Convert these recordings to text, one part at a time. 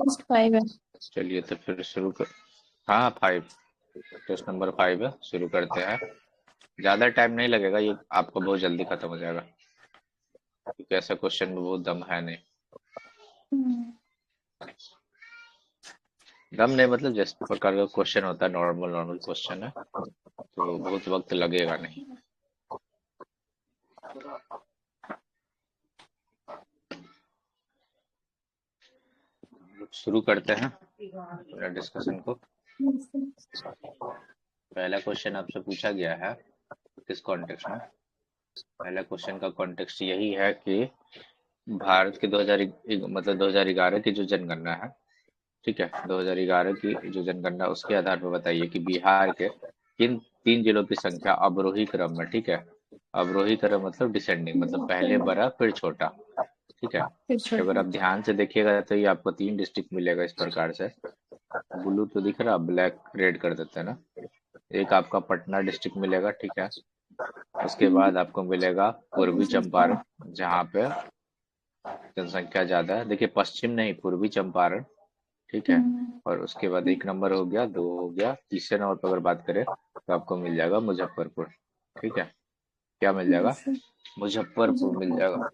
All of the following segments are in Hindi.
टेस्ट 5 है। चलिए तो फिर शुरू कर। हाँ 5, टेस्ट नंबर 5 है, शुरू करते हैं। ज़्यादा टाइम नहीं लगेगा, ये आपको बहुत जल्दी खत्म हो जाएगा, क्योंकि ऐसा क्वेश्चन में बहुत दम है नहीं। हम्म। दम नहीं मतलब जिस प्रकार का क्वेश्चन होता है, नॉर्मल नॉर्मल क्वेश्चन है, तो बहुत वक्त लगेगा नहीं। शुरू करते हैं अपना डिस्कशन को। पहला क्वेश्चन आपसे पूछा गया है किस कॉन्टेक्स्ट में। पहला क्वेश्चन का कॉन्टेक्स्ट यही है कि भारत के 2000 मतलब 2011 की जो जनगणना है, ठीक है, 2011 की जो जनगणना, उसके आधार पर बताइए कि बिहार के किन 3 जिलों की संख्या अवरोही क्रम में, ठीक है, अवरोही क्रम मतलब डिसेंडिंग, मतलब पहले बड़ा फिर छोटा, ठीक है। फिर तो अगर छोटा। आप ध्यान से देखिएगा तो ये आपको 3 डिस्ट्रिक्ट मिलेगा इस प्रकार से। ब्लू तो दिख रहा, ब्लैक रेड कर देते हैं ना। एक आपका पटना डिस्ट्रिक्ट मिलेगा, ठीक है। उसके बाद आपको मिलेगा पूर्वी चंपारण, जहाँ पे जनसंख्या ज्यादा है। देखिए पश्चिम नहीं, पूर्वी चंपारण, ठीक है। और उसके बाद एक नंबर हो गया, दो हो गया, तीसरे नंबर पर अगर बात करें तो आपको मिल जाएगा मुजफ्फरपुर, ठीक है। क्या मिल जाएगा? मुजफ्फरपुर मिल जाएगा।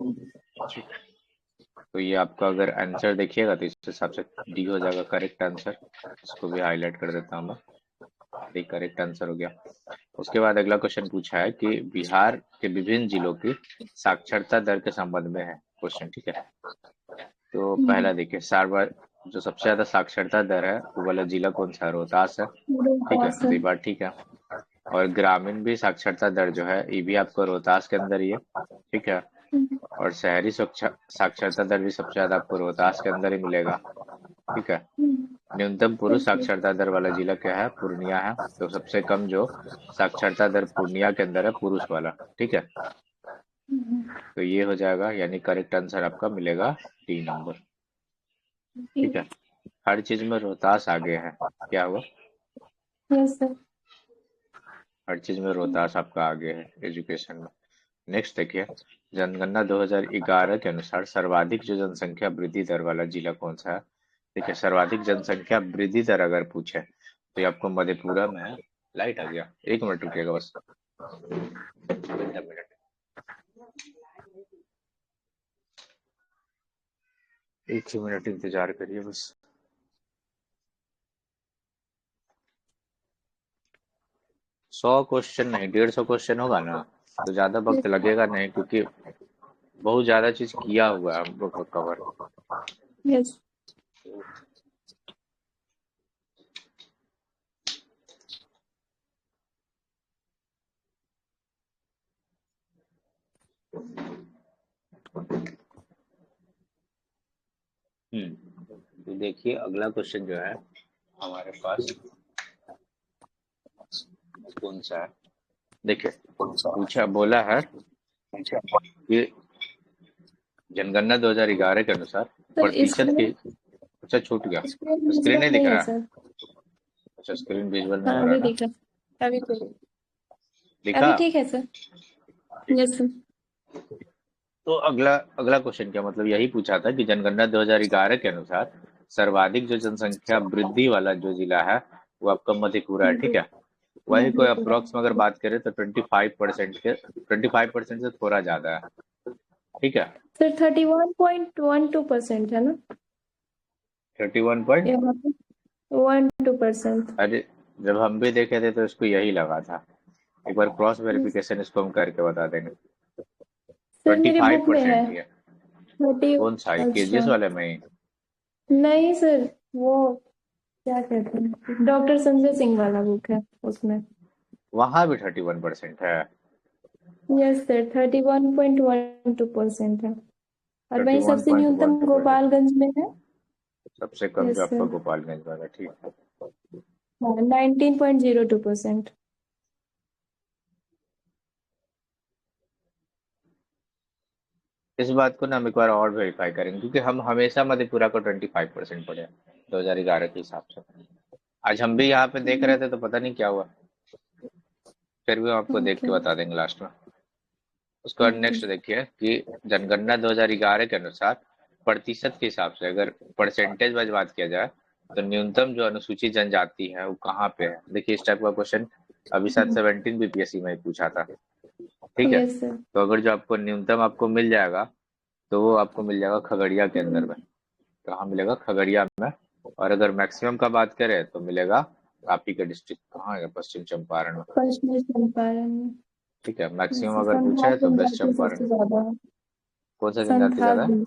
तो ये आपका अगर आंसर देखिएगा तो इस हिसाब से डी हो जाएगा करेक्ट आंसर। इसको भी हाईलाइट कर देता हूँ मैं, डी करेक्ट आंसर हो गया। उसके बाद अगला क्वेश्चन पूछा है कि बिहार के विभिन्न जिलों की साक्षरता दर के संबंध में है क्वेश्चन, ठीक है। तो पहला देखिए, सार्वर जो सबसे ज्यादा साक्षरता दर है वो वाला जिला कौन सा है? रोहतास है, ठीक है, तो ये बात ठीक है। और ग्रामीण भी साक्षरता दर जो है ये भी आपको रोहतास के अंदर ही है, ठीक है। और शहरी साक्षरता दर भी सबसे ज्यादा आपको रोहतास के अंदर ही मिलेगा, ठीक है। न्यूनतम पुरुष साक्षरता दर वाला जिला क्या है? पूर्णिया है। तो सबसे कम जो साक्षरता दर पूर्णिया के अंदर है, पुरुष वाला, ठीक है। तो ये हो जाएगा, यानी करेक्ट आंसर आपका मिलेगा डी नंबर, ठीक है। हर चीज में रोहतास आगे है। क्या हुआ? Yes sir. हर चीज में रोहतास आपका आगे है एजुकेशन में। नेक्स्ट देखिए, जनगणना 2011 के अनुसार सर्वाधिक जो जनसंख्या वृद्धि दर वाला जिला कौन सा है? देखिए सर्वाधिक जनसंख्या वृद्धि दर अगर पूछे तो ये आपको मधेपुरा में है। लाइट आ गया, एक मिनट रुकिएगा बस, एक मिनट, एक ही मिनट इंतजार करिए बस। 100 क्वेश्चन नहीं, 150 क्वेश्चन होगा ना, तो ज्यादा वक्त लगेगा नहीं, क्योंकि बहुत ज्यादा चीज किया हुआ है हम लोग को कवर। यस। तो देखिए अगला क्वेश्चन जो है हमारे पास कौन सा है। देखिए पूछा बोला है कि जनगणना 2011 के अनुसार सर प्रतिशत स्क्रीन की, अच्छा छूट गया, स्क्रीन स्क्रीन नहीं विजुअल दिख नहीं है रहा है? सर। अच्छा स्क्रीन विजुअल नहीं हाँ हो रहा अभी ना? दिखा। अभी तो दिखा? अभी ठीक है सर। ठीक है। Yes sir. तो अगला अगला क्वेश्चन क्या, मतलब यही पूछा था कि जनगणना 2011 के अनुसार सर्वाधिक जो जनसंख्या वृद्धि वाला जो जिला है वो आपका मधेपुरा है, ठीक है। वही कोई मधेपुरा। अप्रोक्स में अगर बात करें तो 25% के, 25% से थोड़ा ज्यादा है, ठीक है। सर 31.12% है ना 31 पॉइंट, यहाँ पे? 12%। अरे जब हम भी देखे थे तो इसको यही लगा था। एक बार क्रॉस वेरिफिकेशन इसको हम करके बता देंगे। सर ट्वेंटी मेरी फाइव बुक में है परसेंट ही है। 30। कौन सा है, केजीएस अच्छा। वाले में ही? नहीं सर, वो क्या कहते हैं, डॉक्टर संजय सिंह वाला बुक है उसमें। वहां भी 31% है। यस सर, 31.12% है। और थर्टी वही वन सबसे पॉइंट वन न्यूनतम टू परसेंट गोपालगंज में है। सबसे कम जो यस आपका सर। गोपालगंज वाला, ठीक है। हाँ 19.02%। इस बात को ना हम एक बार और वेरीफाई करेंगे, क्योंकि हम हमेशा मधेपुरा को 25% पढ़े 2011 के हिसाब से। आज हम भी यहाँ पे देख रहे थे तो पता नहीं क्या हुआ, फिर भी हम आपको देख ओके। के बता देंगे लास्ट में। उसके बाद ओके। नेक्स्ट देखिए कि जनगणना 2011 के अनुसार प्रतिशत के हिसाब से, अगर परसेंटेज वाइज बात किया जाए तो न्यूनतम जो अनुसूचित जनजाति है वो कहाँ पे है। देखिए इस टाइप का क्वेश्चन अभी शायद 17 बीपीएससी में ही पूछा था, ठीक है। Yes sir. तो अगर जो आपको न्यूनतम आपको मिल जाएगा तो वो आपको मिल जाएगा खगड़िया के अंदर में। कहाँ मिलेगा? खगड़िया में। और अगर मैक्सिमम का बात करें तो मिलेगा आप ही का डिस्ट्रिक्ट कहाँ है, पश्चिम चंपारण में, पश्चिमी चंपारण में। ठीक है। मैक्सिमम जैसे अगर पूछा संथाल है तो वेस्ट जनजाति चंपारण। सबसे ज्यादा है। कौन सा जनजाति संथाल ज्यादा है?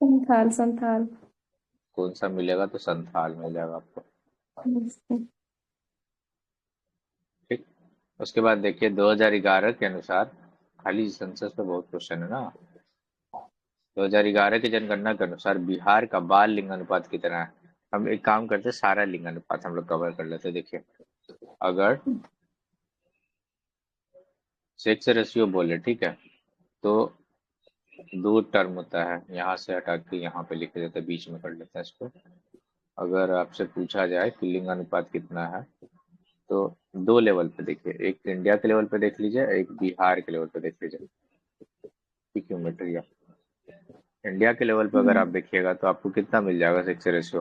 संथाल संथाल। कौन सा मिलेगा? तो संथाल मिल जाएगा आपको, Yes, sir। ठीक। उसके बाद देखिए 2011 के अनुसार, खाली सेंसस पे बहुत क्वेश्चन है ना। 2011 की जनगणना के अनुसार बिहार का बाल लिंग अनुपात कितना है? हम एक काम करते हैं, सारा लिंग अनुपात हम लोग कवर कर लेते हैं। देखिए अगर सेक्स रेशियो बोले, ठीक है, तो दो टर्म होता है, यहाँ से हटा के यहाँ पे लिख देते हैं, बीच में कर लेते हैं इसको। अगर आपसे पूछा जाए कि लिंग अनुपात कितना है तो दो लेवल पे देखिए, एक इंडिया के लेवल पे देख लीजिए, एक बिहार के लेवल पे देख लीजिए। इंडिया के लेवल पे अगर आप देखिएगा तो आपको कितना मिल जाएगा सेक्स रेशियो?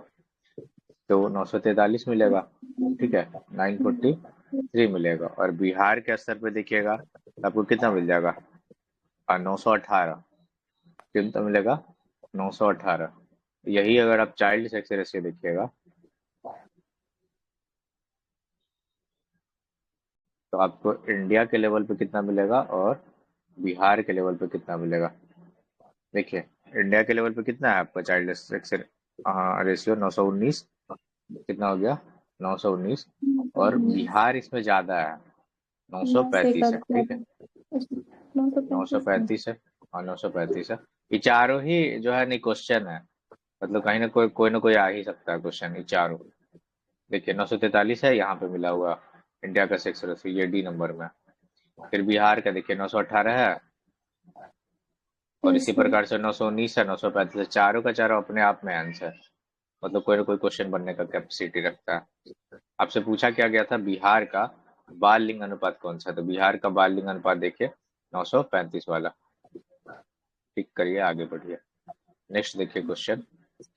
तो 943 मिलेगा, ठीक है, 943 मिलेगा। और बिहार के स्तर पे देखिएगा तो आपको कितना मिल जाएगा? 918। कितना मिलेगा? 918। यही अगर आप चाइल्ड सेक्स रेशियो देखिएगा तो आपको इंडिया के लेवल पे कितना मिलेगा और बिहार के लेवल पे कितना मिलेगा। देखिए इंडिया के लेवल पे कितना है आपका चाइल्ड सेक्स रेशियो? 919। कितना हो गया? 919। और बिहार इसमें ज्यादा है, यहाँ से 935 है, करते ठीक है। हैं 935 है। 935 है, और 935 है। ये चारों ही जो है नहीं क्वेश्चन है, मतलब कहीं ना कोई आ ही सकता है क्वेश्चन, ये चारों। देखिए 943 है यहाँ पे मिला हुआ इंडिया का सेक्स रेशियो, ये डी नंबर में। फिर बिहार का देखिए 918 है, और यस इसी सर। प्रकार से 919 है, 935 है। चारों का चारों अपने आप में आंसर है, मतलब कोई ना कोई क्वेश्चन बनने का कैपेसिटी रखता है। आपसे पूछा क्या गया था बिहार का बाल लिंग अनुपात कौन सा, तो बिहार का बाल लिंग अनुपात देखिए 935 वाला। टिक करिए, आगे बढ़िए। नेक्स्ट देखिए क्वेश्चन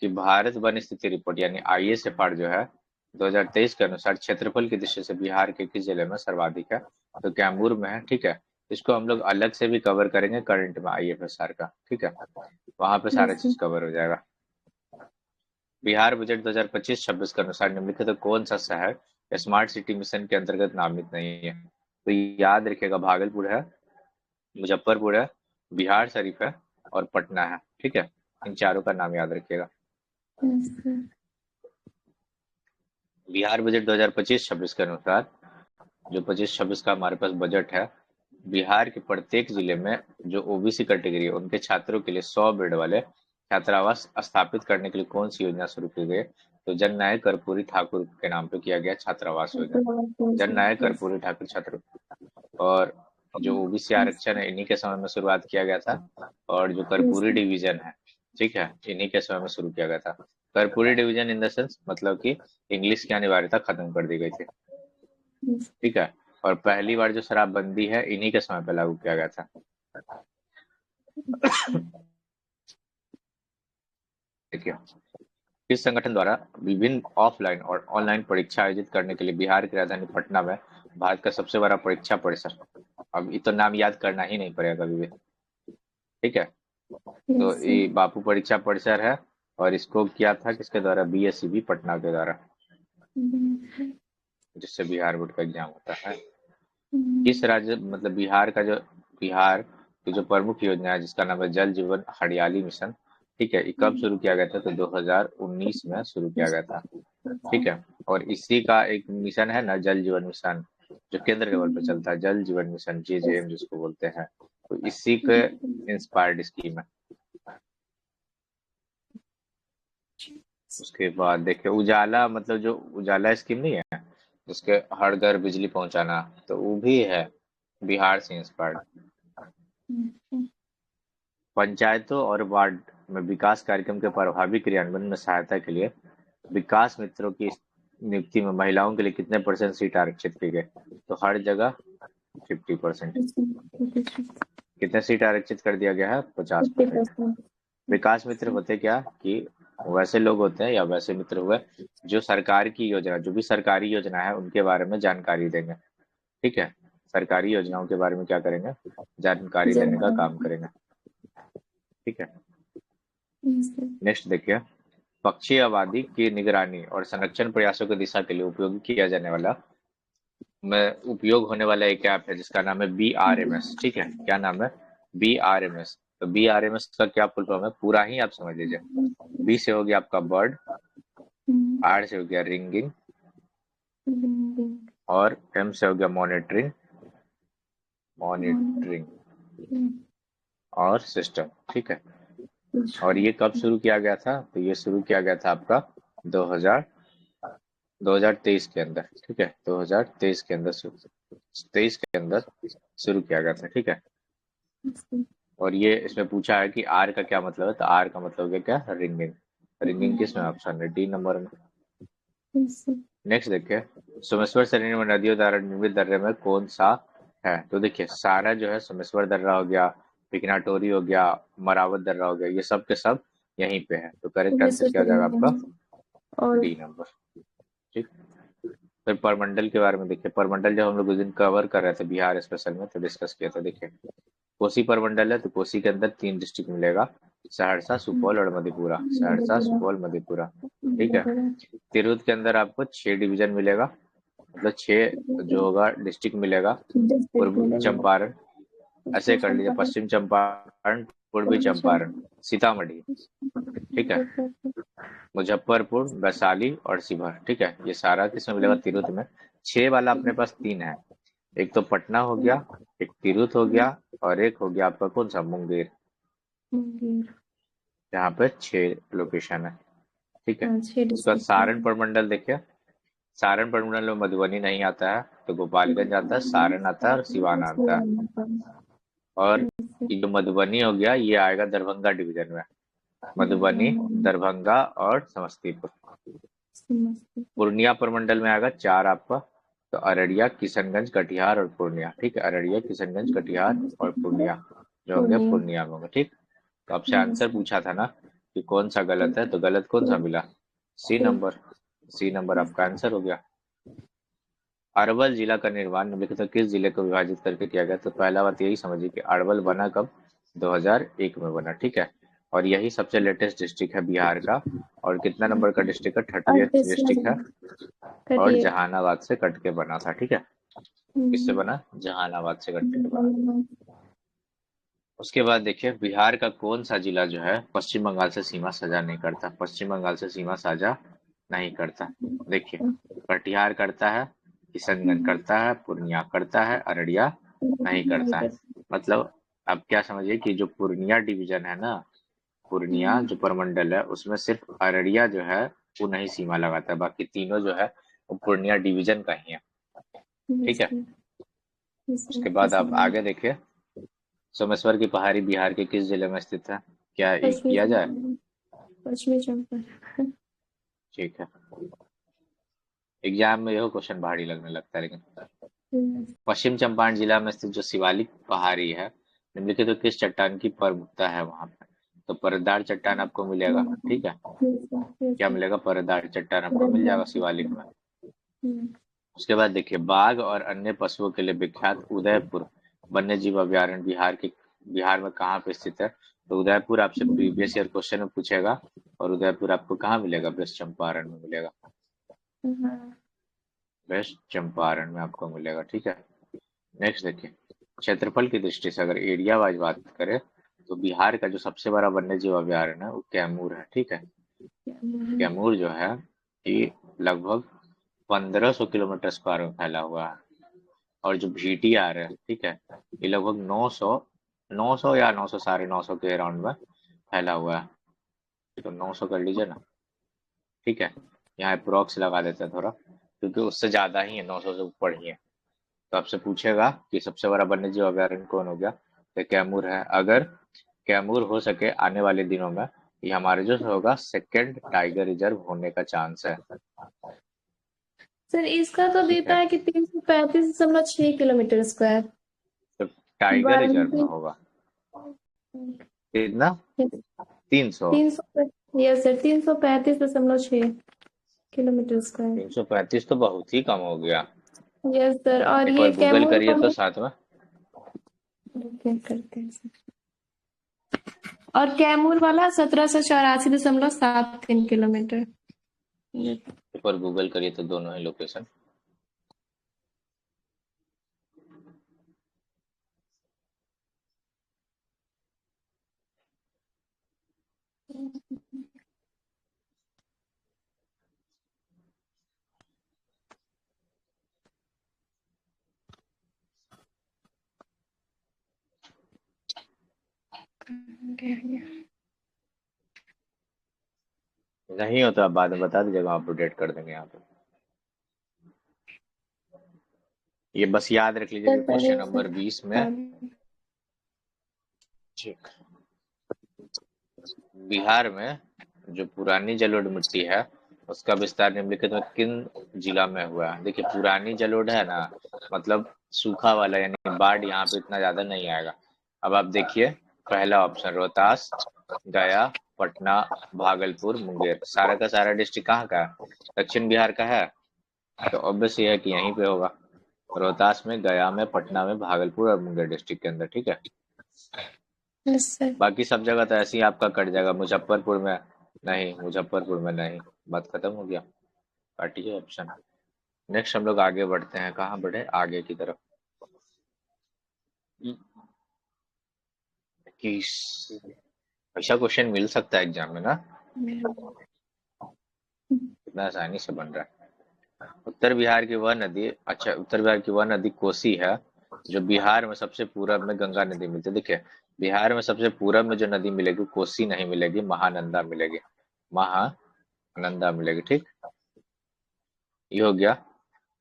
कि भारत वन स्थिति रिपोर्ट यानी ISFR जो है 2023 के अनुसार क्षेत्रफल की दृष्टि से बिहार के किस जिले में सर्वाधिक है? तो कैमूर में है, ठीक है। इसको हम लोग अलग से भी कवर करेंगे करंट में IFSR का, ठीक है, वहां पे सारा यस चीज सर। कवर हो जाएगा। बिहार बजट 2025-26 के अनुसार निम्नलिखित तो कौन सा शहर स्मार्ट सिटी मिशन के अंतर्गत नामित नहीं है? तो याद रखिएगा, भागलपुर है, मुजफ्फरपुर है, बिहार शरीफ है, और पटना है, ठीक है। इन चारों का नाम याद रखिएगा। Yes sir. बिहार बजट 2025-26 के अनुसार जो 25-26 का हमारे पास बजट है, बिहार के प्रत्येक जिले में जो OBC कैटेगरी है उनके छात्रों के लिए 100 बेड वाले छात्रावास स्थापित करने के लिए कौन सी योजना शुरू की गई? तो जननायक कर्पूरी ठाकुर के नाम पे किया गया छात्रावास योजना, जननायक यस। कर्पूरी ठाकुर छात्र। और जो OBC आरक्षण है इन्हीं के समय में शुरुआत किया गया था, और जो कर्पूरी डिवीजन है, ठीक है, इन्हीं के समय में शुरू किया गया था। Karpoori division in the sense मतलब कि इंग्लिश की अनिवार्यता खत्म कर दी गई थी, ठीक है। और पहली बार जो शराबबंदी है इन्हीं के समय पे लागू किया गया था। देखिए किस संगठन द्वारा विभिन्न ऑफलाइन और ऑनलाइन परीक्षा आयोजित करने के लिए बिहार की राजधानी पटना में भारत का सबसे बड़ा परीक्षा परिसर, अब ये तो नाम याद करना ही नहीं पड़ेगा कभी भी, ठीक है। तो ये बापू परीक्षा परिसर है, और इसको किया था किसके द्वारा? BSCB पटना के द्वारा, जिससे बिहार बोर्ड का एग्जाम होता है। किस राज्य मतलब बिहार का जो बिहार की जो प्रमुख योजना है जिसका नाम है जल जीवन हरियाली मिशन, ठीक है, ये कब शुरू किया गया था? तो 2019 में शुरू किया गया था, ठीक है। और इसी का एक मिशन है ना जल जीवन मिशन, जो केंद्र लेवल पे चलता है, जल जीवन मिशन JJM जिसको बोलते हैं, तो इसी के इंस्पायर्ड स्कीम है। उसके बाद देखिए उजाला, मतलब जो उजाला स्कीम नहीं है जिसके हर घर बिजली पहुंचाना, तो वो भी है बिहार से इंस्पायर्ड। पंचायतों और वार्ड में विकास कार्यक्रम के प्रभावी क्रियान्वयन में सहायता के लिए विकास मित्रों की नियुक्ति में महिलाओं के लिए कितने % सीट आरक्षित की गई? तो हर जगह 50%। कितने सीट आरक्षित कर दिया गया है? 50%। विकास मित्र होते क्या कि वैसे लोग होते हैं या वैसे मित्र हुए जो सरकार की योजना, जो भी सरकारी योजना है उनके बारे में जानकारी देंगे। ठीक है, सरकारी योजनाओं के बारे में क्या करेंगे, जानकारी देने का काम जानकारी। करेंगे। ठीक है, सर। नेक्स्ट देखिए, पक्षी आबादी की निगरानी और संरक्षण प्रयासों की दिशा के लिए उपयोग किया जाने वाला में उपयोग होने वाला एक ऐप है जिसका नाम है BRMS। ठीक है, क्या नाम है, BRMS। तो BRMS का क्या फुल फॉर्म है, पूरा ही आप समझ लीजिए। बी से हो गया आपका बर्ड, आर से हो गया रिंगिंग, और एम से हो गया मॉनिटरिंग, मॉनिटरिंग और सिस्टम। ठीक है, और ये कब शुरू किया गया था, तो ये शुरू किया गया था आपका 2000 2023 के अंदर। ठीक है, 2023 के अंदर 23 के अंदर शुरू किया गया था। ठीक है, और ये इसमें पूछा है कि आर का क्या मतलब है, तो आर का मतलब है क्या, रिंगिंग। रिंगिंग किस में ऑप्शन है, डी नंबर में। नेक्स्ट देखिए, सोमेश्वर श्रेणी में नदियों द्वारा निर्मित दर्रे में कौन सा है, तो देखिए सारा जो है, सोमेश्वर दर्रा हो गया, पिकनाटोरी हो गया, मरावत दर्रा हो गया, ये सब के सब यहीं पे है। तो करेक्ट आंसर क्या हो जाएगा आपका, और डी नंबर। ठीक, फिर परमंडल के बारे में देखिए, परमंडल जब हम लोग उस दिन कवर कर रहे थे बिहार स्पेशल में तो डिस्कस किया था। देखिए कोसी परमंडल है, तो कोसी के अंदर 3 डिस्ट्रिक्ट मिलेगा, सहरसा, सुपौल और मधेपुरा। सहरसा, सुपौल, मधेपुरा। ठीक है, तिरहुत के अंदर आपको 6 डिवीजन मिलेगा, मतलब 6 जो होगा डिस्ट्रिक्ट मिलेगा। पूर्वी चंपारण, ऐसे कर लीजिए, पश्चिम चंपारण, पूर्वी चंपारण, सीतामढ़ी। ठीक है, मुजफ्फरपुर, वैशाली और शिवहर। ठीक है, ये सारा किसमें मिलेगा, तिरहुत में। 6 वाला अपने पास 3 है, एक तो पटना हो गया, एक तिरहुत हो गया, और एक हो गया आपका कौन सा, मुंगेर। यहाँ पे 6 लोकेशन है। ठीक है, उसके बाद सारण प्रमंडल देखिए, सारण प्रमंडल में मधुबनी नहीं आता है, तो गोपालगंज आता है, सारण आता है और सिवान आता है। और ये जो मधुबनी हो गया ये आएगा दरभंगा डिवीजन में, मधुबनी, दरभंगा और समस्तीपुर। पूर्णिया प्रमंडल में आएगा 4 आपका, तो अररिया, किशनगंज, कटिहार और पूर्णिया। ठीक है, अररिया, किशनगंज, कटिहार और पूर्णिया जो होंगे पूर्णिया में होंगे। ठीक, तो आपसे आंसर पूछा था ना कि कौन सा गलत है, तो गलत कौन सा मिला, सी नंबर। सी नंबर आपका आंसर हो गया। अरवल जिला का निर्माण निम्नलिखित किस जिले को विभाजित करके किया गया, तो पहला बात यही समझिए कि अरवल बना कब, 2001 में बना। ठीक है, और यही सबसे लेटेस्ट डिस्ट्रिक्ट है बिहार का, और कितना नंबर का डिस्ट्रिक्ट है, 38 डिस्ट्रिक्ट है, और 38। जहानाबाद से कट के बना था। ठीक है, किससे बना, जहानाबाद से कट के बना। उसके बाद देखिए, बिहार का कौन सा जिला जो है पश्चिम बंगाल से सीमा साझा नहीं करता, पश्चिम बंगाल से सीमा साझा नहीं करता। देखिए, कटिहार करता है, किशनगंज करता है, पूर्णिया करता है, अररिया नहीं करता है। मतलब आप क्या समझिए कि जो पूर्णिया डिवीजन है ना, पूर्णिया जो प्रमंडल है उसमें सिर्फ अररिया जो है वो नहीं सीमा लगाता है, बाकी तीनों जो है वो पूर्णिया डिवीजन का ही है। ठीक है, उसके बाद आप आगे देखिए, सोमेश्वर की पहाड़ी बिहार के किस जिले में स्थित है, क्या ये किया जाए। पश्चिमी चंपारण। ठीक है, एग्जाम में यह क्वेश्चन भारी लगने लगता है, लेकिन पश्चिम चंपारण जिला में स्थित जो शिवालिक पहाड़ी है, निम्नलिखित तो किस चट्टान की प्रमुखता है वहां पर, तो परतदार चट्टान आपको मिलेगा। ठीक है, क्या मिलेगा, परतदार चट्टान आपको मिल जाएगा शिवालिक में। उसके बाद देखिए, बाघ और अन्य पशुओं के लिए विख्यात उदयपुर वन्य जीव अभयारण्य बिहार में कहाँ पे स्थित है, तो उदयपुर आपसे प्रीवियस ईयर क्वेश्चन में पूछेगा, और उदयपुर आपको कहाँ मिलेगा, वेस्ट चंपारण में मिलेगा, वेस्ट चंपारण में आपको मिलेगा। ठीक है, नेक्स्ट देखिए, क्षेत्रफल की दृष्टि से अगर एरिया वाइज बात करें तो बिहार का जो सबसे बड़ा वन्य जीव अभयारण्य है वो कैमूर है। ठीक है, कैमूर जो है ये लगभग 1500 किलोमीटर स्क्वायर में फैला हुआ है, और जो VTR है, ठीक है, ये लगभग 900 या 900, साढ़े 900 के अराउंड में फैला हुआ है, तो 900 कर लीजिए ना। ठीक है, यहाँ अप्रोक्स लगा देते हैं थोड़ा, क्योंकि उससे ज्यादा ही है, 900 से ऊपर ही है। तो आपसे पूछेगा कि सबसे बड़ा वन्य जीव अभयारण्य कौन हो गया, तो कैमूर है। अगर कैमूर हो सके आने वाले दिनों में ये हमारे जो होगा सेकेंड टाइगर रिजर्व होने का चांस है। सर इसका तो ठीक देता है, है कि 335.6 किलोमीटर स्क्वायर। तो टाइगर रिजर्व में होगा कितना, 300? 300। Yes sir, 335.6 kilometre square. 335 तो बहुत ही कम हो गया। यस सर, और एक ये बार गूगल कैमूर करिए तो वाला साथ में। क्या करते हैं सर, और कैमूर वाला 1784.73 किलोमीटर। एक बार गूगल करिए तो दोनों ही लोकेशन। नहीं हो तो आप बाद में बता दीजिएगा, हम अपडेट कर देंगे यहाँ पे। ये बस याद रख लीजिए सर कि पहले क्वेश्चन नंबर 20 में ठीक, बिहार में जो पुरानी जलोढ़ मिट्टी है उसका विस्तार निम्नलिखित में किन जिला में हुआ है? देखिए पुरानी जलोढ़ है ना, मतलब सूखा वाला, यानी बाढ़ यहाँ पे इतना ज्यादा नहीं आएगा। अब आप देखिए, पहला ऑप्शन रोहतास, गया, पटना, भागलपुर, मुंगेर। सारा का सारा डिस्ट्रिक्ट कहाँ का है? दक्षिण बिहार का है। तो ऑब्वियस ये है कि यहीं पे होगा, रोहतास में, गया में, पटना में, भागलपुर और मुंगेर डिस्ट्रिक्ट के अंदर। ठीक है, यस सर। बाकी सब जगह तो ऐसे ही आपका कट जाएगा। मुजफ्फरपुर में नहीं, मुजफ्फरपुर में नहीं, बात खत्म हो गया, काटिए ऑप्शन। नेक्स्ट हम लोग आगे बढ़ते हैं, कहाँ बढ़े, आगे की तरफ। कि ऐसा क्वेश्चन मिल सकता है एग्जाम में ना, इतना आसानी से बन रहा है। उत्तर बिहार की वह नदी, अच्छा, उत्तर बिहार की वह नदी कोसी है जो बिहार में सबसे पूरब में गंगा नदी मिलती है। देखिए बिहार में सबसे पूरब में जो नदी मिलेगी कोसी नहीं मिलेगी, महानंदा मिलेगी, महानंदा मिलेगी। ठीक, ये हो गया।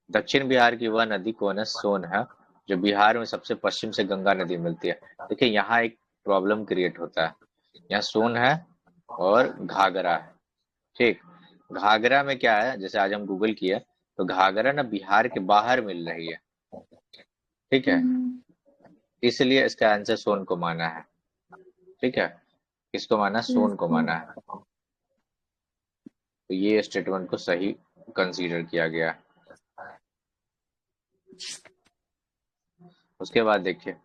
दक्षिण बिहार की वह नदी कौन है? सोन है, जो बिहार में सबसे पश्चिम से गंगा नदी मिलती है। देखिए यहाँ एक प्रॉब्लम क्रिएट होता है, यहाँ सोन है और घाघरा है। ठीक, घाघरा में क्या है, जैसे आज हम गूगल किए तो घाघरा ना बिहार के बाहर मिल रही है। ठीक है, इसलिए इसका आंसर सोन को माना है। ठीक है, किसको माना? सोन को माना है। तो ये स्टेटमेंट को सही कंसीडर किया गया है। उसके बाद देखिए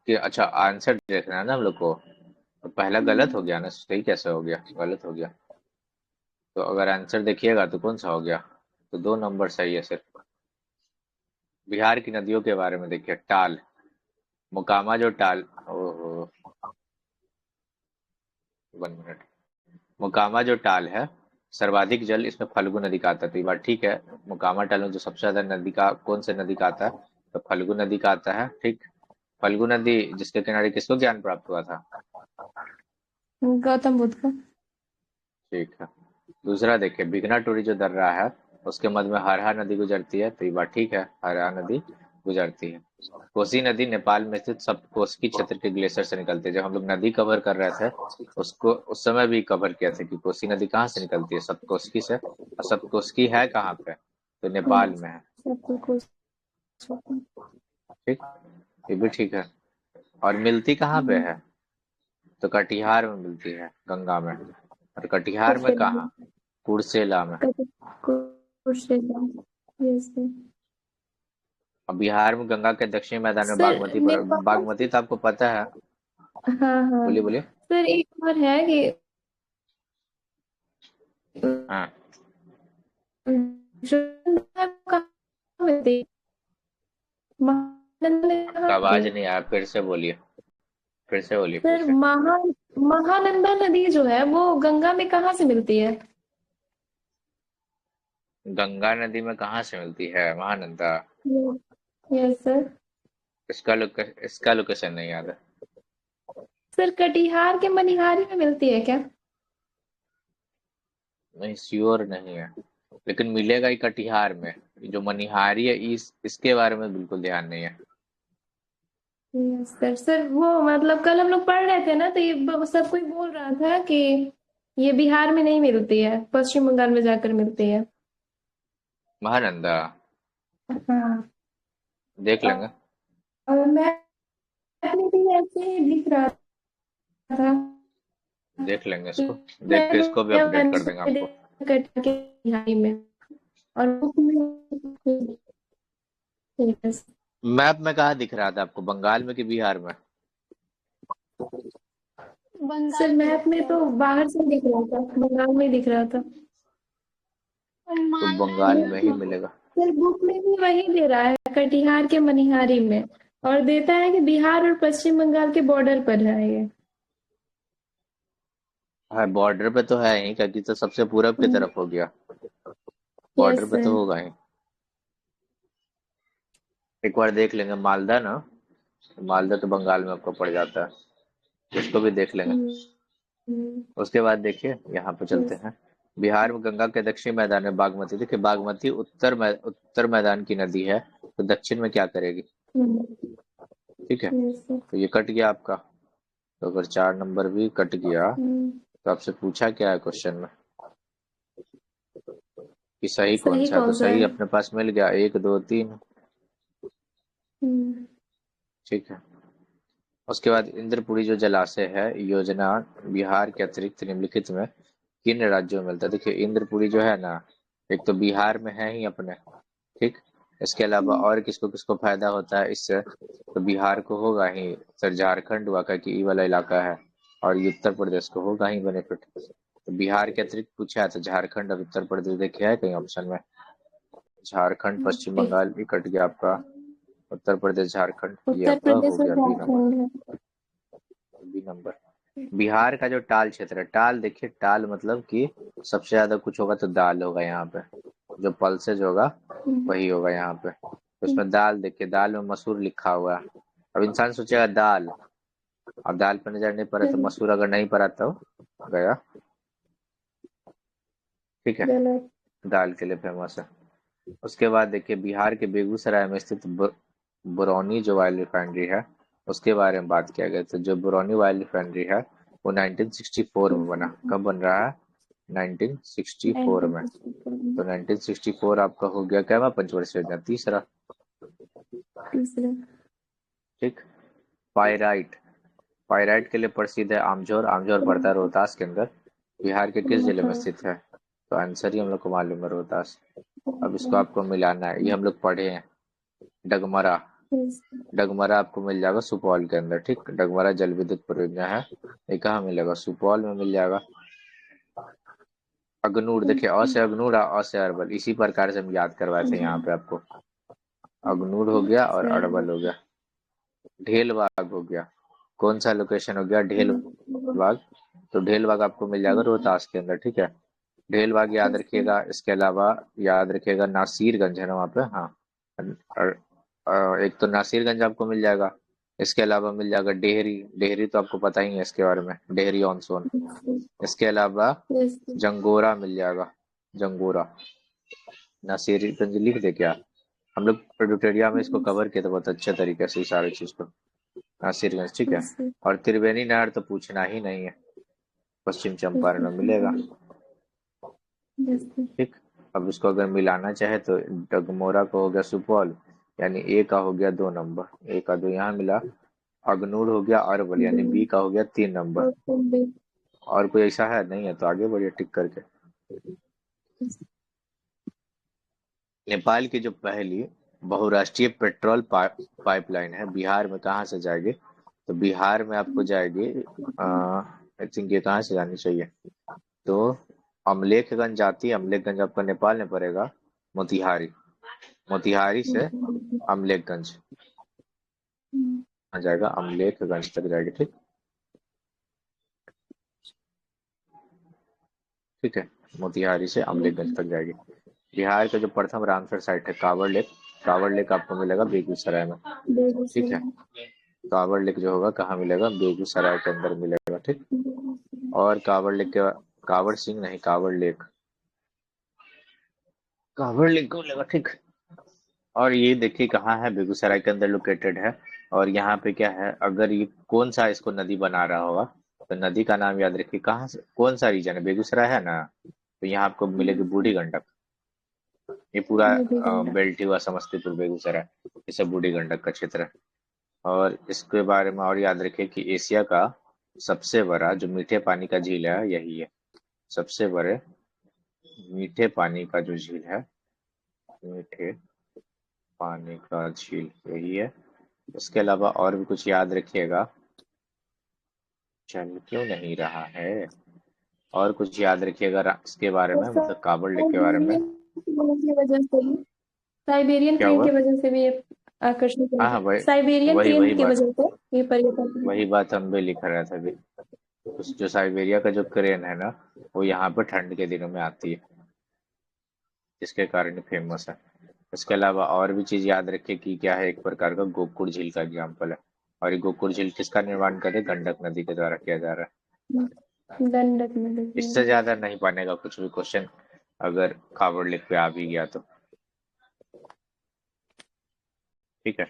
कि अच्छा आंसर देखना है ना हम लोग को, तो पहला गलत हो गया ना, सही कैसे हो गया? गलत हो गया। तो अगर आंसर देखिएगा तो कौन सा हो गया? तो 2 नंबर सही है सिर्फ। बिहार की नदियों के बारे में देखिए, टाल, मोकामा जो टाल, ओहो, 1 मिनट, मोकामा जो टाल है सर्वाधिक जल इसमें फल्गु नदी का आता है। तो ये बात ठीक है, मोकामा टाल में जो सबसे ज्यादा नदी का कौन से नदी का आता है? तो फल्गु नदी का आता है। ठीक, फल्गु नदी जिसके किनारे किसको ज्ञान प्राप्त हुआ था? गौतम बुद्ध का। ठीक है। दूसरा देखिए, बिगना टोरी जो दर्रा है उसके मध्य में हरहा नदी गुजरती है। तो ये बात ठीक है, हरहा नदी गुजरती है। कोसी नदी नेपाल में स्थित सप्तकोशी क्षेत्र के ग्लेशियर से निकलती है। जब हम लोग नदी कवर कर रहे थे उसको उस समय भी कवर किया था कि कोसी नदी कहाँ से निकलती है? सप्तकोशी से। और सप्तकोशी है कहाँ पे? तो नेपाल में है। सब कुछ। ठीक, ये भी ठीक है। और मिलती कहाँ पे है? तो कटिहार में मिलती है, गंगा में। और कटिहार में कहाँ? कुर्सेला में। Yes sir. अब बिहार में गंगा के दक्षिणी मैदान में सर बागमती नेपाल। बागमती तो आपको पता है। हाँ हाँ। बोलिए बोलिए। सर एक और है कि हाँ, जो कहाँ मिलती है? महानंदा में कहाँ आपका मिलती आवाज है? नहीं आया, फिर से बोलिए, फिर से बोलिए, फिर सर से। महानंदा नदी जो है वो गंगा में कहाँ से मिलती है? गंगा नदी में कहाँ से मिलती है महानंदा? Yes sir. इसका लोकेशन नहीं याद है। सर कटिहार के मनिहारी में मिलती है क्या? नहीं, श्योर नहीं है, लेकिन मिलेगा ही कटिहार में। जो मनिहारी है इसके बारे में बिल्कुल ध्यान नहीं है। Yes sir. सर वो मतलब कल हम लोग पढ़ रहे थे ना, तो ये सब कोई बोल रहा था कि ये बिहार में नहीं मिलती है, पश्चिम बंगाल में जाकर मिलती है। महानंदा हाँ। देख लेंगे। और मैप में भी ऐसे ही दिख रहा था। देख लेंगे इसको, देख के मैंने इसको भी अपडेट कर देंगे आपको। कट के बिहारी में और बुक में ठीक है। मैप में कहाँ दिख रहा था आपको, बंगाल में कि बिहार में? सर बंगाल में मैप दिख में रहा तो था। बाहर से दिख रहा था, बंगाल में दिख रहा था। और तो मालदा बंगाल नहीं में था। ही मिलेगा। सर बुक में भी वही दे रहा है, कटिहार के मनिहारी में, और देता है कि बिहार और पश्चिम बंगाल के बॉर्डर पर है ये। हाँ, बॉर्डर पे तो है ही, क्योंकि तो सबसे पूरब की तरफ हो गया, बॉर्डर यस पे तो सर। होगा ही। एक बार देख लेंगे मालदा ना, मालदा तो बंगाल में आपको पड़ जाता है, इसको भी देख लेंगे। उसके बाद देखिए यहाँ पे चलते यस। हैं। बिहार में गंगा के दक्षिणी मैदान में बागमती, देखिए बागमती उत्तर मैदान की नदी है, तो दक्षिण में क्या करेगी? ठीक है, यस सर। तो ये कट गया आपका। तो अगर 4 नंबर भी कट गया, तो आपसे पूछा क्या है क्वेश्चन में कि सही कौन सही सा है, तो कौन सा सही है? अपने पास मिल गया, 1 2 3। हम्म, ठीक है। उसके बाद इंद्रपुरी जो जलाशय है योजना बिहार के अतिरिक्त निम्नलिखित में किन राज्यों में मिलता है? देखिए इंद्रपुरी जो है ना, एक तो बिहार में है ही अपने, ठीक। इसके अलावा और किसको किसको फायदा होता है इससे? तो बिहार को होगा ही, सर झारखंड हुआ क्योंकि ई वाला इलाका है, और ये उत्तर प्रदेश को होगा ही बेनिफिट। तो बिहार के अतिरिक्त पूछा है तो झारखंड और उत्तर प्रदेश देखिए है कहीं ऑप्शन में? झारखंड पश्चिम ठीक। बंगाल ये कट गया आपका, उत्तर प्रदेश झारखंड ये उत्तर आपका हो प्रदेश और गया बी नंबर। झारखंड है। B number. बिहार का जो टाल क्षेत्र है, टाल देखिए, टाल मतलब कि सबसे ज्यादा कुछ होगा तो दाल होगा यहाँ पे, जो पल्सेज होगा हम्म, वही होगा यहाँ पे। तो उसमें दाल देखिए, दाल में मसूर लिखा हुआ है। अब इंसान सोचेगा दाल, अब दाल पे नजर नहीं पड़ा तो मसूर अगर नहीं पड़ा तो गया। ठीक है, गलत। दाल के लिए फेमस है। उसके बाद देखिए बिहार के बेगूसराय में स्थित बरौनी जो ऑयल रिफाइनरी है, उसके बारे में बात किया गया। तो जो बरौनी ऑयल रिफाइनरी है वो 1964 में बना, कब बन रहा है? 1964 में। 1964 तो 1964 आपका हो गया क्या, मैं पंचवर्षीय योजना तीसरा। तीसरा। ठीक। पायराइट, पायराइट के लिए प्रसिद्ध है आमजोर, आमजोर पड़ता है रोहतास के अंदर। बिहार के किस जिले में स्थित है? तो आंसर ही हम लोग को मालूम है, रोहतास। अब इसको आपको मिलाना है, ये हम लोग पढ़े हैं। डगमरा, डगमरा आपको मिल जाएगा सुपौल के अंदर, ठीक। डगमरा जल विद्युत परियोजना है, ये कहाँ मिलेगा? सुपौल में मिल जाएगा। अगनूर देखिए, अ से अगनूर, अ से अरबल, इसी प्रकार से हम याद करवाए थे यहाँ पे आपको। अगनूर हो गया और अरबल हो गया। ढेलबाग हो गया, कौन सा लोकेशन हो गया? ढेलबाग। तो ढेलबाग आपको मिल जाएगा रोहतास के अंदर, ठीक है। ढेलबाग याद रखिएगा। इसके अलावा याद रखिएगा नासिरगंज है ना वहाँ पे, हाँ। और एक तो नासिरगंज आपको मिल जाएगा। इसके अलावा मिल जाएगा डेहरी, डेहरी तो आपको पता ही है इसके बारे में, डेहरी ऑन सोन। इसके अलावा जंगोरा मिल जाएगा, जंगोरा। नासिरगंज लिख दे क्या? हम लोग प्रोडुटेरिया में इसको कवर किया था बहुत अच्छे तरीके से, इस सारी चीज को। नासिरगंज, ठीक है। और त्रिवेणी नहर तो पूछना ही नहीं है, पश्चिम चंपारण में मिलेगा, ठीक। अब इसको अगर मिलाना चाहे तो डगमोरा का हो गया सुपौल, यानी ए का हो गया 2 नंबर, ए का 2 यहाँ मिला। अगनूर हो गया अरवल, यानी बी का हो गया 3 नंबर। और कोई ऐसा है नहीं है तो आगे बढ़िए टिक करके। नेपाल की जो पहली बहुराष्ट्रीय पेट्रोल पाइपलाइन है बिहार में कहाँ से जाएगी? तो बिहार में आपको जाएगी, आई थिंक ये कहाँ से जानी चाहिए, तो अमलेखगंज जाती है। अमलेखगंज आपका नेपाल में पड़ेगा, मोतिहारी, मोतिहारी से अमलेखगंज आ जाएगा, अमलेखगंज तक जाएगी, ठीक। ठीक है, मोतिहारी से अमलेखगंज तक जाएगी। बिहार का जो प्रथम रामसर साइट है कांवड़ लेक, कांवड़ लेक आपको मिलेगा बेगूसराय में, ठीक है। कांवड़ लेक जो होगा कहाँ मिलेगा? बेगूसराय के अंदर मिलेगा, ठीक। और कांवड़ लेक के, कांवड़ सिंह नहीं, कांवड़ लेक, कांवड़ लेक को मिलेगा, ठीक। और ये देखिए कहाँ है, बेगूसराय के अंदर लोकेटेड है। और यहाँ पे क्या है, अगर ये कौन सा इसको नदी बना रहा होगा, तो नदी का नाम याद रखिए, कहाँ से कौन सा रीजन है, बेगूसराय है ना, तो यहाँ आपको मिलेगी बूढ़ी गंडक। ये पूरा बेल्ट ही हुआ समस्तीपुर बेगूसराय, ये सब बूढ़ी गंडक का क्षेत्र है। और इसके बारे में और याद रखिए कि एशिया का सबसे बड़ा जो मीठे पानी का झील है यही है। सबसे बड़े मीठे पानी का जो झील है, मीठे पानी का झील यही है। इसके अलावा और भी कुछ याद रखिएगा। चल क्यों नहीं रहा है? और कुछ याद रखिएगा इसके बारे तो में, मतलब काबल लेक के बारे में। साइबेरियन की वजह से भी, साइबेरियन क्या क्रेन हुआ? की वजह से भी ये आकर्षित हाँ होते हाँ, हैं। वही साइबेरियन वही क्रेन वही की बात, वजह से ये पर्यटक। वही बात हम भी लिख रहे थे अभी। उस जो साइबेरिया का जो क्रेन है ना, वो यहाँ पे ठंड के दिनों में आती है, जिसके कारण फेमस है। इसके अलावा और भी चीज याद रखिए कि क्या है, एक प्रकार का गोकुड़ झील का एग्जाम्पल है। और ये गोकुड़ झील किसका निर्माण करे? गंडक नदी के द्वारा किया जा रहा दंडक में है। देखिए। इससे ज्यादा नहीं बनेगा कुछ भी क्वेश्चन, अगर कावड़ लेक पे आ भी गया तो। ठीक है,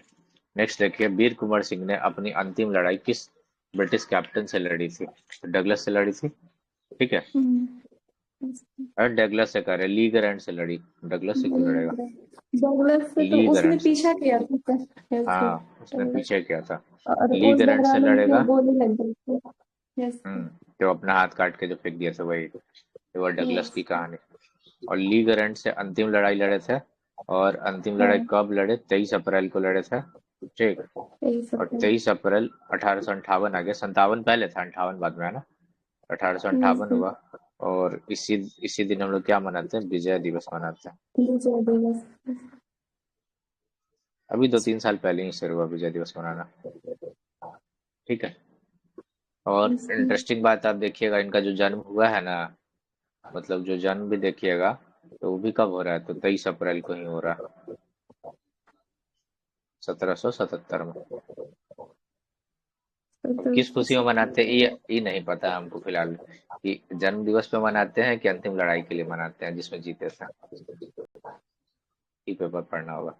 नेक्स्ट देखिए, वीर कुंवर सिंह ने अपनी अंतिम लड़ाई किस ब्रिटिश कैप्टन से लड़ी थी? तो डगलस से लड़ी थी। ठीक है, अरे डगलस से करे, ली ग्रैंड से लड़ी, डगलस से क्यों लड़ेगा? डगलस से तो ली उसने ग्रैंड से, पीछा किया था हाँ उसने डगलस। पीछे किया था। और ली उस ग्रैंड से दौरान उनको लड़ेगा। गोली लग गई थी। यस। जो अपना हाथ काट के जो फेंक दिया था वही, तो वो डगलस यस। की कहानी। और ली ग्रैंड से अंतिम लड़ाई लड़े थे। और अंतिम लड़ाई हाँ, कब लड़े? 23 अप्रैल को लड़े थे। ठीक। यही सब और है। 23 अप्रैल 1858 आ गया, 57 पहले था, 58 बाद में है ना। 1858 यस। हुआ। और इसी दिन हम लोग क्या मनाते हैं? विजय दिवस मनाते हैं। विजय दिवस। अभी 2-3 साल पहले ही शुरू हुआ विजय दिवस मनाना। ठीक है। और यस। इंटरेस्टिंग बात आप देखिएगा, इनका जो जन्म हुआ है ना, मतलब जो जन्म भी देखिएगा, तो वो भी कब हो रहा है? तो 23 अप्रैल को ही हो रहा है, 1777 में। अब किस खुशी में मनाते हैं ये नहीं पता है हमको फिलहाल, कि जन्म दिवस पे मनाते हैं कि अंतिम लड़ाई के लिए मनाते हैं जिसमें जीते थे। ये पेपर पढ़ना होगा।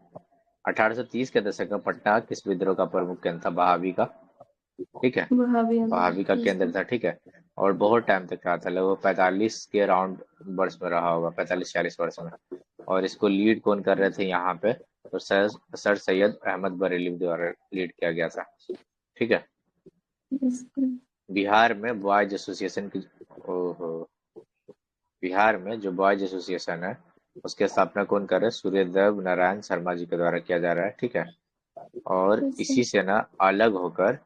1830 के दशक में पटना किस विद्रोह का प्रमुख केंद्र था? बहावी का। ठीक है, महावीर। बहावी का यस। केंद्र था। ठीक है। और बहुत टाइम तक रहा था, लगभग 45 के अराउंड वर्ष में रहा होगा, 45-46 वर्ष में। और इसको लीड कौन कर रहे थे यहाँ पे? तो सर सैयद अहमद बरेली द्वारा लीड किया गया था। ठीक है। यस। बिहार में बॉयज एसोसिएशन की, ओहो, बिहार में जो बॉयज एसोसिएशन है उसकी स्थापना कौन कर रहे हैं? सूर्यदेव नारायण शर्मा जी के द्वारा किया जा रहा है। ठीक है। और यस। इसी से ना अलग होकर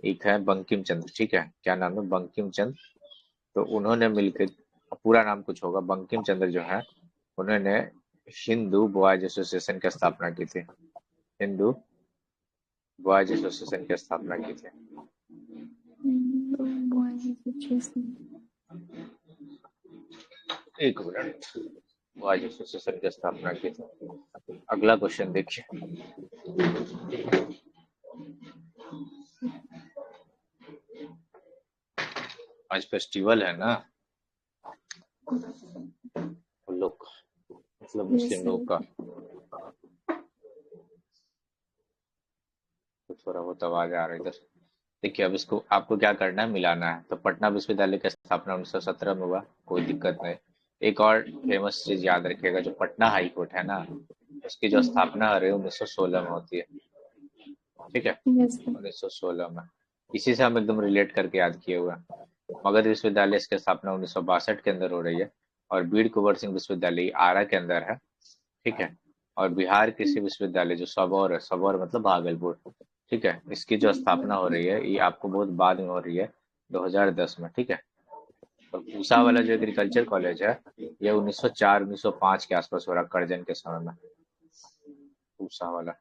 एक है बंकिम चंद्र। ठीक है, क्या नाम है? बंकिम चंद्र। तो उन्होंने मिलकर, पूरा नाम कुछ होगा, बंकिम चंद्र जो है, उन्होंने हिंदू बॉयज एसोसिएशन की स्थापना की थी। हिंदू बॉयज एसोसिएशन की स्थापना की थी। एक मिनट, बॉयज एसोसिएशन की स्थापना की थी। अगला क्वेश्चन देखिए। आज फेस्टिवल है ना उन लोग का, मतलब मुस्लिम लोग का, तो थोड़ा बहुत आवाज आ रहा है इधर। देखिए, अब इसको आपको क्या करना है, मिलाना है। तो पटना विश्वविद्यालय की स्थापना 1917 में हुआ, कोई दिक्कत नहीं। एक और फेमस चीज याद रखिएगा, जो पटना हाई कोर्ट है ना, उसकी जो स्थापना है 1916 में होती है। ठीक है, 1916 में। इसी से हम एकदम रिलेट करके याद किए हुए हैं। मगध विश्वविद्यालय इसकी स्थापना 1962 के अंदर हो रही है। और बीड कुंवर सिंह विश्वविद्यालय आरा के अंदर है। ठीक है। और बिहार कृषि विश्वविद्यालय जो सबौर है, सबौर मतलब भागलपुर। ठीक है, इसकी जो स्थापना हो रही है ये आपको बहुत बाद में हो रही है, 2010 में। ठीक है। और पूसा वाला जो एग्रीकल्चर कॉलेज है, ये 1904-1905 के आसपास हो रहा, करजन के समय में, पूसा वाला।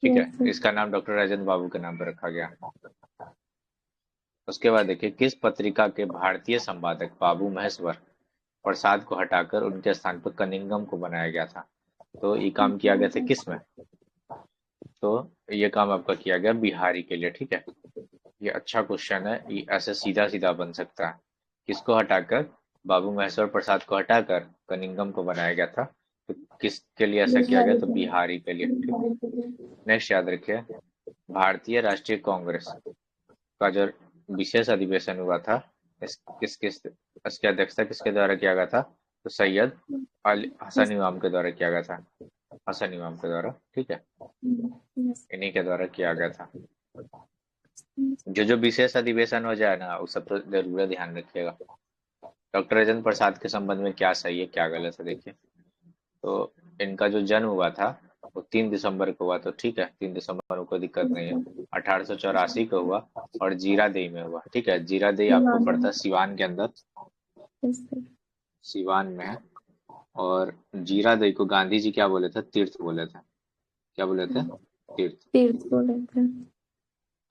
ठीक है, इसका नाम डॉक्टर राजेंद्र बाबू के नाम पर रखा गया। उसके बाद देखिए, किस पत्रिका के भारतीय संपादक बाबू महेश्वर प्रसाद को हटाकर उनके स्थान पर कनिंगम को बनाया गया था? तो ये काम किया गया था किस में? तो ये काम आपका किया गया बिहारी के लिए। ठीक है, ये अच्छा क्वेश्चन है, ये ऐसे सीधा सीधा बन सकता है। किसको हटाकर? बाबू महेश्वर प्रसाद को हटाकर कनिंगम को बनाया गया था। तो किसके लिए ऐसा किया गया? तो बिहारी के लिए। ठीक है। नेक्स्ट याद रखिए, भारतीय राष्ट्रीय कांग्रेस का जो विशेष अधिवेशन हुआ था, इसकी अध्यक्षता किसके द्वारा किया गया था? तो सैयद अली हसन इमाम के द्वारा किया गया था। हसन इमाम के द्वारा। ठीक है, इन्हीं के द्वारा किया गया था। जो जो विशेष अधिवेशन हो जाए ना, वो सब तो जरूर ध्यान रखिएगा। डॉक्टर राजेंद्र प्रसाद के संबंध में क्या सही है क्या गलत है देखिए। तो इनका जो जन्म हुआ था वो 3 दिसंबर को हुआ, तो ठीक है, 3 दिसंबर को कोई दिक्कत नहीं है। 1884 को हुआ और जीरादेई में हुआ, ठीक है। जीरादेई आपको पड़ता है सिवान के अंदर, सिवान में है। और जीरादेई को गांधी जी क्या बोले थे? तीर्थ बोले थे। क्या बोले थे? तीर्थ। तीर्थ बोले थे।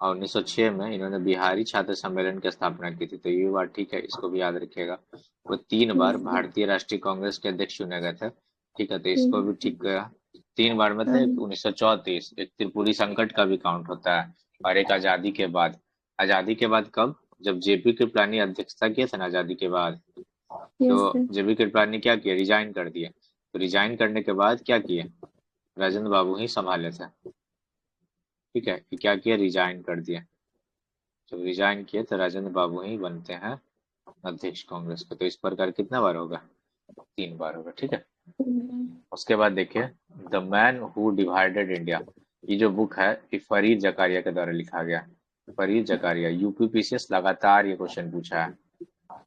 और 1906 में इन्होंने बिहारी छात्र सम्मेलन की स्थापना की थी, तो ये बात ठीक है, इसको भी याद रखिएगा। वो 3 बार भारतीय राष्ट्रीय कांग्रेस के अध्यक्ष चुने गए थे, ठीक है, तो इसको भी ठीक गया। 3 बार मतलब 1934, एक त्रिपुरी संकट का भी काउंट होता है, और एक आजादी के बाद। आजादी के बाद कब? जब जेपी कृपलानी अध्यक्षता किए थे ना आजादी के बाद, यस तो सर। जेपी कृपलानी क्या किया? रिजाइन कर दिए। तो रिजाइन करने के बाद क्या किए? राजेंद्र बाबू ही संभाले थे, ठीक है। कि क्या किया? रिजाइन कर दिया। जब रिजाइन किए तो राजेंद्र बाबू ही बनते हैं अध्यक्ष कांग्रेस के। तो इस प्रकार कितना बार होगा? 3 बार होगा, ठीक है। उसके बाद देखिए, the man who divided India, ये जो बुक है ये फरीद जकारिया के द्वारा लिखा गया। फरीद जकारिया, यूपीपीसीएस लगातार ये क्वेश्चन पूछा है।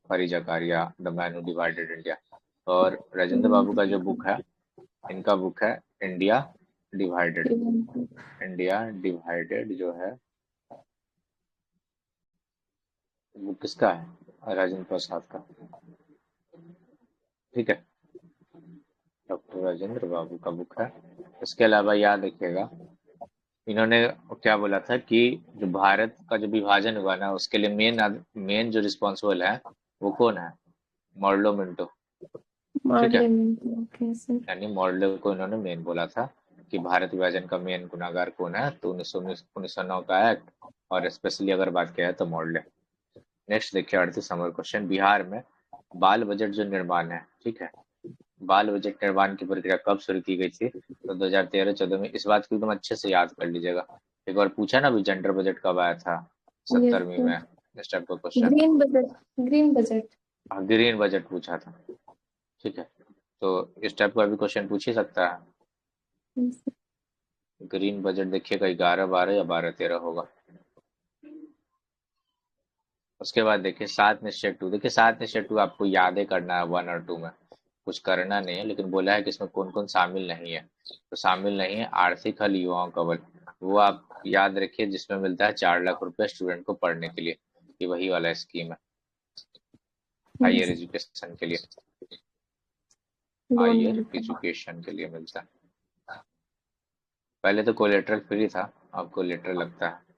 Fareed Zakaria, the man who divided India. और राजेंद्र बाबू का जो बुक है, इनका बुक है इंडिया डिवाइडेड। इंडिया डिवाइडेड जो है, वो किसका है? राजेंद्र प्रसाद का, ठीक है। डॉक्टर राजेंद्र बाबू का बुक है। इसके अलावा याद रखिएगा, इन्होंने क्या बोला था कि जो भारत का जो विभाजन हुआ ना, उसके लिए मेन जो रिस्पॉन्सिबल है वो कौन है? मॉडलो मिंटो, ठीक है। Okay sir. यानी मॉडलो को इन्होंने मेन बोला था कि भारत विभाजन का मेन गुनाहगार कौन है, तो 1909 का एक्ट, और स्पेशली अगर बात किया है तो मॉडले। नेक्स्ट देखिए 38 नंबर क्वेश्चन, बिहार में बाल बजट जो निर्माण है, ठीक है, बाल बजट निर्माण की प्रक्रिया कब शुरू की गई थी? तो 2013-14 में। इस बात को एकदम अच्छे से याद कर लीजिएगा। एक बार पूछा ना भी, जेंडर बजट कब आया था? यस 70वीं सर। में इस टाइप का question. Green budget. Green budget. Green budget पूछा था, ठीक है। तो इस टाइप का भी क्वेश्चन पूछ ही सकता है। ग्रीन बजट देखिएगा 11-12 या 12-13 होगा। उसके बाद देखिए 7 निश्चय 2। देखिए 7 निश्चय 2 आपको याद ही करना है 1 और 2 में, कुछ करना नहीं है, लेकिन बोला है कि इसमें कौन कौन शामिल नहीं है। तो शामिल नहीं है आर्थिक हल युवाओं का बल, वो आप याद रखिए, जिसमें मिलता है 4 लाख रुपए स्टूडेंट को पढ़ने के लिए। ये वही वाला स्कीम है, हायर एजुकेशन के लिए। लोन हायर मिलता है। एजुकेशन के लिए मिलता है। पहले तो कोलेट्रल फ्री था, अब कोलेट्रल लगता है।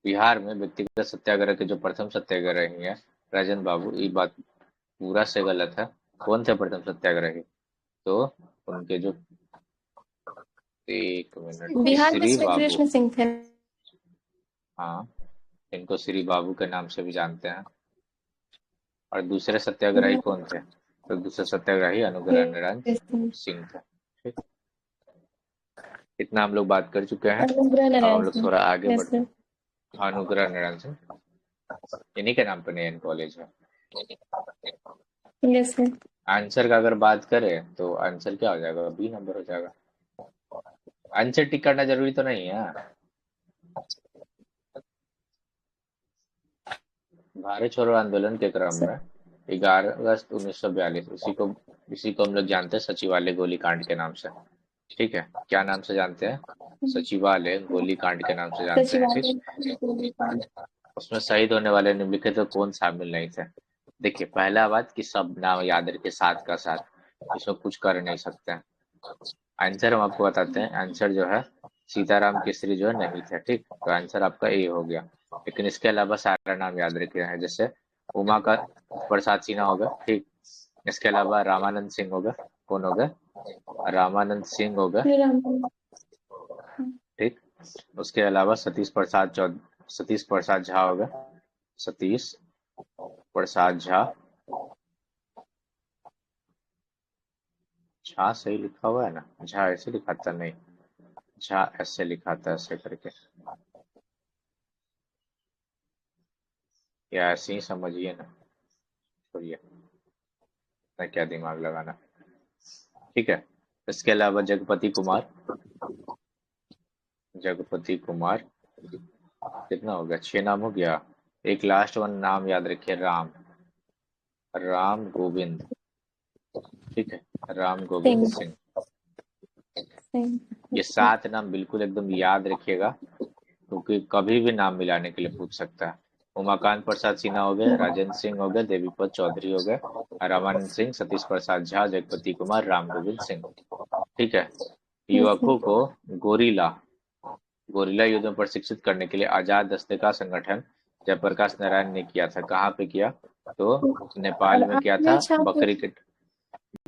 बिहार में व्यक्तिगत सत्याग्रह के जो प्रथम सत्याग्रही है राजेंद्र बाबू, ये बात पूरा से गलत है। कौन थे प्रथम सत्याग्रही? तो उनके जो, एक मिनट, बिहार में श्री श्री बाबू। कृष्ण सिंह थे। हाँ, इनको श्री बाबू के नाम से भी जानते हैं। और दूसरे सत्याग्रही कौन थे? तो दूसरे सत्याग्रही अनुग्रह नारायण सिंह थे, ठीक। इतना हम लोग बात कर चुके हैं। अनुग्रह अब हम नारायण लोग सिंह। थोड़ा आगे यस बढ़ते सर। हैं। अनुग्रह नारायण सिंह, इन्हीं के नाम पर नयन कॉलेज है। Yes sir. आंसर का अगर बात करें तो आंसर क्या हो जाएगा? बी नंबर हो जाएगा। आंसर टिक करना जरूरी तो नहीं है। भारत छोड़ो आंदोलन के क्रम में 11 अगस्त 1942, इसी को हम लोग जानते हैं सचिवालय गोलीकांड के नाम से, ठीक है। क्या नाम से जानते हैं? सचिवालय गोलीकांड के नाम से जानते हैं, ठीक। सचिवालय। उसमें शहीद होने वाले निम्नलिखित तो कौन शामिल नहीं थे? देखिए पहला बात कि सब नाम याद रखे साथ का साथ, इसमें कुछ कर नहीं सकते हैं। आंसर हम आपको बताते हैं, आंसर जो है सीताराम केसरी जो है नहीं थे, ठीक। तो आंसर आपका ए हो गया। लेकिन इसके अलावा सारा नाम याद रखे हैं, जैसे उमा का प्रसाद सिन्हा होगा, ठीक। इसके अलावा रामानंद सिंह होगा। कौन होगा? रामानंद सिंह होगा, श्री राम। ठीक। उसके अलावा सतीश प्रसाद झा होगा। सतीश प्रसाद झा। झा सही लिखा हुआ है ना? झा ऐसे लिखाता नहीं, झा ऐसे लिखाता है, ऐसे करके, या ऐसे ही समझिए ना, छोड़िए, मैं क्या दिमाग लगाना, ठीक है। इसके अलावा जगपति कुमार, जगपति कुमार, कितना हो गया? 6 नाम हो गया। एक लास्ट वन नाम याद रखिए, राम, राम गोविंद, ठीक है, राम गोविंद सिंह। सिंह। सिंह। ये 7 नाम बिल्कुल एकदम याद रखिएगा, क्योंकि कभी भी नाम मिलाने के लिए पूछ सकता है। उमाकांत प्रसाद सिन्हा हो गए, राजेंद्र सिंह हो गए, देवीपत चौधरी हो गए, रामानंद सिंह, सतीश प्रसाद झा, जगपति कुमार, राम गोविंद सिंह, ठीक है। यस युवकों को गोरिल्ला गोरिल्ला युद्ध में प्रशिक्षित करने के लिए आजाद दस्ते का संगठन जयप्रकाश नारायण ने किया था। कहाँ पे किया? तो नेपाल और में किया आखिरी था। छात्र। बकरी के,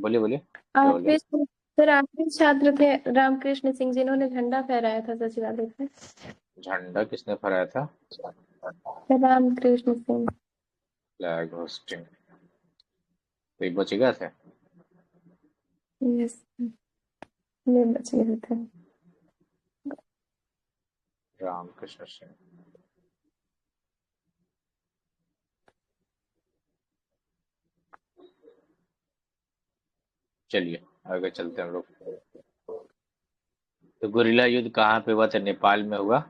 बोलिए बोलिए, क्या बोले? आखिरी सर आखिरी छात्र थे रामकृष्ण सिंह, जिन्होंने झंडा फहराया था सचिवालय में। झंडा किसने फहराया था? रामकृष्ण सिंह। Flag hoisting. तो ये बच गया था। यस, ये बच गए थे। रामकृष्ण सिंह। चलिए आगे चलते हैं हम लोग। तो गुरिल्ला युद्ध कहाँ पे हुआ था? नेपाल में हुआ।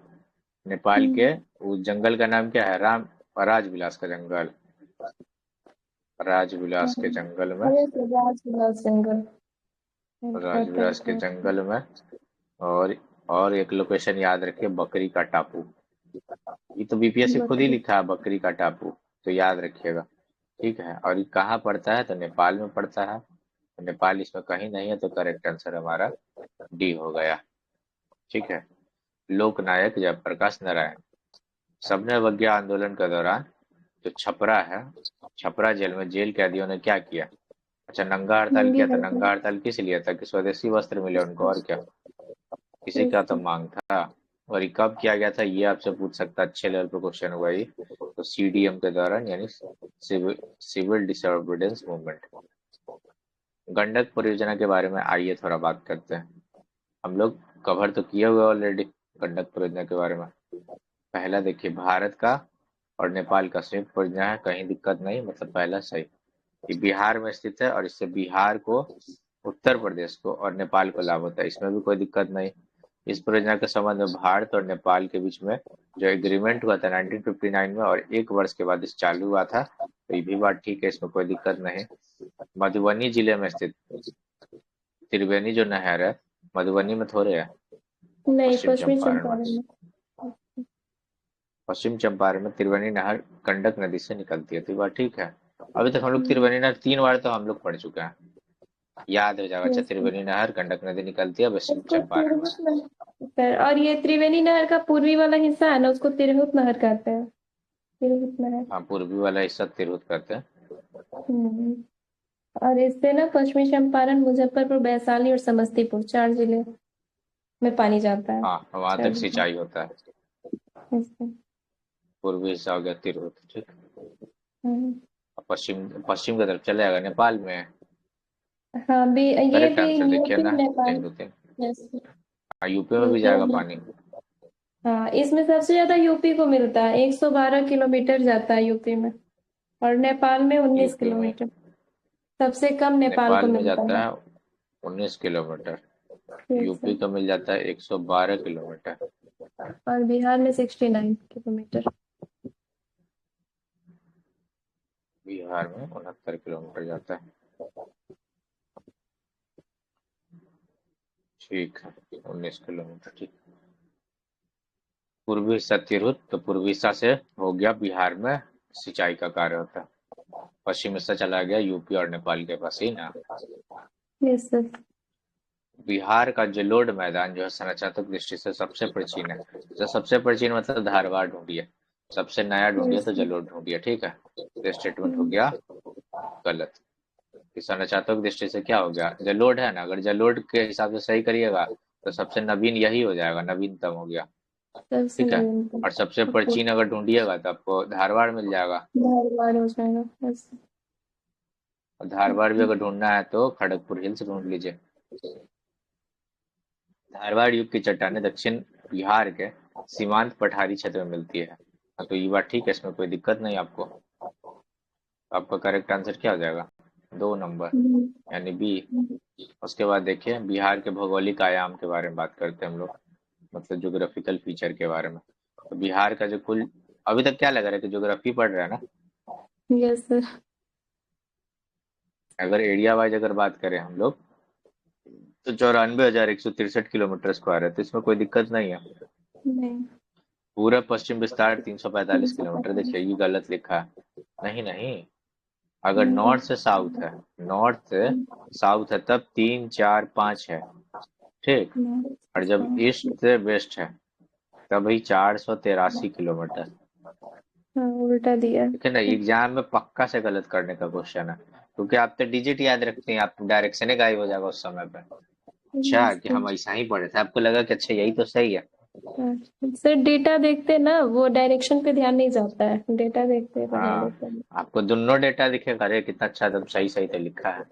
नेपाल के उस जंगल का नाम क्या है? राजविलास का जंगल, राजविलास के जंगल में, अरे तो राजविलास जंगल। राजविलास के जंगल में। और और एक लोकेशन याद रखिए, बकरी का टापू। ये तो बीपीएससी खुद ही बकरी। लिखा है, बकरी का टापू, तो याद रखिएगा, ठीक है। और ये कहाँ पड़ता है? तो नेपाल में पड़ता है। तो नेपाल इसमें कहीं नहीं है, तो करेक्ट आंसर हमारा डी हो गया, ठीक है। लोकनायक जयप्रकाश नारायण। सबने अवज्ञा आंदोलन के दौरान जो छपरा है, छपरा जेल में जेल कैदियों ने क्या किया? अच्छा, नंगा हड़ताल नंगी किया था। हड़ताल। नंगा हड़ताल किस लिए था? कि स्वदेशी वस्त्र मिले उनको, और क्या? किसी यस का तो सर। मांग था। और ये कब किया गया था? ये आपसे पूछ सकता है, अच्छे लेवल पे क्वेश्चन हुआ ये। तो सीडीएम के दौरान, यानी सिविल डिसोबीडियंस मूवमेंट। गंडक परियोजना के बारे में आइए थोड़ा बात करते हैं। हम लोग कवर तो किए हुए ऑलरेडी गंडक परियोजना के बारे में। पहला देखिए, भारत का और नेपाल का संयुक्त परियोजना है, कहीं दिक्कत नहीं, मतलब पहला सही। ये बिहार में स्थित है, और इससे बिहार को, उत्तर प्रदेश को और नेपाल को लाभ होता है, इसमें भी कोई दिक्कत नहीं। इस परियोजना के संबंध में भारत और नेपाल के बीच में जो एग्रीमेंट हुआ था 1959 में, और 1 वर्ष के बाद इस चालू हुआ था, तो ये भी बात ठीक है, इसमें कोई दिक्कत नहीं। मधुबनी जिले में स्थित त्रिवेणी जो नहर है, मधुबनी में थोड़े है, नहीं, पश्चिम पश्चिमी चंपारण में। चंपारण में। पश्चिम चंपारण में त्रिवेणी नहर गंडक नदी से निकलती है, तो ये बात ठीक है। अभी तक हम लोग हम्म, त्रिवेणी नहर 3 बार तो हम लोग पढ़ चुके हैं, याद हो जाएगा। अच्छा, यस सर। त्रिवेणी नहर गंडक नदी निकलती है पश्चिम इसको चंपारण में। तिरहुत नहर सर, और ये त्रिवेणी नहर का पूर्वी वाला हिस्सा है ना, उसको तिरहुत नहर कहते हैं। तिरहुत नहर। हाँ, पूर्वी वाला हिस्सा तिरहुत करते हैं। हम्म। और इससे ना पश्चिमी चंपारण, मुजफ्फरपुर, वैशाली और समस्तीपुर 4 जिले में पानी जाता है। हाँ, वहां चार तक जिले। सिंचाई होता है। Yes sir. पूर्वी हिस्सा हो गया तिरहुत, ठीक। हम्म। अब पश्चिम पश्चिम की तरफ चले जाएगा, नेपाल में है। हाँ भी, ये करेक्ट भी आंसर देखिए यूपी ना, नेपाल। 3-2-3। Yes sir. हाँ, यूपी में भी यूपी जाएगा में। पानी। हाँ, इसमें सबसे ज्यादा यूपी को मिलता है, 112 किलोमीटर जाता है यूपी में। और नेपाल में 19 यूपी में, किलोमीटर सबसे कम नेपाल को नेपाल में मिलता जाता है। है 19 किलोमीटर। Yes UP sir. को मिल जाता है 112 किलोमीटर। और बिहार में 69 किलोमीटर। बिहार में 69 किलोमीटर जाता है, ठीक है। 19 किलोमीटर, ठीक। पूर्वी हिस्सा तिरहुत, तो पूर्वी हिस्सा से हो गया बिहार में सिंचाई का कार्य होता है। पश्चिम हिस्सा चला गया यूपी और नेपाल के पास ही ना। Yes sir. बिहार का जलोढ़ मैदान जो है संरचनात्मक दृष्टि से सबसे प्राचीन है। तो सबसे प्राचीन मतलब धारवाड़ ढूंढिए, सबसे नया ढूंढिए यस तो सर। जलोढ़ ढूंढिए, ठीक है। तो स्टेटमेंट हो गया गलत। कि संरचनात्मक दृष्टि से क्या हो गया? जलोढ़ है ना, अगर जलोढ़ के हिसाब से सही करिएगा तो सबसे नवीन यही हो जाएगा, नवीनतम हो गया, सबसे ठीक है। नवीनतम। और सबसे प्राचीन अगर ढूंढिएगा तो आपको धारवाड़ मिल जाएगा। धारवाड़ हो जाएगा। यस। और धारवाड़ भी अगर ढूंढना है तो खड़गपुर हिल्स ढूंढ लीजिए। धारवाड़ युग की चट्टानें दक्षिण बिहार के सीमांत पठारी क्षेत्र में मिलती है। हाँ, तो ये बात ठीक है, इसमें कोई दिक्कत नहीं आपको। आपका करेक्ट आंसर क्या हो जाएगा? 2 नंबर, यानी बी। उसके बाद देखिए, बिहार के भौगोलिक आयाम के बारे में बात करते हैं हम लोग। मतलब ज्योग्राफिकल फीचर के बारे में। तो बिहार का जो कुल, अभी तक क्या लग रहा है कि ज्योग्राफी पढ़ रहा है ना? Yes sir. अगर एरिया वाइज अगर बात करें हम लोग, तो 94,163 किलोमीटर स्क्वायर है, तो इसमें कोई दिक्कत नहीं है। नहीं। पूरा पश्चिम विस्तार 345 किलोमीटर, देखिए 345। ये गलत लिखा है। नहीं नहीं, अगर नॉर्थ से साउथ है, नॉर्थ से साउथ है तब 3, 4, 5 है, ठीक। और जब ईस्ट से वेस्ट है तभी 483 किलोमीटर। हाँ उल्टा दिया है। ठीक है ना, एग्जाम में पक्का से गलत करने का क्वेश्चन है, क्योंकि आप तो डिजिट याद रखते हैं, आप डायरेक्शन ही गायब हो जाएगा उस समय पे। अच्छा, Yes, कि sir। हम ऐसा ही पढ़े थे, आपको लगा कि अच्छा यही तो सही है। सर डेटा देखते ना, वो डायरेक्शन पे ध्यान नहीं जाता है, डेटा देखते बना हाँ, लेते हैं। आपको दोनों डेटा दिखेगा, अरे कितना अच्छा, एकदम सही सही तो लिखा है।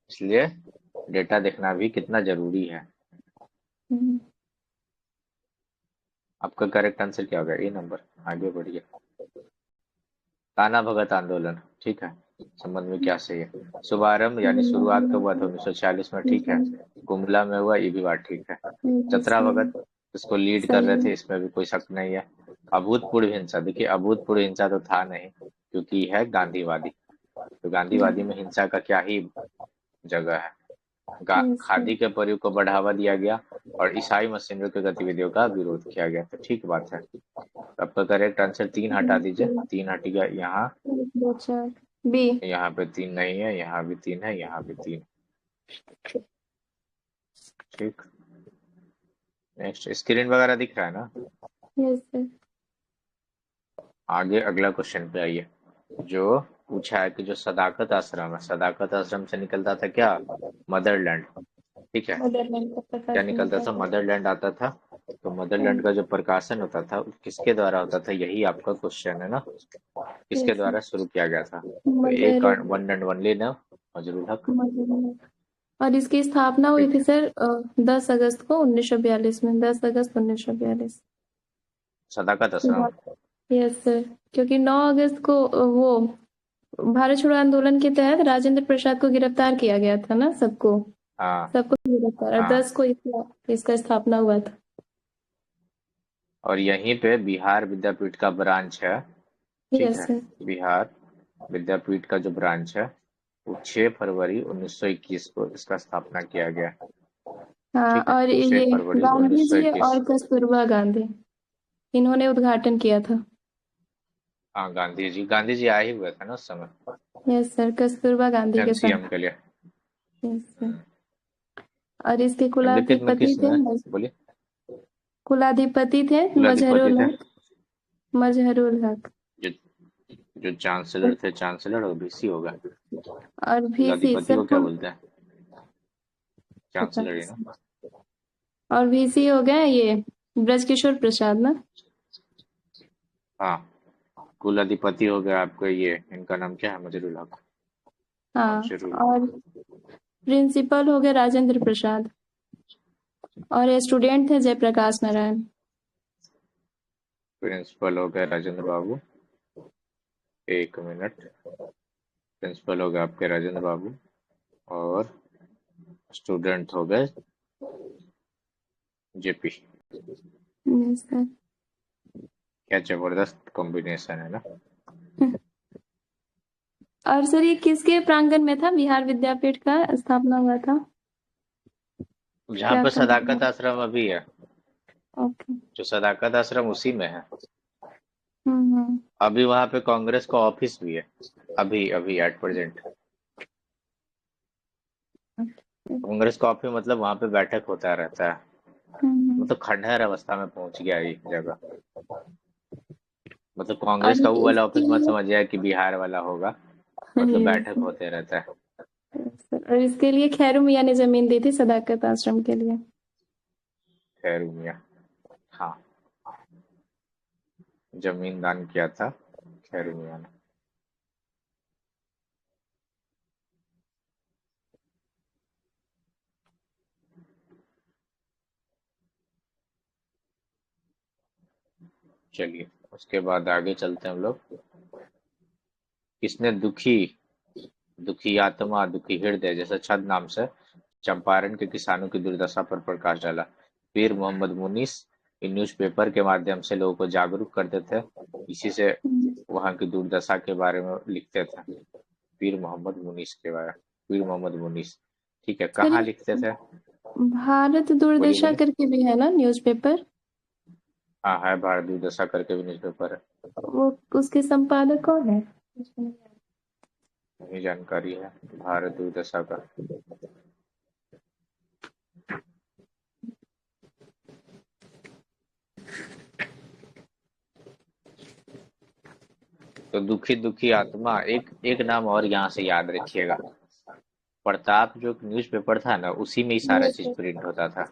इसलिए डेटा देखना भी कितना जरूरी है। हम्म। आपका करेक्ट आंसर क्या होगा? ए नंबर। आगे बढ़िए। कान्हा भगत आंदोलन, ठीक है, संबंध में क्या सही है? शुभारंभ यानी शुरुआत कब हुआ था? 1946 में, ठीक है। गुमला में हुआ, ये भी बात ठीक है। चतरा भगत इसको लीड कर सही रहे है। थे, इसमें भी कोई शक नहीं है। अभूतपूर्व हिंसा, देखिए अभूतपूर्व हिंसा तो था नहीं, क्योंकि है गांधीवादी। तो गांधीवादी में हिंसा का क्या ही जगह है। Yes sir. खादी के प्रयोग को बढ़ावा दिया गया और ईसाई मशीनरी की गतिविधियों का विरोध किया गया, तो ठीक बात है। तो आपका करेक्ट आंसर 3 हटा दीजिए, 3 हट गया यहाँ। 2 4 बी। यहाँ पे 3 नहीं है, यहाँ भी 3 है, यहाँ भी 3। ठीक। नेक्स्ट, स्क्रीन वगैरह दिख रहा है ना? Yes sir. आगे अगला क्वेश्चन पे आइए। जो पूछा है कि जो सदाकत आश्रम है, सदाकत आश्रम से निकलता था क्या? मदरलैंड, ठीक है। मदरलैंड का क्या प्रकाशन निकलता होता था? था। मदरलैंड आता था। तो मदरलैंड का जो प्रकाशन होता था वो किसके द्वारा होता था, यही आपका क्वेश्चन है ना? किसके यस द्वारा शुरू किया गया था? तो एक मदर वन एंड ओनली ना, मजरूल हक। मदर और इसकी स्थापना हुई ठीक थी है, सर 10 अगस्त को 1942 में, 10 अगस्त 1942। सदाकत आश्रम। Yes sir. क्योंकि 9 अगस्त को वो भारत छोड़ो आंदोलन के तहत राजेंद्र प्रसाद को गिरफ्तार किया गया था ना, सबको हाँ सबको गिरफ्तार, और हाँ। 10 को इसका स्थापना हुआ था। और यहीं पे बिहार विद्यापीठ का ब्रांच है, ठीक यस है। सर। बिहार विद्यापीठ का जो ब्रांच है वो 6 फरवरी 1921 को इसका स्थापना किया गया, हाँ, ठीक है। और 6 ये फरवरी गांधी जी 1921। और कस्तूरबा गांधी, इन्होंने उद्घाटन किया था। हाँ, गांधी जी आए ही हुए थे ना उस समय, यस सर, कस्तूरबा गांधी के एमसीएम साथ। के लिए। Yes sir. और इसके निम्नलिखित में कुलाधिपति थे किसने, बोलिए। कुलाधिपति थे कुलाधिपति मजहरुल थे? हक। मजहरुल हक। जो जो चांसलर थे, चांसलर और वीसी होगा। और वीसी कुलाधिपति सर को क्या बोलते हैं? पता चांसलर नहीं ही ना। सर। और वीसी हो गए ये ब्रजकिशोर प्रसाद ना। हाँ, कुलाधिपति हो गया आपका ये, इनका नाम क्या है? मजरूल हक। हाँ। मजरूल और हक। प्रिंसिपल हो गए राजेंद्र प्रसाद। और स्टूडेंट थे जयप्रकाश नारायण। प्रिंसिपल हो गए राजेंद्र बाबू। एक मिनट। प्रिंसिपल हो गए आपके राजेंद्र बाबू, और स्टूडेंट हो गए जेपी। Yes sir. क्या जबरदस्त कॉम्बिनेशन है ना। और सर ये किसके प्रांगण में था, बिहार विद्यापीठ का स्थापना हुआ था? जहाँ क्या पर कंपनी? सदाकत आश्रम अभी है, ओके। जो सदाकत आश्रम उसी में है। हम्म। अभी वहां पे कांग्रेस का ऑफिस भी है, अभी अभी एट प्रेजेंट। कांग्रेस का ऑफिस मतलब वहां पे बैठक होता रहता है। हम्म। मतलब खंडहर अवस्था में पहुंच गया ये जगह। मतलब और कांग्रेस का वो वाला इसके ऑफिस मत लिए समझिए कि बिहार वाला होगा, मतलब बैठक yes, होते रहता है। सर। और इसके लिए खैरू मियां ने जमीन दी थी सदाकत आश्रम के लिए। खैर मियाँ, हाँ, जमीन दान किया था खैर मियाँ ने। चलिए, उसके बाद आगे चलते हैं हम लोग। किसने दुखी दुखी आत्मा दुखी हृदय जैसा छद नाम से चंपारण के किसानों की दुर्दशा पर प्रकाश डाला? पीर मोहम्मद मुनीस इन न्यूज़पेपर के माध्यम से लोगों को जागरूक करते थे, इसी से वहाँ की दुर्दशा के बारे में लिखते थे। पीर मोहम्मद मुनीस के बारे में, पीर मोहम्मद मुनीस, ठीक है, सर कहाँ ये लिखते थे? भारत बोलिए दुर्दशा बोलिए। करके भी है ना न्यूज़पेपर? हाँ है, भारत दुर्दशा करके भी न्यूज़पेपर है। वो उसके संपादक कौन है? मुझे नहीं याद। यही जानकारी है भारत दुर्दशा का। तो दुखी दुखी आत्मा, एक एक नाम और यहाँ से याद रखिएगा। प्रताप जो न्यूज़पेपर था ना, उसी में ही सारा चीज न्यूज़पेपर। प्रिंट होता था।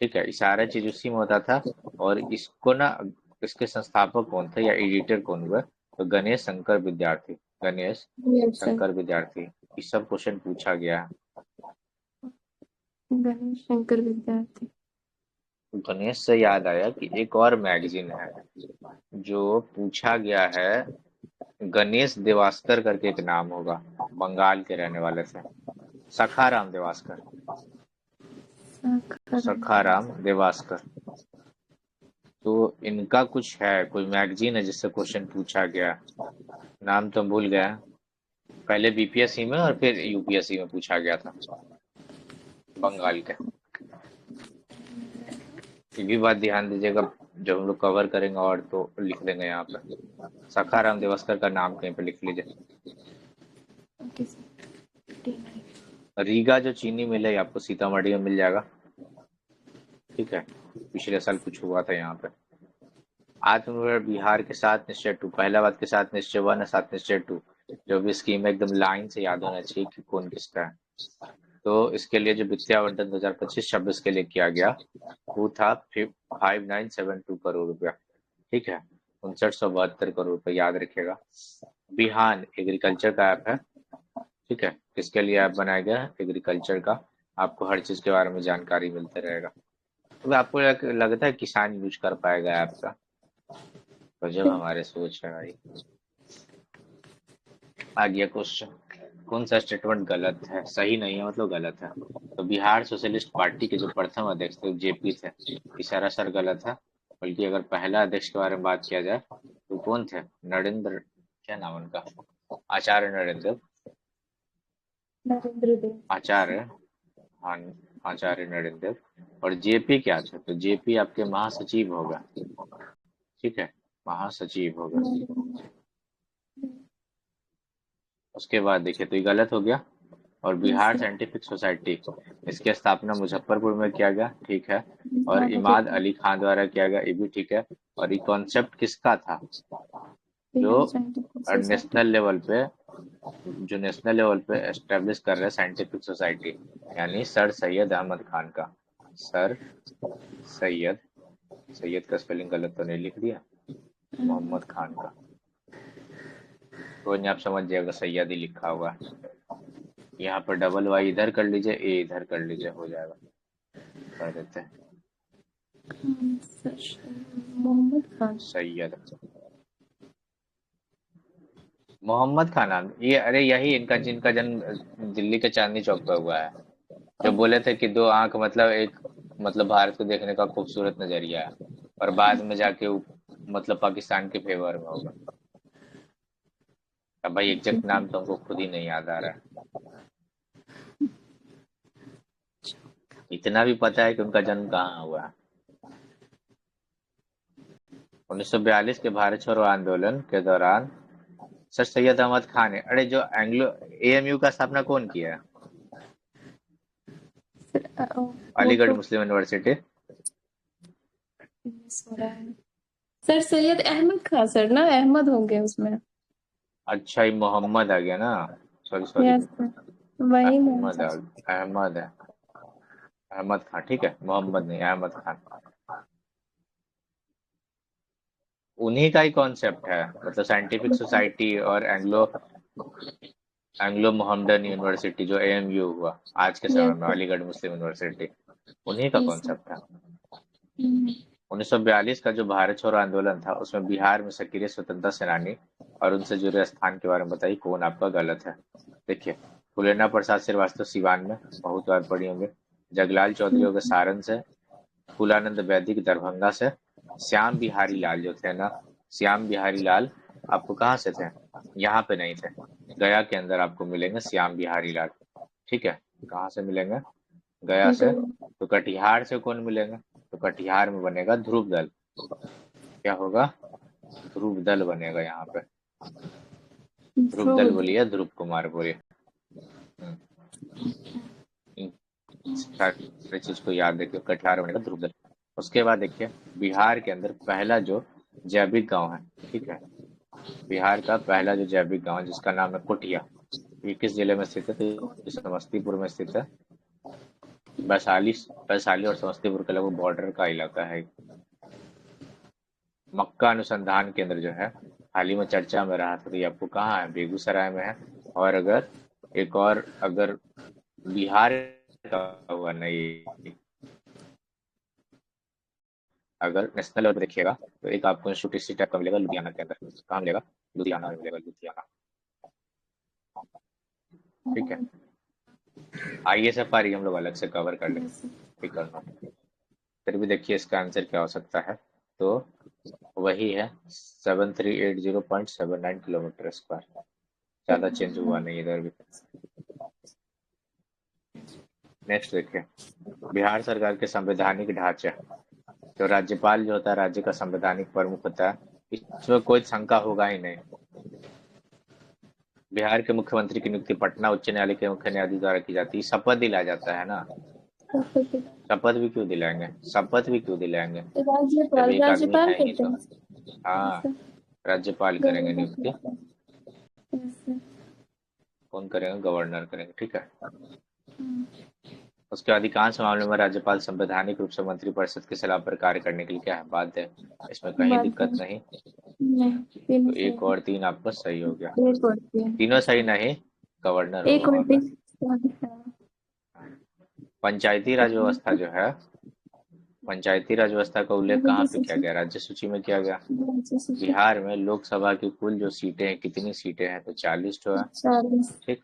ठीक है, ये सारा चीज उसी में होता था। और इसको ना, इसके संस्थापक कौन थे या एडिटर कौन हुए? तो गणेश शंकर विद्यार्थी, गणेश यस सर। शंकर विद्यार्थी। ये सब क्वेश्चन पूछा गया है। गणेश शंकर विद्यार्थी। गणेश से याद आया कि एक और मैगजीन है जो पूछा गया है। गणेश देवास्कर करके एक नाम होगा, बंगाल के रहने वाले थे। सखाराम देवास्कर, साखाराम। सखाराम देवास्कर। तो इनका कुछ है, कोई मैगजीन है जिससे क्वेश्चन पूछा गया। नाम तो भूल गया। पहले बीपीएससी में और फिर यूपीएससी में पूछा गया था, बंगाल के। ये भी बात ध्यान दीजिएगा, जब हम लोग कवर करेंगे और तो लिख देंगे यहाँ पे। सखाराम देवास्कर का नाम कहीं पे लिख लीजिए। Okay sir. रीगा जो चीनी मिल है, ये आपको सीतामढ़ी में मिल जाएगा। ठीक है, पिछले साल कुछ हुआ था यहाँ पे। आत्मनिर्भर बिहार के साथ निश्चय टू, पहला बात के साथ निश्चय वन है, साथ निश्चय टू। जो भी स्कीम है एकदम लाइन से याद होना चाहिए कि कौन किसका है। तो इसके लिए जो वित्तीय आवंटन 2025-26 के लिए किया गया, वो था 5972 करोड़ रुपया। ठीक है, 5972 करोड़ रुपया, याद रखिएगा। बिहान एग्रीकल्चर का ऐप है। ठीक है, किसके लिए ऐप बनाया गया है? एग्रीकल्चर का। आपको हर चीज के बारे में जानकारी मिलते रहेगा। तो आपको लगता है किसान यूज कर पाएगा ऐप का? तो जब हमारे सोच है भाई। आ गया क्वेश्चन, कौन सा स्टेटमेंट गलत है, सही नहीं है मतलब गलत है? तो बिहार सोशलिस्ट पार्टी के जो प्रथम अध्यक्ष थे जेपी थे, ये सरासर गलत है। बल्कि अगर पहला अध्यक्ष के बारे में बात किया जाए तो कौन थे? नरेंद्र, क्या नाम उनका? आचार्य नरेंद्र, नरेंद्र देव। आचार्य, हाँ, आचार्य नरेंद्र। और जेपी क्या थे? तो जेपी आपके महासचिव होगा। ठीक है, महासचिव होगा। उसके बाद देखिए, तो ये गलत हो गया। और बिहार साइंटिफिक सोसाइटी, इसकी स्थापना मुजफ्फरपुर में किया गया। ठीक है, और इमाद अली खान द्वारा किया गया, ये भी ठीक है। और ये कॉन्सेप्ट किसका था? जो Bihar scientific society. National level पे, जो नेशनल लेवल पे एस्टेब्लिश कर रहे हैं साइंटिफिक सोसाइटी, यानी सर सैयद अहमद खान का। सर सैयद, सैयद का स्पेलिंग गलत तो नहीं लिख दिया? मोहम्मद खान का। कोई नहीं, आप समझ जाएगा, सैयद ही लिखा हुआ है। यहाँ पर डबल वाई इधर कर लीजिए, ए इधर कर लीजिए, हो जाएगा। कर देते हैं मोहम्मद खान। सैयद, मोहम्मद खान नाम ये, अरे यही इनका, जिनका जन्म दिल्ली के चांदनी चौक पर हुआ है। जो बोले थे कि दो आंख मतलब एक, मतलब भारत को देखने का खूबसूरत नजरिया है, और बाद में जाके वो मतलब पाकिस्तान के फेवर में होगा। अब भाई एग्जैक्ट नाम तो हमको खुद ही नहीं याद आ रहा है। इतना भी पता है कि उनका जन्म कहाँ हुआ है। 1942 के भारत छोड़ो आंदोलन के दौरान सर सैयद अहमद खान है। अरे जो एंग्लो एएमयू का स्थापना कौन किया है? वो अलीगढ़ तो मुस्लिम यूनिवर्सिटी। मिस हो रहा है। सर सैयद अहमद खान सर ना, अहमद होंगे उसमें। अच्छा, ये मोहम्मद आ गया ना, सॉरी सॉरी। यस सर, वही मैं अहमद अहमद है, अहमद खान। ठीक है, मोहम्मद नहीं, अहमद खान। उन्हीं का ही कॉन्सेप्ट है, मतलब साइंटिफिक सोसाइटी और एंग्लो, एंग्लो मोहम्मदन यूनिवर्सिटी जो एएमयू हुआ आज के समय यस में, सर। अलीगढ़ मुस्लिम यूनिवर्सिटी, उन्हीं का यस सर। कॉन्सेप्ट है। 1942 का जो भारत छोड़ो आंदोलन था, उसमें बिहार में सक्रिय स्वतंत्रता सेनानी और उनसे जुड़े स्थान के बारे में बताइए, कौन आपका गलत है? देखिए, फुलेना प्रसाद श्रीवास्तव सिवान में, बहुत बार पढ़ी होंगे। जगलाल चौधरी हो गए सारण से। फूलानंद वैदिक दरभंगा से। श्याम बिहारी लाल जो थे ना, श्याम बिहारी लाल आपको कहाँ से थे? यहाँ पे नहीं थे, गया के अंदर आपको मिलेंगे श्याम बिहारी लाल। ठीक है, कहाँ से मिलेंगे? गया से। तो कटिहार से कौन मिलेंगे? तो कटिहार में बनेगा ध्रुव दल। क्या होगा? ध्रुव दल बनेगा यहाँ पे। ध्रुव दल बोलिए, ध्रुव कुमार बोलिए। इन सारी चीज को याद रखिए, कटिहार बनेगा ध्रुव दल। उसके बाद देखिए, बिहार के अंदर पहला जो जैविक गांव है, ठीक है, बिहार का पहला जो जैविक गांव जिसका नाम है कुटिया, ये किस जिले में स्थित है? तो ये समस्तीपुर में स्थित है। वैशाली, वैशाली और समस्तीपुर के लगभग बॉर्डर का इलाका है। मक्का अनुसंधान केंद्र जो है, हाल ही में चर्चा में रहा था, तो ये आपको कहाँ है? बेगूसराय में है। और अगर एक और, अगर बिहार का हुआ नहीं, अगर नेशनल लेवल पे देखिएगा तो एक आपको इंस्टीट्यूट इसी टाइप का मिलेगा लुधियाना के अंदर। कहाँ मिलेगा? लुधियाना में मिलेगा, लुधियाना। ठीक है, ISFR हम लोग अलग से कवर कर लेंगे, फिकर ना। फिर भी देखिए इसका आंसर क्या हो सकता है, तो वही है 7380.79 किलोमीटर स्क्वायर। ज्यादा चेंज हुआ नहीं इधर भी। नेक्स्ट देखिए, बिहार सरकार के संवैधानिक ढांचे। तो राज्यपाल जो होता है राज्य का संवैधानिक प्रमुख होता है, इसमें कोई शंका होगा ही नहीं। बिहार के मुख्यमंत्री की नियुक्ति पटना उच्च न्यायालय के मुख्य न्यायाधीश द्वारा की जाती है। शपथ दिलाया जाता है ना, शपथ भी क्यों दिलाएंगे? शपथ भी क्यों दिलाएंगे जब राज्यपाल एक आदमी राज्यपाल है ही कहते तो? हाँ, हैं। राज्यपाल करेंगे नियुक्ति। ऐसे। कौन करेंगे? गवर्नर करेंगे। ठीक है, उसके अधिकांश मामलों में राज्यपाल संवैधानिक रूप से मंत्रिपरिषद की सलाह पर कार्य करने के लिए क्या है? बाध्य है। इसमें कहीं बात है। दिक्कत नहीं। नहीं, तीनों तो सही एक है। और तीन आपका सही हो गया। एक और तीन। तीनों सही नहीं, गवर्नर होगा एक और वहां पे। तीन। पंचायती राज व्यवस्था जो है, पंचायती राज व्यवस्था का उल्लेख कहाँ पे किया गया? राज्य सूची में किया गया। बिहार में लोकसभा की कुल जो सीटें हैं, कितनी सीटें हैं? तो 40 तो है। 40। ठीक,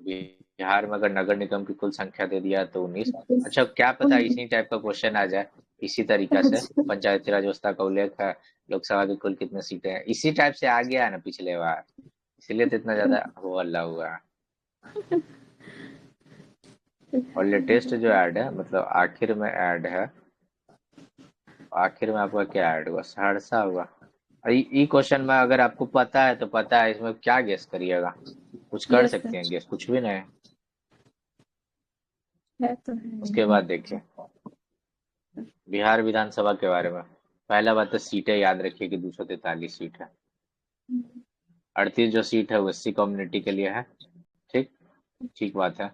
बिहार में अगर नगर निगम की कुल संख्या दे दिया तो 19। अच्छा, क्या पता इसी टाइप का क्वेश्चन आ जाए, इसी तरीका से। पंचायती राज व्यवस्था का उल्लेख है, लोकसभा की कुल कितनी सीटें हैं, इसी टाइप से आ गया है ना पिछले बार, इसलिए तो इतना ज्यादा हो हल्ला हुआ है। और लेटेस्ट जो ऐड है, मतलब आखिर में ऐड है, आखिर में आपका क्या ऐड हुआ? सहरसा हुआ। ई क्वेश्चन में अगर आपको पता है तो पता है, इसमें क्या गेस करिएगा? कुछ कर यस सकते हैं गेस? कुछ भी नहीं। है तो है उसके बाद देखिए, बिहार विधानसभा के बारे में। पहला बात तो सीटें याद रखिए कि 243 सीट है। 38 जो सीट है वो SC कम्युनिटी के लिए है। ठीक, ठीक बात है।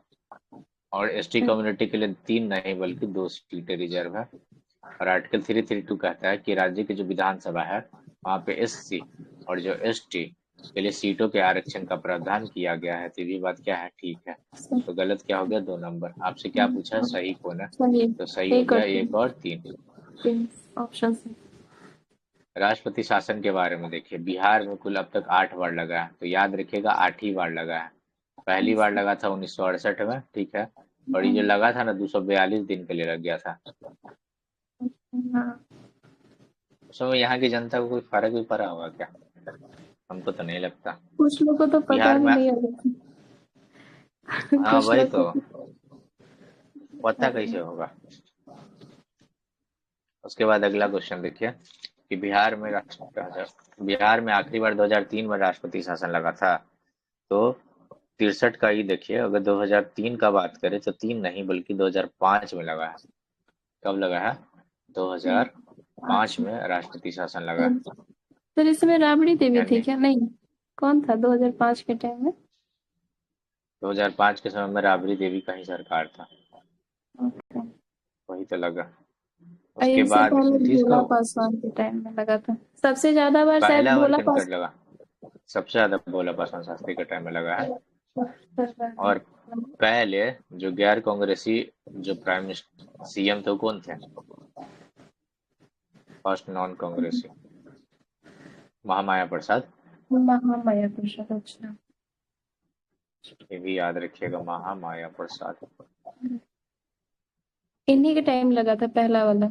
और ST कम्युनिटी के लिए 3 नहीं बल्कि 2 सीटें रिजर्व है। और आर्टिकल 332 कहता है कि राज्य की जो विधानसभा है वहाँ पे SC और जो ST के लिए सीटों के आरक्षण का प्रावधान किया गया है। तो ये भी बात क्या है? ठीक है। तो गलत क्या हो गया? 2 नंबर। आपसे क्या पूछा? सही कौन है? सही। तो सही हो एक और गया तीन। 1 और 3। तीन ऑप्शन से। राष्ट्रपति शासन के बारे में देखिए, बिहार में कुल अब तक 8 बार लगा है, तो याद रखिएगा 8 ही बार लगा है। पहली बार लगा था 1968 में, ठीक है। और ये जो लगा था ना 242 दिन के लिए लग गया था। हाँ, उसमें यहाँ की जनता को कोई फर्क भी पड़ा होगा क्या? हमको तो नहीं लगता। कुछ लोग को तो पता बिहार भी में, नहीं होगा। हाँ कुछ वही लोग तो, को पता कैसे होगा? उसके बाद अगला क्वेश्चन देखिए कि बिहार में आखिरी बार 2003 में राष्ट्रपति शासन लगा था। तो 63 का ही देखिए, अगर 2003 का बात करें तो 3 नहीं बल्कि 2005 में लगा है। कब लगा है? 2005 में राष्ट्रपति शासन लगा है। फिर इसमें राबड़ी देवी थी यानी क्या? नहीं, कौन था 2005 के टाइम में? 2005 के समय में राबड़ी देवी का ही सरकार था, ओके। वही तो लगा। और उसके इनसे बाद पहले नीतीश भोला को पासवान के टाइम में लगा था सबसे ज्यादा बार, शायद पहला बार भोला किनकर लगा? सबसे ज्यादा भोला पासवान शास्त्री के टाइम में लगा है। और पासवान। पहले जो गैर कांग्रेसी जो प्राइम मिनिस्टर CM थे वो कौन थे? फर्स्ट नॉन कांग्रेसी, महामाया प्रसाद। महामाया प्रसाद। अच्छा। ये भी याद रखिएगा, महामाया प्रसाद। इन्हीं के टाइम लगा था पहला वाला।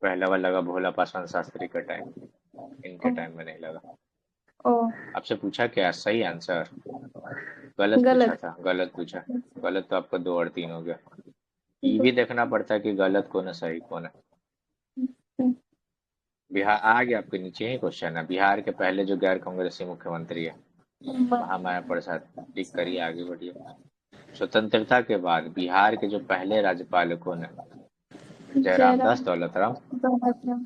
पहला वाला लगा भोला पासवान शास्त्री का टाइम, इनके ओ, टाइम में नहीं लगा। ओ आपसे पूछा क्या सही आंसर? गलत पूछा गलत। था, गलत पूछा। गलत तो आपका 2 और 3 हो गया। ये भी देखना पड़ता है कि गलत कौन है सही कौन है। बिहार आ गया आपके नीचे ही क्वेश्चन है, बिहार के पहले जो गैर कांग्रेसी मुख्यमंत्री है महामाया प्रसाद। टिक करिए, आगे बढ़िए। स्वतंत्रता के बाद बिहार के जो पहले राज्यपाल कौन है? जयराम जयराम दास दौलतराम। दौलतराम।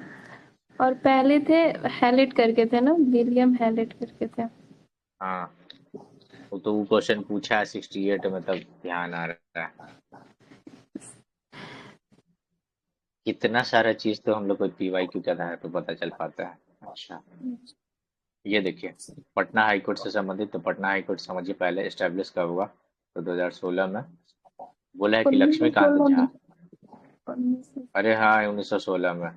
और पहले थे हैलेट करके थे ना, विलियम हैलेट करके थे। हाँ, वो तो वो क्वेश्चन पूछा है 68 में, तब ध्यान आ रहा है। कितना सारा चीज तो हम लोग को पीवाई क्यू के आधार पे पता चल पाता है। अच्छा, ये देखिए, पटना हाई कोर्ट से संबंधित, तो पटना हाई कोर्ट समझिए पहले एस्टेब्लिश कब हुआ? तो 2016 में। बोला है कि उन्नीस सौ लक्ष्मीकांत सोलह में। झा। 1900। अरे हाँ, 1916 में।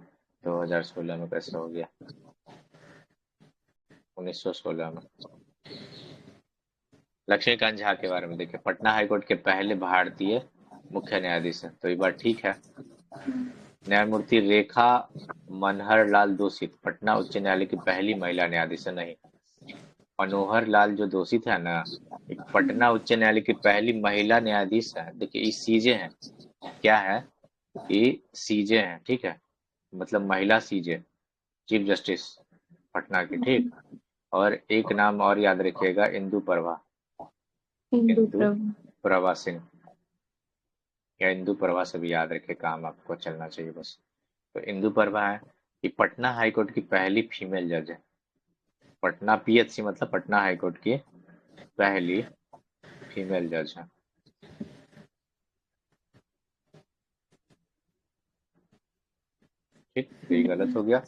2016 में कैसे हो गया? 1916 में। लक्ष्मीकांत झा के बारे में देखिए, पटना हाईकोर्ट के पहले भारतीय मुख्य न्यायाधीश है, तो ये बात ठीक है। न्यायमूर्ति रेखा मनहर लाल दोषी पटना उच्च न्यायालय की पहली महिला न्यायाधीश है। नहीं, मनोहर लाल जो दोषी है ना, एक पटना उच्च न्यायालय की पहली महिला न्यायाधीश है। देखिए ये सीजे हैं, क्या है, ये सीजे हैं, ठीक है, मतलब महिला सीजे, चीफ जस्टिस पटना की, ठीक। और एक नाम और याद रखिएगा, इंदु प्रभा। हिंदू इंदु प्रभु। प्रभा सिंह, या इंदु प्रभा से भी याद रखे, काम आपको चलना चाहिए बस। तो इंदु प्रभा है, कि पटना हाईकोर्ट की पहली फीमेल जज है। पटना पीएचसी मतलब पटना हाईकोर्ट की पहली फीमेल जज है। ठीक, तो ये गलत हो गया।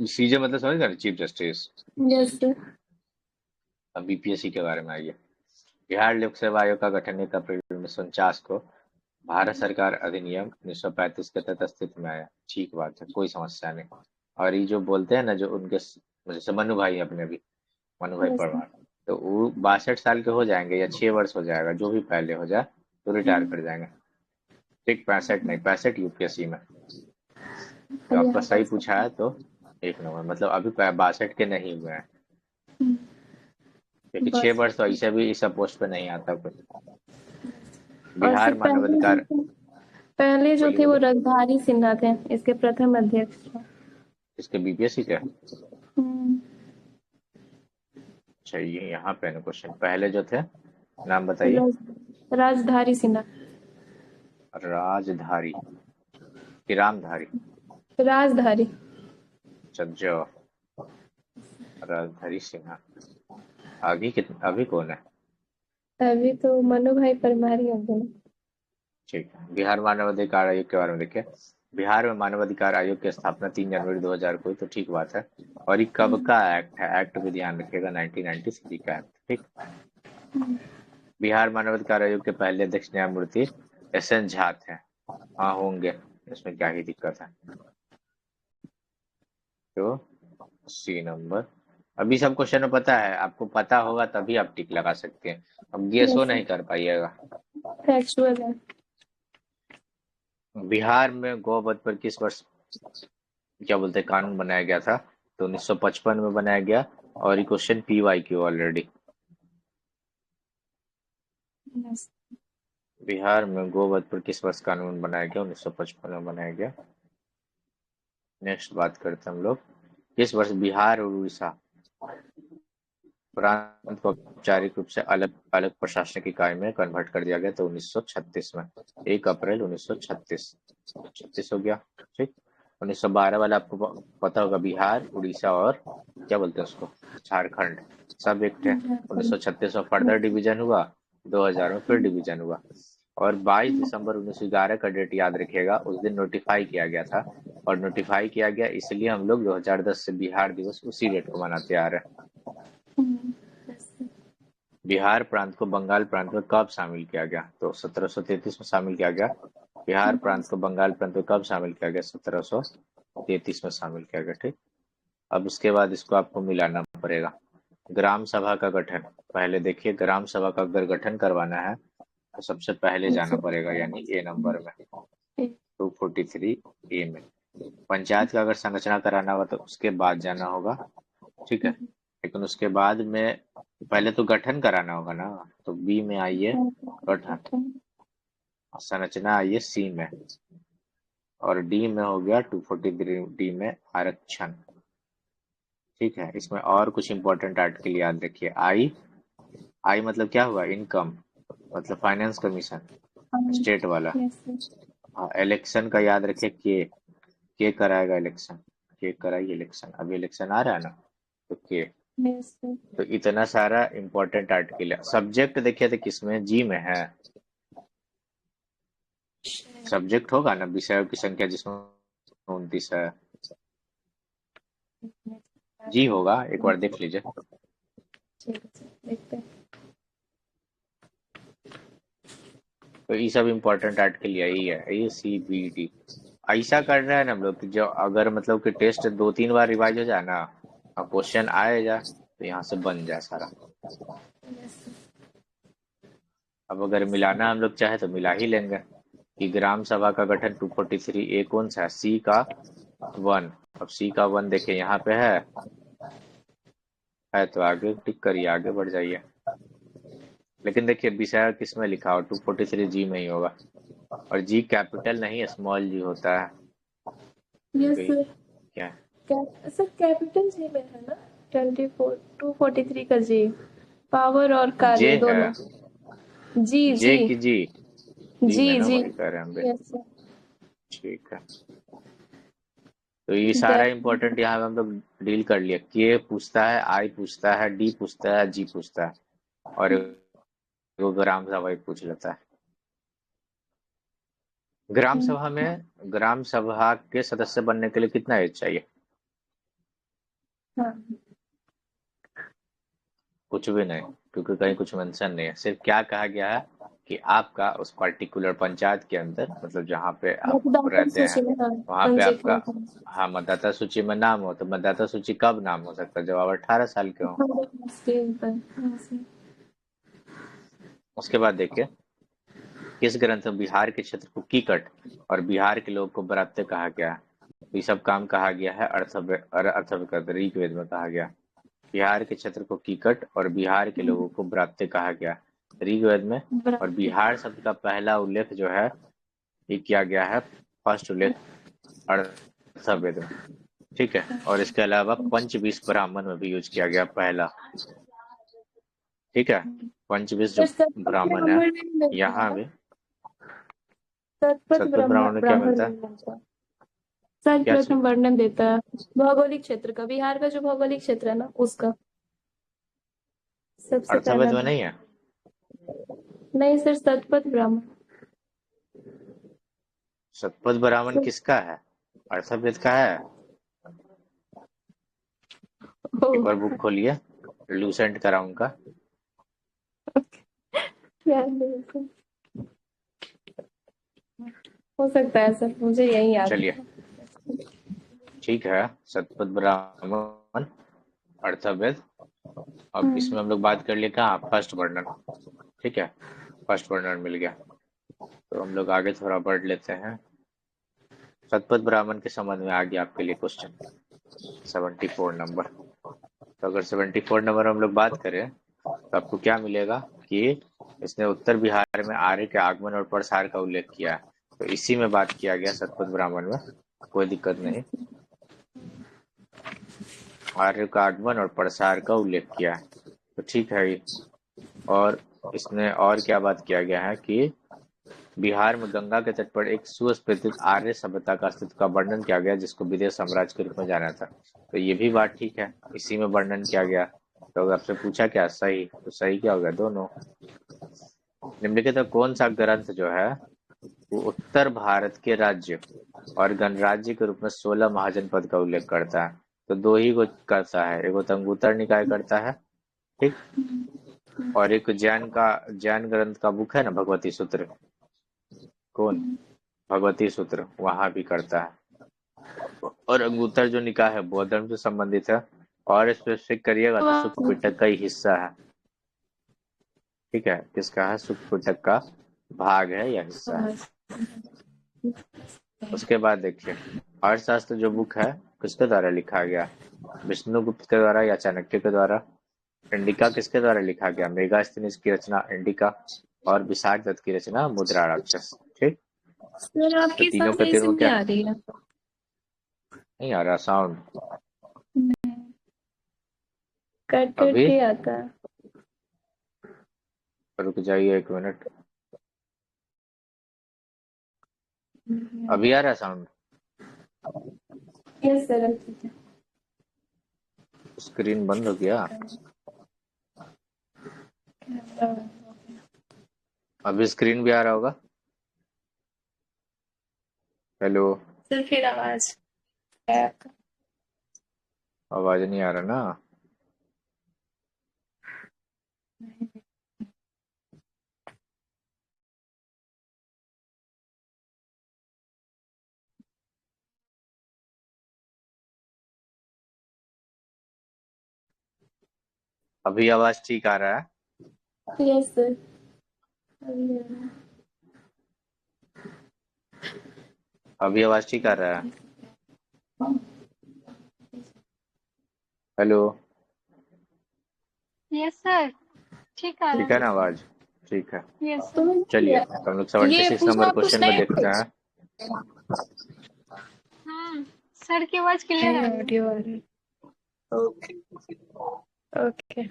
सीजे मतलब समझ गए, चीफ जस्टिस। यस। अब बीपीएससी के बारे में आइए। बिहार लोक सेवा आयोग का गठन 1 अप्रैल 1949 को भारत सरकार अधिनियम 1935 के तहत अस्तित्व में आया। ठीक बात है, कोई समस्या नहीं। और ये जो बोलते हैं ना, जो उनके जैसे मनु भाई अपने भी, मनु भाई यस। परमार, तो वो 62 साल के हो जाएंगे या 6 वर्ष हो जाएगा, जो भी पहले हो जाए तो रिटायर कर जाएंगे। ठीक, 65 नहीं, 65 यूपीएससी में। तो और आपका यहाँ पर सही पूछा है, तो 1 नंबर, मतलब अभी 62 के नहीं हुए हैं, क्योंकि छह बस। वर्ष तो ऐसे भी इस पोस्ट पे नहीं आता कोई। और बिहार फिर मानवाधिकार, पहले जो बोलिए थे वो बोलिए। राजधानी सिन्हा थे, इसके प्रथम अध्यक्ष थे। इसके बीपीएससी के? हम्म, अच्छा, ये यहाँ पे ना क्वेश्चन, पहले जो थे नाम बताइए। राजधारी सिन्हा। राजधारी कि रामधारी? राजधारी। जो राजधारी सिन्हा। अभी कितना, अभी कौन है? अभी तो मनु भाई परमार ही होंगे ना। ठीक है, बिहार मानवाधिकार आयोग के बारे में देखिए। बिहार में मानवाधिकार आयोग की स्थापना 3 जनवरी 2000 को हुई, तो ठीक बात है। और ये कब का एक्ट है? एक्ट भी ध्यान रखिएगा, 1993 का एक्ट, ठीक। बिहार मानवाधिकार आयोग के पहले अध्यक्ष न्यायमूर्ति एस एन झा थे। हाँ होंगे, इसमें क्या ही दिक्कत है। तो C नंबर। अभी सब क्वेश्चन में पता है, आपको पता होगा तभी आप टिक लगा सकते हैं, अब गेस वो यस। नहीं कर पाइएगा। फैक्चुअल है। बिहार में गौवध पर किस वर्ष, क्या बोलते हैं, कानून बनाया गया था? तो 1955 में बनाया गया। और ये question PY Q already. Yes. Bihar में गोवध पर किस वर्ष कानून बनाया गया? 1955 में बनाया गया। नेक्स्ट बात करते हैं हम लोग, किस वर्ष बिहार और उड़ीसा प्रांत को औपचारिक रूप से अलग अलग प्रशासनिक इकाई में कन्वर्ट कर दिया गया? तो 1936 में, 1 अप्रैल 1936। 36 हो गया, ठीक। 1912 वाला आपको पता होगा, बिहार उड़ीसा और क्या बोलते हैं उसको, झारखंड, सब एक थे। 1936 में फर्दर डिवीजन हुआ, 2000 में फिर डिवीजन हुआ। और 22 दिसंबर 1911 का डेट याद रखिएगा, उस दिन नोटिफाई किया गया था। और नोटिफाई किया गया इसलिए हम लोग 2010 से बिहार दिवस उसी डेट को मनाते आ रहे हैं। बिहार प्रांत को बंगाल प्रांत में कब शामिल किया गया? तो 1733 में शामिल किया गया। बिहार प्रांत को बंगाल प्रांत में कब शामिल किया गया? 1733 में शामिल किया गया, ठीक। अब उसके बाद इसको आपको मिलाना पड़ेगा। ग्राम सभा का गठन, पहले देखिए, ग्राम सभा का अगर गठन करवाना है तो सबसे पहले जाना अच्छा। पड़ेगा, यानी ए नंबर में, ठीक। 243 ए में। पंचायत का अगर संरचना कराना होगा तो उसके बाद जाना होगा, ठीक है। लेकिन उसके बाद में पहले तो गठन कराना होगा ना, तो बी में आइए गठन, और संरचना आइए सी में, और डी में हो गया 243 डी में आरक्षण, ठीक है। इसमें और कुछ इंपॉर्टेंट आर्टिकल याद रखिए। आई, आई मतलब क्या हुआ, इनकम, मतलब फाइनेंस कमीशन, स्टेट वाला। Yes sir. हाँ, इलेक्शन का याद रखिए, के कराएगा इलेक्शन, के कराइए इलेक्शन, अभी इलेक्शन आ रहा है ना, तो के। Yes sir. तो इतना सारा इंपॉर्टेंट आर्टिकल है। सब्जेक्ट देखिए तो किसमें, जी में है। सब्जेक्ट होगा ना, विषयों की संख्या जिसमें 29 है, जी होगा, एक बार देख लीजिए। ठीक है सर, देखते हैं। तो ये सब इंपॉर्टेंट आर्टिकल यही है, ए सी बी डी। ऐसा कर रहे हैं ना हम लोग कि जो अगर मतलब कि टेस्ट 2-3 बार रिवाइज हो जाए ना, और क्वेश्चन आए जा, तो यहाँ से बन जाए सारा। Yes sir. अब अगर मिलाना हम लोग चाहे तो मिला ही लेंगे, कि ग्राम सभा का गठन 243 ए कौन सा है, सी का 1। अब सी का 1 देखिए यहाँ पे है तो आगे टिक करिए, आगे बढ़ जाइए। लेकिन देखिए विषय किस में लिखा हो, 243 जी में ही होगा, और जी कैपिटल नहीं स्मॉल जी होता है, यस क्योंकि सर। क्या है, सर कैपिटल जी में है ना, 243 का जी, पावर और जे कार्य है, दोनों। जी जे जी। की जी में जी ना, जी। वही कह रहे हैं हम भी। Yes sir. ठीक है, तो ये सारा दैट। इंपॉर्टेंट यहाँ पे हम लोग डील कर लिया। के पूछता है, आई पूछता है, डी पूछता है, जी पूछता है, और वो ग्राम सभा ही पूछ लेता है। ग्राम सभा में, ग्राम सभा के सदस्य बनने के लिए कितना एज चाहिए? हाँ। कुछ भी नहीं, क्योंकि कहीं कुछ मेंशन नहीं है। सिर्फ क्या कहा गया है कि आपका उस पर्टिकुलर पंचायत के अंदर, मतलब जहाँ पे आप मतदाता रहते हैं, सूची में, हाँ। वहाँ पे आपका, पंजीकृत होना हाँ, मतदाता सूची में नाम हो। तो मतदाता सूची कब नाम हो सकता है, जब आप 18 साल के हो। चाहिए ऊपर। हाँ सर। उसके बाद देखिए, किस ग्रंथ में बिहार के क्षेत्र को कीकट और बिहार के लोग को बरात्य कहा गया है? तो ये सब काम कहा गया है अर्थव्यवस्था, ऋग्वेद में कहा गया। बिहार के क्षेत्र को कीकट और बिहार के लोगों को बरात्य कहा गया ऋग्वेद में। और बराबर। बिहार शब्द का पहला उल्लेख जो है, ये किया गया है, फर्स्ट उल्लेख अर्थवेद में, ठीक है। और इसके अलावा पंचविश ब्राह्मण में भी यूज किया गया पहला, ठीक है। पंचविश जो सर सतपथ ब्राह्मण है, ब्राह्मण नहीं मिलता है यहाँ ना? भी सतपथ सतपथ ब्राह्मण में क्या ब्राह्मण मिलता नहीं है, मिलता। क्या सर्वप्रथम चीज? वर्णन देता है भौगोलिक क्षेत्र का, बिहार का जो भौगोलिक क्षेत्र है ना उसका सबसे पहला अर्थवेद में था। नहीं है? नहीं सर, शतपथ ब्राह्मण। शतपथ ब्राह्मण किसका है, अर्थवेद का है? एक ओह। बार बुक खोलिए, लूसेंट का उनका। याद नहीं सर। हो सकता है सर, मुझे यही याद चलिए, था। ठीक है, शतपथ ब्राह्मण, अर्थवेद। अब हम्म। इसमें हम लोग बात कर लिए कहाँ, फर्स्ट वर्णन, ठीक है। फर्स्ट वर्णन मिल गया, तो हम लोग आगे थोड़ा बढ़ लेते हैं। शतपथ ब्राह्मण के संबंध में आ गया आपके लिए क्वेश्चन 74 नंबर। तो अगर 74 नंबर हम लोग बात करें, तो आपको क्या मिलेगा कि इसने उत्तर बिहार में आर्य के आगमन और प्रसार का उल्लेख किया है। तो इसी में बात किया गया शतपथ ब्राह्मण में, कोई दिक्कत नहीं। आर्य का आगमन और प्रसार का उल्लेख किया है, तो ठीक है ये। और इसमें और क्या बात किया गया है कि बिहार में गंगा के तट पर एक सुस्थित आर्य सभ्यता का अस्तित्व का वर्णन किया गया, जिसको विदेह साम्राज्य के रूप में जाना था। तो ये भी बात ठीक है, इसी में वर्णन किया गया। तो अगर आपसे पूछा क्या सही, तो सही क्या होगा, दोनों। निम्नलिखित में कौन सा ग्रंथ जो है वो उत्तर भारत के राज्य और गणराज्य के रूप में 16 महाजनपद का उल्लेख करता है? तो दो ही को करता है, एगो तंगुतर निकाय करता है, ठीक, और एक जैन ग्रंथ का बुक है ना, भगवती सूत्र, कौन, भगवती सूत्र, वहां भी करता है। और अंगुत्तर जो निकाय है बौद्ध धर्म से संबंधित है, और स्पेसिफिक करिएगा तो सुख पिटक का ही हिस्सा है, ठीक है। किसका है, सुख पिटक का भाग है या हिस्सा है। समझ। उसके बाद देखिए, अर्थशास्त्र जो बुक है किसके द्वारा लिखा गया? विष्णुगुप्त के द्वारा या चाणक्य के द्वारा? इंडिका किसके द्वारा लिखा गया? मेगास्थनीज की रचना इंडिका और विशाख दत्त की रचना मुद्रा राक्षस। ठीक, सर तो आपकी तीनों साउंड के सही से तीनों नहीं क्या आ रही है। नहीं आ रहा साउंड कट कट अभी? के आता है। रुक जाइए 1 मिनट, अभी आ रहा साउंड? यस सर अब ठीक है। स्क्रीन बंद हो गया? अभी स्क्रीन भी आ रहा होगा? हेलो, सर फिर आवाज है आपका। आवाज नहीं आ रहा ना? अभी आवाज ठीक आ रहा है? यस सर अभी आ रहा है। अभी आवाज ठीक आ रहा है? हेलो, यस सर, ठीक आ ठीक रहा है ना आवाज? ठीक है, है। यस तो सर। चलिए तो हम लोग ये 76 पूछना नंबर आप क्वेश्चन पूछना में है देखते कुछ। हैं। हाँ, सर की आवाज क्लियर आ रही है। ऑडियो आ रही है। Okay okay.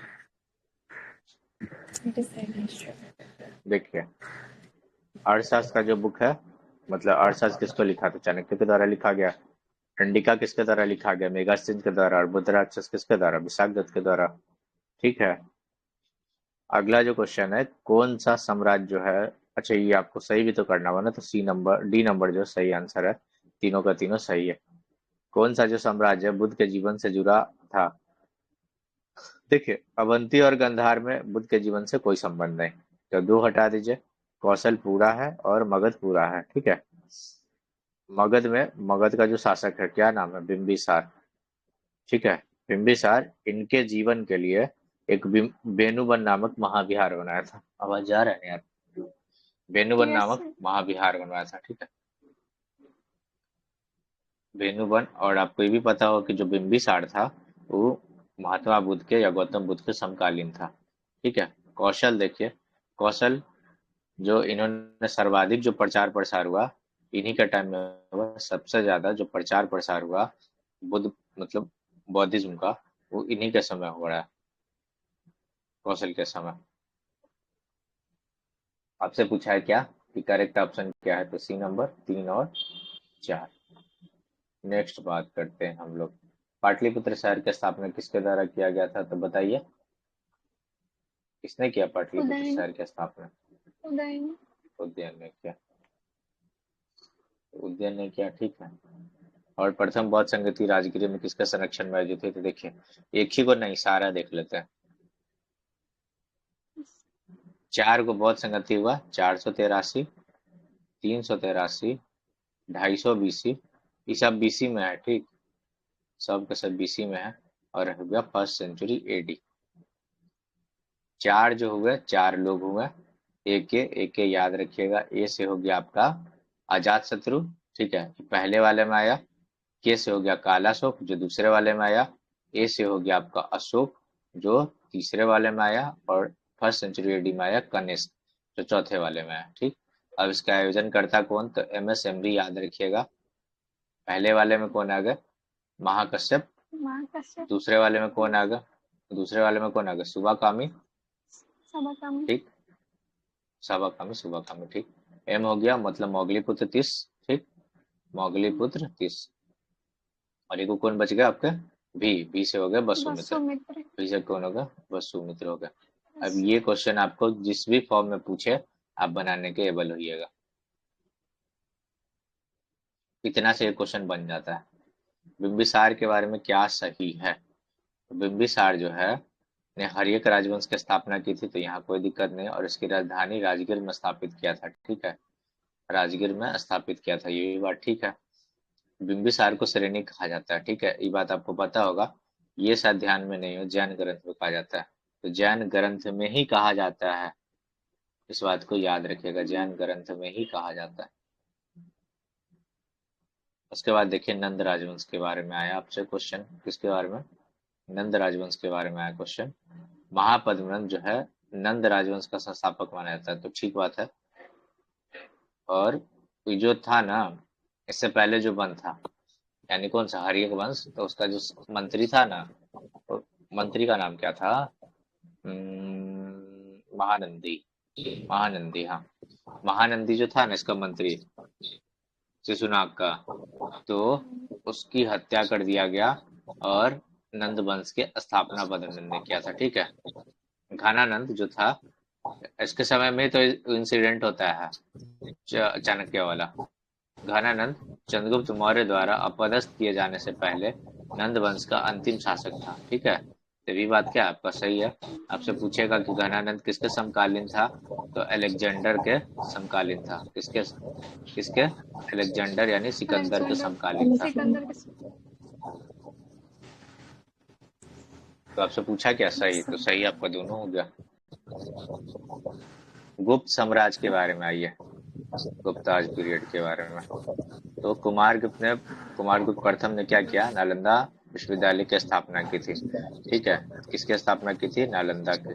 देखिए, अर्थशास्त्र का जो बुक है, मतलब अर्थशास्त्र किसको लिखा था? चाणक्य के द्वारा लिखा गया। इंडिका किसके द्वारा लिखा गया? मेगास्थनीज के द्वारा। और मुद्रा राक्षस किसके द्वारा? विशाख दत्त के द्वारा। ठीक है, अगला जो क्वेश्चन है, कौन सा साम्राज्य जो है, अच्छा ये आपको सही भी तो करना होगा ना, तो सी नंबर डी नंबर जो सही आंसर है, तीनों का तीनों सही है। कौन सा जो साम्राज्य बुद्ध के जीवन से जुड़ा था? देखिए, अवंती और गंधार में बुद्ध के जीवन से कोई संबंध नहीं, तो दो हटा दीजिए। कौशल पूरा है और मगध पूरा है। ठीक है, मगध में मगध का जो शासक है क्या नाम है? बिंबिसार। ठीक है, बिंबिसार इनके जीवन के लिए एक बेनुबन नामक महाविहार बनाया था। आवाज जा रहा है यार? बेनुबन यस नामक सर। महाविहार बनवाया था। ठीक है, बेनुबन। और आपको ये भी पता हो कि जो बिंबिसार था वो महात्मा बुद्ध के या गौतम बुद्ध के समकालीन था। ठीक है, कौशल देखिए, कौशल जो इन्होंने सर्वाधिक जो प्रचार प्रसार हुआ इन्हीं के टाइम में हुआ। सबसे ज्यादा जो प्रचार प्रसार हुआ बुद्ध मतलब बौद्धिज्म का, वो इन्हीं के समय हो रहा है, कौशल के समय। आपसे पूछा है क्या कि करेक्ट ऑप्शन क्या है, तो सी नंबर 3 और 4। नेक्स्ट बात करते हैं हम लोग, पाटलिपुत्र शहर की स्थापना किसके द्वारा किया गया था? तो बताइए, किसने किया पाटलिपुत्र उदयन। शहर की स्थापना? उदयन। उदयन ने किया। उदयन ने किया, ठीक है। और प्रथम बौद्ध संगति राजगीर में किसके संरक्षण में आयोजित हुई? तो देखिए, एक ही को नहीं, सारा देख लेते हैं। 4 को बौद्ध संगति हुआ, 483, 383, 250 BC, ये सब बीसी में है। ठीक, सब का सब बीसी में है। और हो गया 1st century AD। 4 जो हुए, 4 लोग हुए। एक याद रखिएगा। ए से हो गया आपका अजात शत्रु, ठीक है, पहले वाले में आया। के से हो गया कालाशोक जो दूसरे वाले में आया। ए से हो गया आपका अशोक जो तीसरे वाले में आया। और 1st century AD में आया कनिष्क जो चौथे वाले में आया। ठीक, अब इसका आयोजन करता कौन? तो MS एमरी याद रखिएगा। पहले वाले में कौन आ गया? महाकश्यप। महाकश्यप। दूसरे वाले में कौन आ गया? दूसरे वाले में कौन आ गया? सुबाकामी। सभाकामी। ठीक, सबाकामी सुबाकामी। ठीक, एम हो गया मतलब मौगलीपुत्र तीस। ठीक, मौगलीपुत्र तीस। और एक कौन बच गया आपके? भी से हो गया वसुमित्र। वसुमित्र। भी से कौन होगा? वसुमित्र हो गया। अब यस। ये क्वेश्चन आपको जिस भी फॉर्म में पूछे आप बनाने के एबल होइएगा, इतना से एक क्वेश्चन बन जाता है। बिंबिसार के बारे में क्या सही है? तो बिंबिसार जो है ने हर्यक राजवंश की स्थापना की थी, तो यहाँ कोई दिक्कत नहीं। और इसकी राजधानी राजगीर में स्थापित किया था। ठीक है, राजगीर में स्थापित किया था, ये भी बात ठीक है। बिंबिसार को श्रेणी कहा जाता है। ठीक है, ये बात आपको पता होगा। ये शायद ध्यान में नहीं हो, जैन ग्रंथ में कहा जाता है। तो जैन ग्रंथ में ही कहा जाता है इस बात को याद रखिएगा, जैन ग्रंथ में ही कहा जाता है। उसके बाद देखिए नंद राजवंश के बारे में आया आपसे क्वेश्चन। किसके बारे में? नंद राजवंश के बारे में आया क्वेश्चन। महापद्मनंद जो है नंद राजवंश का संस्थापक माना जाता है, तो ठीक बात है। और ये जो था ना, इससे पहले जो वन था, यानी कौन सा, हर्यक वंश, तो उसका जो मंत्री था ना, तो मंत्री का नाम क्या था? महानंदी। महानंदी, हाँ। महानंदी जो था ना इसका मंत्री, शिशुनाग का, तो उसकी हत्या कर दिया गया और नंद वंश के स्थापना पद्मनंद ने किया था, ठीक है। घनानंद जो था, इसके समय में तो इंसिडेंट होता है चाणक्य वाला। घनानंद चंद्रगुप्त मौर्य द्वारा अपदस्थ किए जाने से पहले नंद वंश का अंतिम शासक था, ठीक है। तो ये बात क्या आपका सही है। आपसे पूछेगा कि घनानंद किसके समकालीन था, तो अलेक्जेंडर के समकालीन था। किसके किसके? अलेक्जेंडर यानी सिकंदर के अलेक्जेंडर समकालीन था। सिकंदर के तो आपसे पूछा क्या सही, तो सही आपका दोनों हो गया। गुप्त साम्राज्य के बारे में आइए, गुप्ताज पीरियड के बारे में। तो कुमारगुप्त प्रथम ने क्या किया? नालंदा विश्वविद्यालय की स्थापना की थी, ठीक है। किसकी स्थापना की थी? नालंदा की।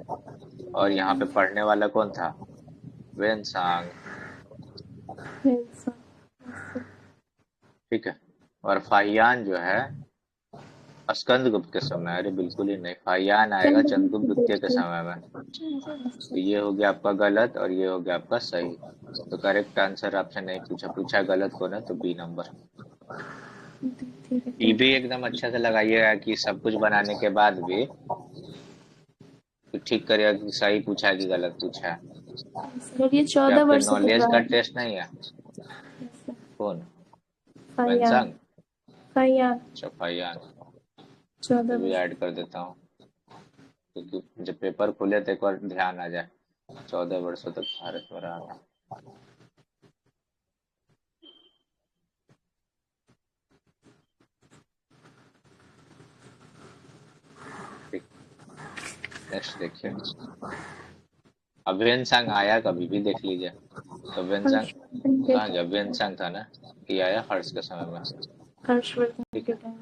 और यहाँ पे पढ़ने वाला कौन था? वेनसांग, ठीक है। और फाहियान जो है स्कंदगुप्त के समय, अरे बिल्कुल ही नहीं, फाहियान आएगा चंद्रगुप्त द्वितीय के समय में। तो ये हो गया आपका गलत और ये हो गया आपका सही। तो करेक्ट आंसर आपसे नहीं पूछा गलत कौन है, तो बी नंबर। ये भी एकदम अच्छे से लगाइएगा कि सब कुछ बनाने के बाद भी ठीक करिएगा कि सही पूछा है कि गलत पूछा है। सर ये क्या 14 आपके वर्ष से नॉलेज कर का रहा टेस्ट नहीं है? कौन? है या वेनसांग? या अच्छा, फाहियान। 14 ये भी वर्ष। ऐड कर देता हूँ, क्योंकि जब पेपर खुले तो एक बार ध्यान आ जाए। 14 वर्षों तक भारत में रहा था। ठीक, नेक्स्ट देखिए। अब वेनसांग आया कभी भी देख लीजिए। तो वेनसांग कहाँ गया? वेनसांग था ना, ये आया हर्ष के समय में, हर्षवर्धन ठीक के है। टाइम।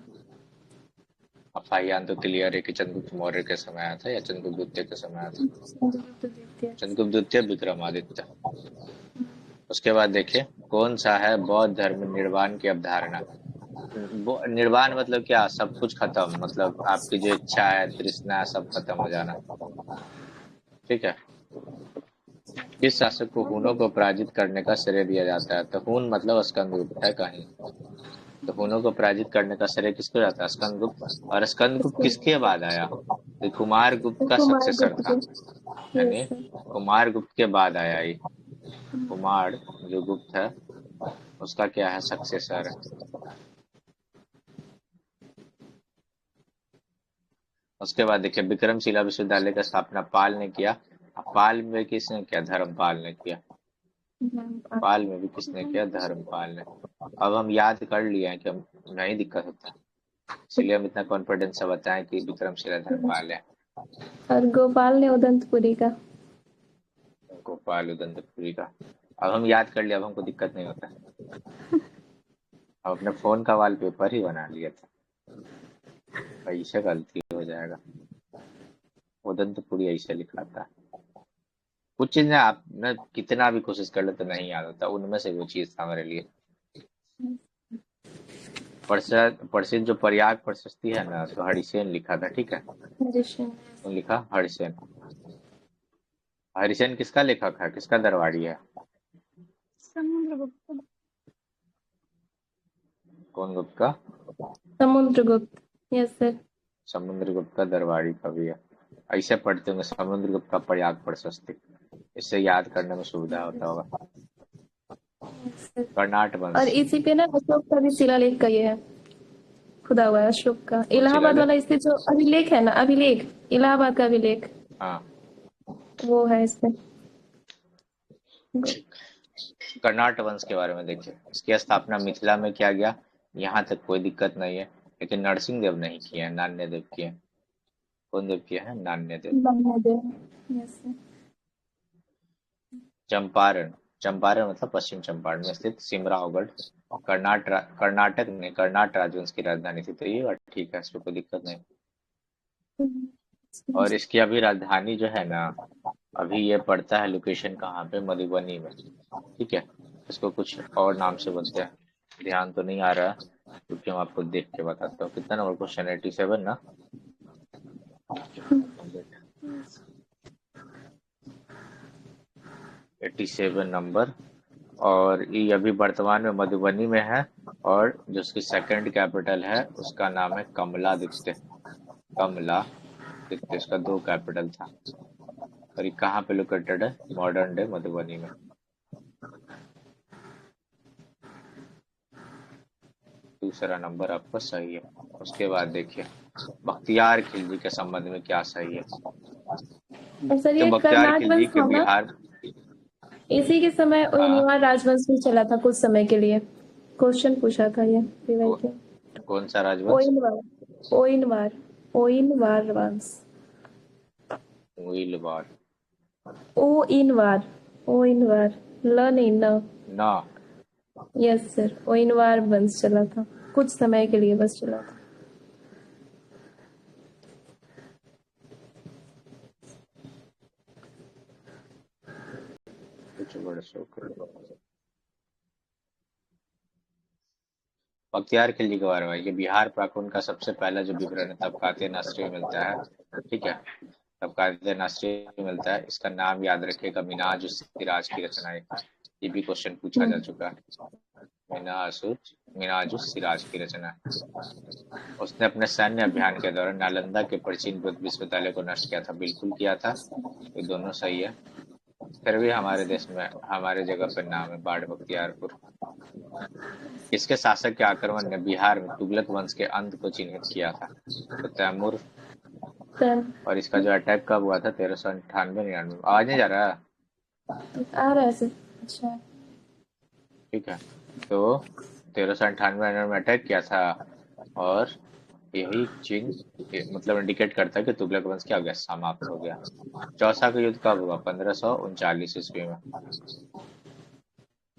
अब फाहियान तो क्लियर है कि चंद्रगुप्त मौर्य के समय आया था या चंद्रगुप्त द्वितीय के समय आया था। चंद्रगुप्त द्वितीय। चंद्रगुप्त द्वितीय, विक्रमादित्य। उसके बाद देखिए कौन सा है बौद्ध धर्म में निर्वाण की अवधारणा। निर्वाण मतलब क्या? सब कुछ खत्म, मतलब आपकी जो इच्छा है, तृष्णा है, सब खत्म हो जाना, ठीक है। किस शासक को हुनों को पराजित करने का श्रेय दिया जाता है? तो हुन मतलब स्कंदगुप्त है कहीं, तो हुनों को पराजित करने का श्रेय किसको जाता है? स्कंदगुप्त। और स्कंदगुप्त किसके बाद आया? तो कुमार गुप्त का कुमार सक्सेसर गुप्त था, के। यानी यस सर। कुमार गुप्त के बाद आया ये। कुमार जो गुप्त है उसका क्या है? सक्सेसर है। उसके बाद देखिए विक्रमशिला विश्वविद्यालय का स्थापना पाल ने किया। पाल में किसने किया? धर्मपाल ने किया। पाल में भी किसने किया? धर्मपाल ने। अब हम याद कर लिए हैं कि हम नहीं दिक्कत होता, इसलिए हम इतना कॉन्फिडेंस से बताएं कि विक्रमशिला धर्मपाल है। और गोपाल ने उदंतपुरी का। गोपाल उदंतपुरी का। अब हम याद कर लिया, अब हमको दिक्कत नहीं होता। अब अपने फोन का वॉलपेपर ही बना लिया था, ऐसे गलती हो जाएगा। उदंतपुरी ऐसे लिखा था। कुछ चीज ना आप ना कितना भी कोशिश कर ले तो नहीं याद होता, उनमें से वो चीज था मेरे लिए। प्रसिद्ध जो प्रयाग प्रशस्ति है ना, तो हरिसेन लिखा था, ठीक है। कौन लिखा? हरिसेन। हरिसेन किसका लेखक है, किसका दरबारी है? समुद्रगुप्त। कौन गुप्त का? समुद्रगुप्त। Yes sir. समुद्रगुप्त का दरबारी कवि है। ऐसे पढ़ते होंगे समुद्रगुप्त का प्रयाग प्रशस्ति, इससे याद करने में सुविधा होता होगा। कर्नाट और वंश। इसी पे ना अशोक का भी शिलालेख का ये है, खुदा हुआ है अशोक का। कौन इलाहाबाद शिलालेख? वाला इससे जो अभिलेख है ना, अभिलेख, इलाहाबाद का अभिलेख, हाँ, वो है इसमें। कर्नाट वंश के बारे में देखिए। इसकी स्थापना मिथिला में किया गया, यहाँ तक कोई दिक्कत नहीं है। लेकिन नरसिंह देव नहीं किए हैं, नान्य देव किए हैं। कौन देव किए हैं? नान्य देव। बांग्लादेश। Yes sir. चंपारण, चंपारण मतलब पश्चिम चंपारण में स्थित सिमरावगढ़ कर्नाटक में कर्नाट राजवंश की राजधानी थी। तो ये बात ठीक है, इसमें कोई दिक्कत नहीं। और इसकी अभी राजधानी जो है ना, अभी ये पड़ता है लोकेशन कहाँ पे, मधुबनी में। ठीक है, इसको कुछ और नाम से बोलते हैं, ध्यान तो नहीं आ रहा है, क्योंकि हम आपको देख के बताता हूँ। कितना नंबर क्वेश्चन, 87 ना? 87 नंबर। और ये अभी वर्तमान में मधुबनी में है, और जो उसकी सेकंड कैपिटल है उसका नाम है कमलादित्य। कमलादित्य, इसका 2 कैपिटल था। और ये कहाँ पे लोकेटेड है? मॉडर्न डे मधुबनी में। दूसरा नंबर आपका सही है। उसके बाद देखिए बख्तियार खिलजी के संबंध में क्या सही है। और सर तो ये बख्तियार कर्नाट खिलजी वंश के था ना, बिहार, इसी के समय हाँ, ओनिवार राजवंश भी चला था कुछ समय के लिए। क्वेश्चन पूछा था ये पीवाई कौ, के। कौन सा राजवंश? ओइनवार, ओइनवार, ओइनवार वंश। मुइलवाड़। ओइनवार, ओइनवार, ल नहीं न। ना, यस सर, ओइनवार वंश चला था कुछ समय के लिए, बस चला था। कुछ वर्षों के लिए। बख्तियार खिलजी के बारे में, ये बिहार प्राक्कून का सबसे पहला जो विवरण है तबकाते नसरी में मिलता है। ठीक है, तबकाते नसरी में मिलता है। इसका नाम याद रखिएगा, मिनाज उस सिराज की रचनाएं। ये भी क्वेश्चन पूछा जा चुका है। मिनाजुस सिराज की रचना। उसने अपने सैन्य अभियान के दौरान नालंदा के प्राचीन बुद्ध विश्वविद्यालय को नष्ट किया था। बिल्कुल किया था, ये दोनों सही है। फिर भी हमारे देश में हमारे जगह पर नाम है बाढ़ बख्तियारपुर। इसके शासक के आक्रमण ने बिहार में तुगलक वंश के अंत को चिन्हित किया था। तो तैमूर। तन और इसका जो अटैक कब हुआ था? 1398-99। आवाज नहीं जा रहा? आ रहा है सर। अच्छा। ठीक है, तो 1398 में अटैक किया था। और यही चिन्ह मतलब इंडिकेट करता है कि तुगलक वंश क्या हो गया? समाप्त हो गया। चौसा का युद्ध कब हुआ? 1539 ईस्वी में।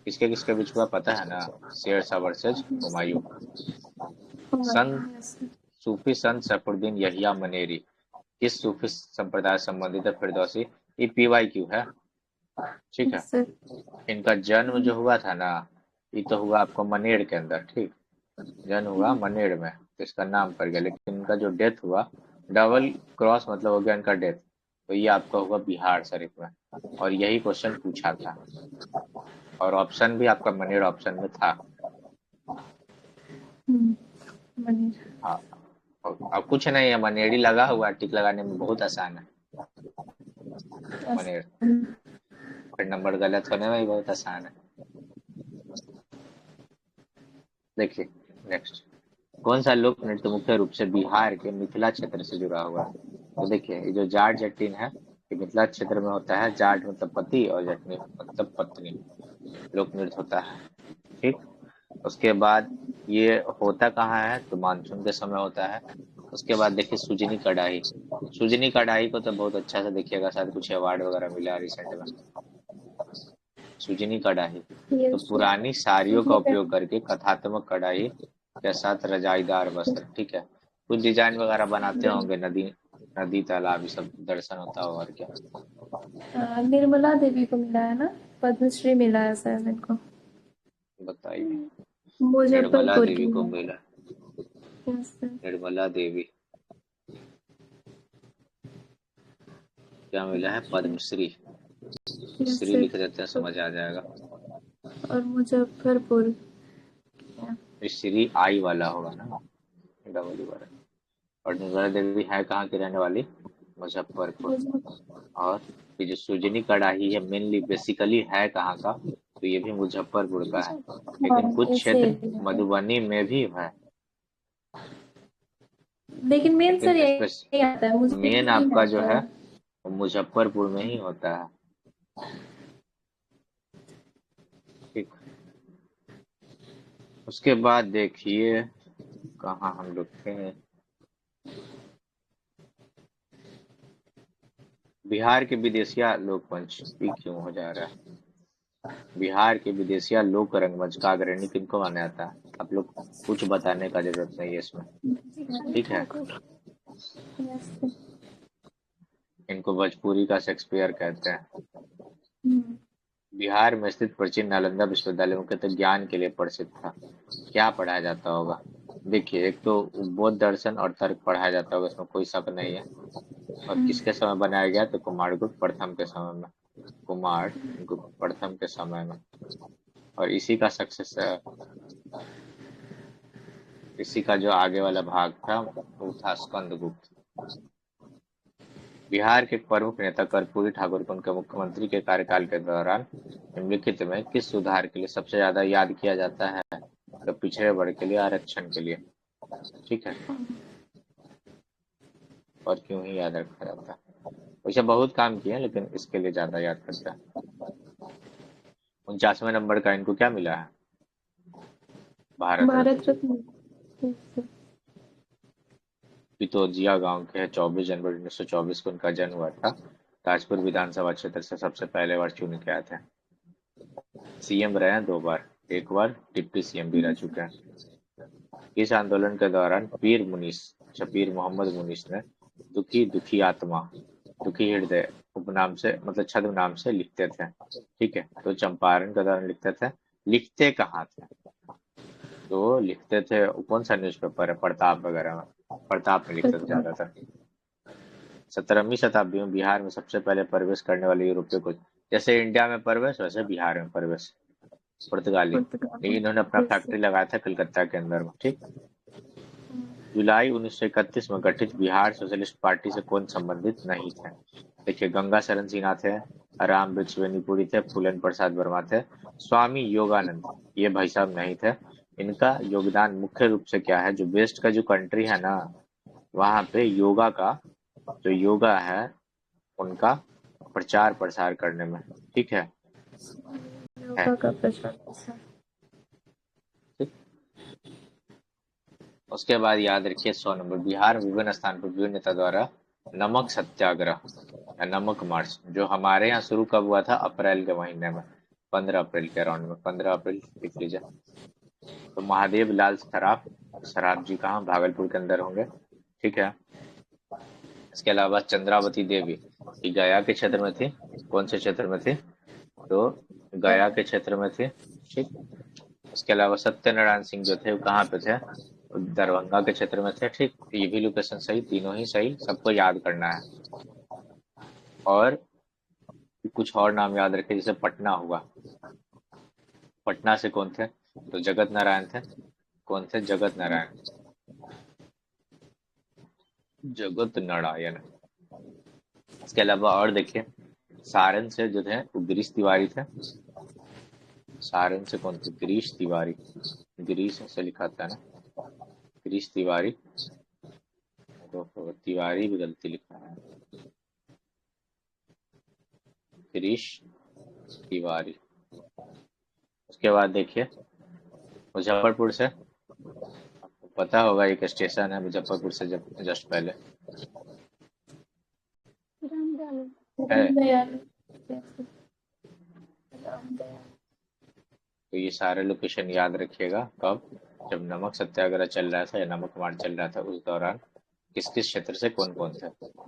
किसके किसके बीच हुआ पता है ना? शेरशाह वर्सेज हुमायूं। संत यस सूफी संत सैफुद्दीन यहिया मनेरी किस सूफी संप्रदाय से संबंधित है? फिरदौसी। ये PYQ है। ठीक है, सर। इनका जन्म जो हुआ था ना, ये तो हुआ आपको मनेर के अंदर। ठीक, जन्म हुआ मनेर में, तो इसका नाम पड़ गया। लेकिन इनका जो डेथ हुआ, डबल क्रॉस मतलब हो गया इनका डेथ, तो ये आपका हुआ बिहार शरीफ में। और यही क्वेश्चन पूछा था, और ऑप्शन भी आपका मनेर ऑप्शन में था। मनीर। हाँ, अब कुछ नहीं है, मनेरी लगा हुआ, टिक लगाने में बहुत आसान है। मनेर, फिर नंबर गलत होने में भी बहुत आसान है। देखिए नेक्स्ट, कौन सा लोक नृत्य मुख्य रूप से बिहार के मिथिला क्षेत्र से जुड़ा हुआ है? तो देखिए, ये जो जाट जटिन है, ये मिथिला क्षेत्र में होता है। जाट मतलब पति और जटनी मतलब पत्नी, लोक नृत्य होता है। ठीक, उसके बाद ये होता कहाँ है? तो मानसून के समय होता है। उसके बाद देखिए सुजनी कढ़ाई। सुजनी कढ़ाई को तो बहुत अच्छा से देखिएगा, शायद कुछ अवार्ड वगैरह मिला रिसेंट में। सुजनी कढ़ाई तो यस पुरानी साड़ियों का उपयोग करके कथात्मक कढ़ाई के साथ रजाईदार वस्त्र। ठीक है, कुछ डिजाइन वगैरह बनाते होंगे, नदी नदी तालाब ये सब दर्शन होता होगा, और क्या। निर्मला देवी को मिला है ना, पद्मश्री मिला है शायद इनको। बताइए। निर्मला मुजफ्फरपुर की देवी को है। मिला? Yes sir. निर्मला देवी क्या मिला है? पद्मश्री। Yes Shri sir. लिख देते हैं, समझ आ जाएगा। और मुजफ्फरपुर। ये श्री आई वाला होगा ना, डबल वाला। और निर्मला देवी है कहाँ की रहने वाली? मुजफ्फरपुर। और ये जो सुजनी कढ़ाई है मेनली बेसिकली है कहाँ का? तो ये भी मुजफ्फरपुर का है। हाँ, लेकिन कुछ ऐसे क्षेत्र मधुबनी में भी है। लेकिन मेन सर लेकिन यही आता है, मुझे मेन नहीं आपका जो आता है है। वो मुजफ्फरपुर में ही होता है। ठीक, उसके बाद देखिए कहाँ हम लोग थे। बिहार के विदेशिया लोकमंच, ये क्यों हो जा रहा है? बिहार के विदेशिया लोक रंगमंच का अग्रणी किनको माना जाता है? आप लोग कुछ बताने का जरूरत नहीं है इसमें, ठीक है। यस। इनको भोजपुरी का शेक्सपियर कहते हैं। हम्म। बिहार में स्थित प्राचीन नालंदा विश्वविद्यालय मुख्यतः ज्ञान के लिए प्रसिद्ध था। क्या पढ़ाया जाता होगा? देखिए, एक तो बौद्ध दर्शन और तर्क पढ़ाया जाता होगा, इसमें कोई शक नहीं है। और किसके समय बनाया गया? तो कुमारगुप्त प्रथम के समय में, कुमार गुप्त प्रथम के समय में। और इसी का सक्सेस, इसी का जो आगे वाला भाग था वो था स्कंदगुप्त। बिहार के एक प्रमुख नेता कर्पूरी ठाकुर को उनके मुख्यमंत्री के कार्यकाल के दौरान निम्नलिखित में किस सुधार के लिए सबसे ज्यादा याद किया जाता है? तो पिछड़े वर्ग के लिए आरक्षण के लिए, ठीक है। और क्यों ही याद रखा जाता है? वैसे बहुत काम किए हैं लेकिन इसके लिए ज्यादा याद करता है। 49वें नंबर का इनको क्या मिला है? भारत रत्न। भारत रत्न। Yes, पितौजिया गांव के 24 जनवरी 1924 को उनका जन्म हुआ था। ताजपुर विधानसभा क्षेत्र से सबसे पहले बार चुन के आए थे। सीएम रहे हैं 2 बार, एक बार डिप्टी सीएम भी रह चुके हैं। इस आंदोलन के दौरान पीर मुनीस, अच्छा पीर मोहम्मद मुनीस ने दुखी दुखी आत्मा, दुखी हृदय उपनाम से, मतलब छद्म नाम से लिखते थे, ठीक है। तो चंपारण के दौरान लिखते थे। लिखते कहाँ थे? तो लिखते थे, कौन सा न्यूज़पेपर है, प्रताप वगैरह में, प्रताप में लिखते थे ज्यादातर। 17वीं शताब्दी में बिहार में सबसे पहले प्रवेश करने वाले यूरोपियों को, जैसे इंडिया में प्रवेश वैसे बिहार में प्रवेश, पुर्तगाली। पुर्तगाल। लेकिन इन्होंने अपना Yes, फैक्ट्री लगाया था कलकत्ता के अंदर में, ठीक। जुलाई 1931 में गठित बिहार सोशलिस्ट पार्टी से कौन संबंधित नहीं थे? देखिए, गंगा शरण सिन्हा थे, राम वृक्ष बेनीपुरी थे, फूलन प्रसाद वर्मा थे, स्वामी योगानंद, ये भाई साहब नहीं थे। इनका योगदान मुख्य रूप से क्या है, जो वेस्ट का जो कंट्री है ना, वहां पे योगा का, जो योगा है उनका प्रचार प्रसार करने में, ठीक है। योगा का प्रचार प्रसार। ठीक। उसके बाद याद रखिए 100 नंबर, बिहार में विभिन्न स्थान पर विभिन्न नेता द्वारा नमक सत्याग्रह या नमक मार्च, जो हमारे यहाँ शुरू कब हुआ था? अप्रैल के महीने में, 15 अप्रैल के अराउंड में, 15 अप्रैल लिख लीजिए। तो महादेव लाल सराफ, सराफ जी कहाँ? भागलपुर के अंदर होंगे, ठीक है। इसके अलावा चंद्रावती देवी, ये गया के क्षेत्र में थी। कौन से क्षेत्र में थी? तो गया के क्षेत्र में थे, ठीक। इसके अलावा सत्यनारायण सिंह जो थे वो कहाँ पे थे? दरभंगा के क्षेत्र में थे, ठीक। ये भी लोकेशन सही, तीनों ही सही, सबको याद करना है। और कुछ और नाम याद रखे, जैसे पटना हुआ, पटना से कौन थे? तो जगत नारायण थे। कौन थे? जगत नारायण, जगत नारायण। इसके अलावा और देखिए, सारण से जो थे वो गिरीश तिवारी थे। सारण से कौन थे? गिरीश तिवारी, गिरीश ऐसे लिखा था ना, गिरीश तिवारी, तो तिवारी भी गलती लिखा है, गिरीश तिवारी। उसके बाद देखिए, मुजफ्फरपुर से, आपको पता होगा एक स्टेशन है मुजफ्फरपुर से जस्ट पहले रामदयालु। है। रामदयाल। Yes, रामदयाल। तो ये सारे लोकेशन याद रखिएगा। कब? जब नमक सत्याग्रह चल रहा था या नमक मार्च चल रहा था, उस दौरान किस किस क्षेत्र से कौन कौन थे,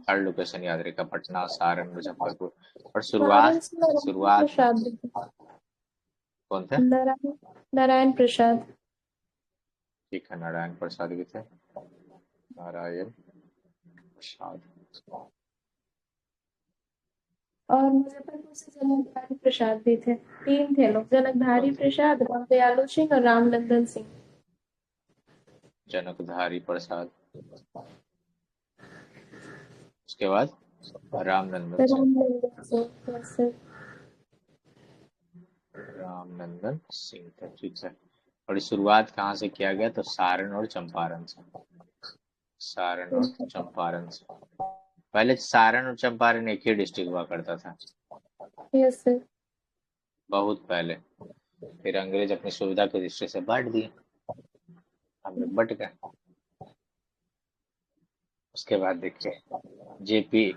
हर लोकेशन याद रखिएगा, पटना, सारण, मुजफ्फरपुर। और सारण शुरुआत, से नारायण शुरुआत प्रसाद भी थे। कौन थे? नारायण नारायण प्रसाद। ठीक है, नारायण प्रसाद भी थे, नारायण प्रसाद। और मुजफ्फरपुर से जनकधारी प्रसाद भी थे। 3 थे लोग, जनकधारी कौन थे? प्रसाद, रामदयालु सिंह और रामनंदन सिंह। जनकधारी प्रसाद, उसके बाद रामनंदन सिंह, रामनंदन सिंह। Yes, sir। रामनंदन सिंह थे, ठीक है। और इस शुरुआत कहाँ से किया गया? तो सारण और चंपारण से, सारण और चंपारण से। पहले सारण और चंपारण एक ही डिस्ट्रिक्ट हुआ करता था, Yes, sir। बहुत पहले। फिर अंग्रेज अपनी सुविधा की दृष्टि से बांट दिए, हम लोग बट गए। उसके बाद देखिए, जेपी,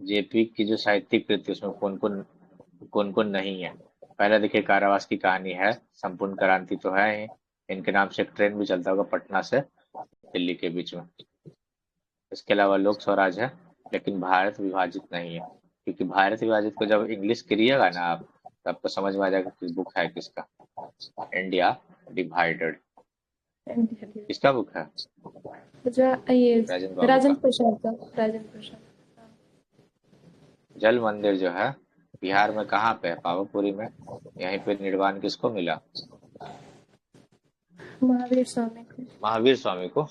जेपी की जो साहित्यिक कृति उसमें कौन कौन नहीं है? पहले देखिए कारावास की कहानी है, संपूर्ण क्रांति तो है ही, इनके नाम से एक ट्रेन भी चलता होगा पटना से दिल्ली के बीच में। इसके अलावा लोक स्वराज है, लेकिन भारत विभाजित नहीं है, क्योंकि भारत विभाजित को जब इंग्लिश करिएगा ना आप, तो आपको समझ में आ जाएगा किस बुक है किसका। इंडिया डिवाइडेड किसका बुक है? ये राजेंद्र बाबू का। राजेंद्र प्रसाद का, राजेंद्र प्रसाद। जल मंदिर जो है बिहार में कहाँ पे है? पावापुरी में। यहीं पे निर्वाण किसको मिला? महावीर स्वामी को। महावीर स्वामी को।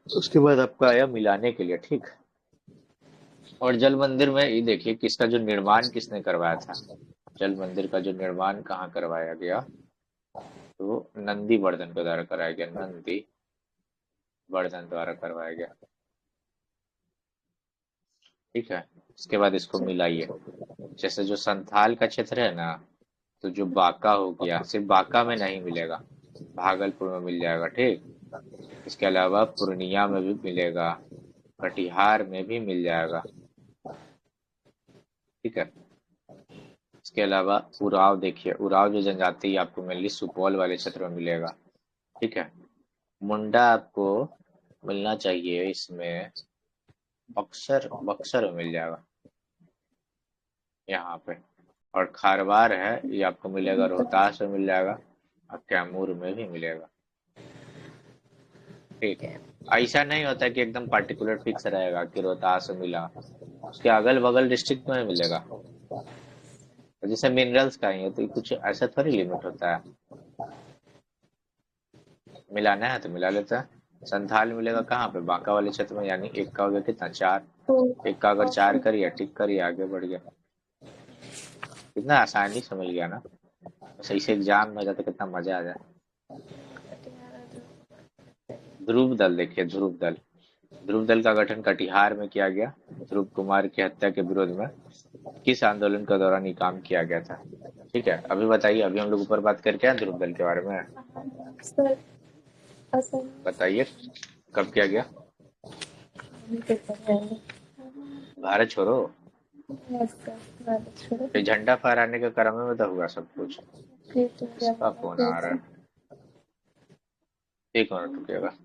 उसके बाद आपका आया मिलाने के लिए, ठीक। और जल मंदिर में ये देखिए किसका जो निर्माण किसने करवाया था। जल मंदिर का जो निर्माण कहाँ करवाया गया, तो नंदी वर्धन के द्वारा कराया गया, नंदी वर्धन द्वारा करवाया गया, ठीक है। इसके बाद इसको मिलाइए, जैसे जो संथाल का क्षेत्र है ना, तो जो बांका हो गया, सिर्फ बांका में नहीं मिलेगा, भागलपुर में मिल जाएगा, ठीक। इसके अलावा पूर्णिया में भी मिलेगा, कटिहार में भी मिल जाएगा, ठीक है। इसके अलावा उराव देखिए, उराव जो जनजाति आपको मेनली सुपौल वाले क्षेत्र में मिलेगा, ठीक है। मुंडा आपको मिलना चाहिए इसमें बक्सर, बक्सर में मिल जाएगा यहाँ पे। और खारवार है, ये आपको मिलेगा रोहतास में मिल जाएगा, और कैमूर में भी मिलेगा, ठीक। ऐसा नहीं होता कि एकदम पर्टिकुलर फिक्स रहेगा कि रोहतास में मिला, उसके अगल बगल डिस्ट्रिक्ट में मिलेगा। जैसे मिनरल्स का ही है, तो कुछ ऐसा थोड़ी लिमिट होता है, मिलाना है तो मिला लेता है। संथाल मिलेगा कहाँ पे? बांका वाले क्षेत्र में, यानी एक का हो गया कितना? 4। एक का अगर 4 करिए, टिक करिए, आगे बढ़ गया। कितना आसानी से मिल गया ना, सही से एग्जाम में जाता कितना मजा आ जाए। ध्रुव दल देखिए, ध्रुव दल, ध्रुव दल का गठन कटिहार में किया गया, ध्रुव कुमार की हत्या के विरोध में। किस आंदोलन के दौरान ये काम किया गया था, ठीक है। अभी बताइए, अभी हम लोग ऊपर बात करके आए ध्रुव दल के बारे में, सर असर बताइए कब किया गया? भारत छोड़ो, ये झंडा फहराने के क्रम में तो हुआ सब कुछ। इसका फोन आ रहा है, एक मिनट रुकिएगा।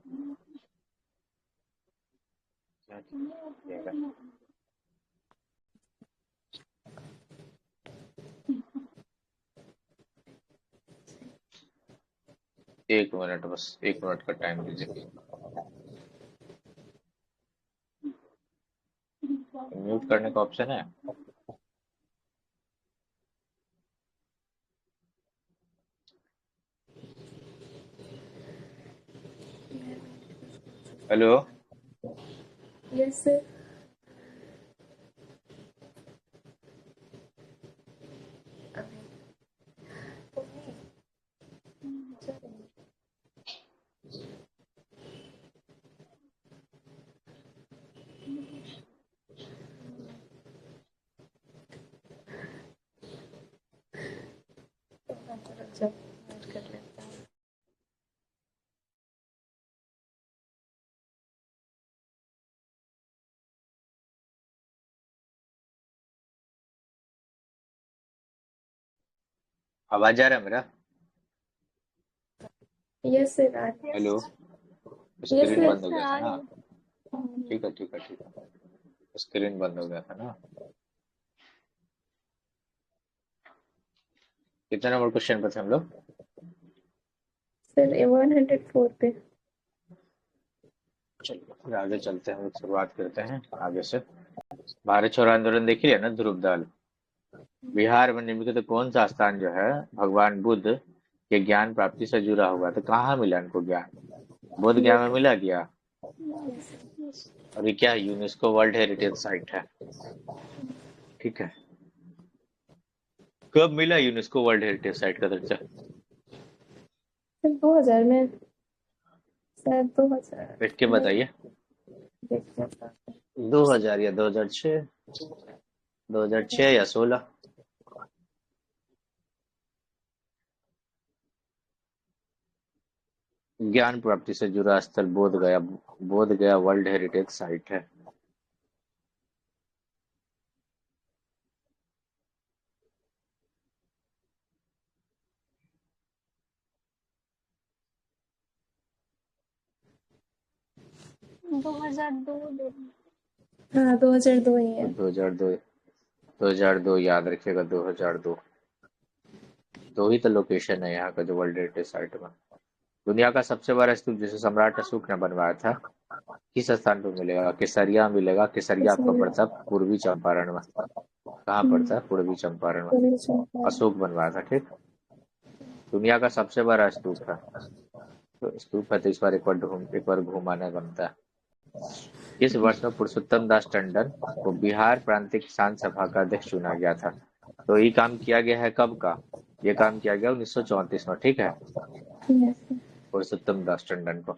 एक मिनट, बस 1 मिनट का टाइम दीजिए। म्यूट करने का ऑप्शन है? Hello, yes sir. आवाज आ रहा है मेरा? Yes sir. Hello, yes screen sir. बंद हो गया था ना? ठीक है, ठीक है, ठीक है, स्क्रीन बंद हो गया था ना। कितने नंबर क्वेश्चन पर थे हम लोग? सर 104 पे। चलिए फिर आगे चलते हैं, हम लोग शुरुआत करते हैं आगे से। भारत छोड़ो आंदोलन देख लिया ना, ध्रुव दल। बिहार में निम्नलिखित कौन सा स्थान जो है भगवान बुद्ध के ज्ञान प्राप्ति से जुड़ा हुआ? तो कहाँ मिला इनको ज्ञान? बोध गया में मिला गया। और ये क्या है? यूनेस्को वर्ल्ड हेरिटेज साइट है, ठीक है। कब मिला यूनेस्को वर्ल्ड हेरिटेज साइट का दर्जा? सर 2000 में। सर 2000 देख के बताइए, देखते 2000 या 2006, 2006 या 16? ज्ञान प्राप्ति से जुड़ा स्थल बोध गया, बोध गया वर्ल्ड हेरिटेज साइट है। 2002 हाँ 2002 ही है। 2002, 2002 याद रखिएगा, 2002। दो ही तो लोकेशन है यहाँ का जो वर्ल्ड हेरिटेज साइट में। दुनिया का सबसे बड़ा स्तूप जिसे सम्राट अशोक ने बनवाया था, किस स्थान पर मिलेगा? केसरिया मिलेगा। केसरिया आपका इसलिए पड़ता है पूर्वी चंपारण में। कहाँ पड़ता है? पूर्वी चंपारण में। पूर्वी चंपारण। अशोक बनवाया था, ठीक। दुनिया का सबसे बड़ा स्तूप है, तो स्तूप है तो इस बार एक बार घुमाना बनता है। किस वर्ष में पुरुषोत्तम दास टंडन को बिहार प्रांतीय किसान सभा का अध्यक्ष चुना गया था? तो ये काम किया गया है कब का? ये काम किया गया 1934 में, ठीक है। यस। पुरुषोत्तम दास टंडन को।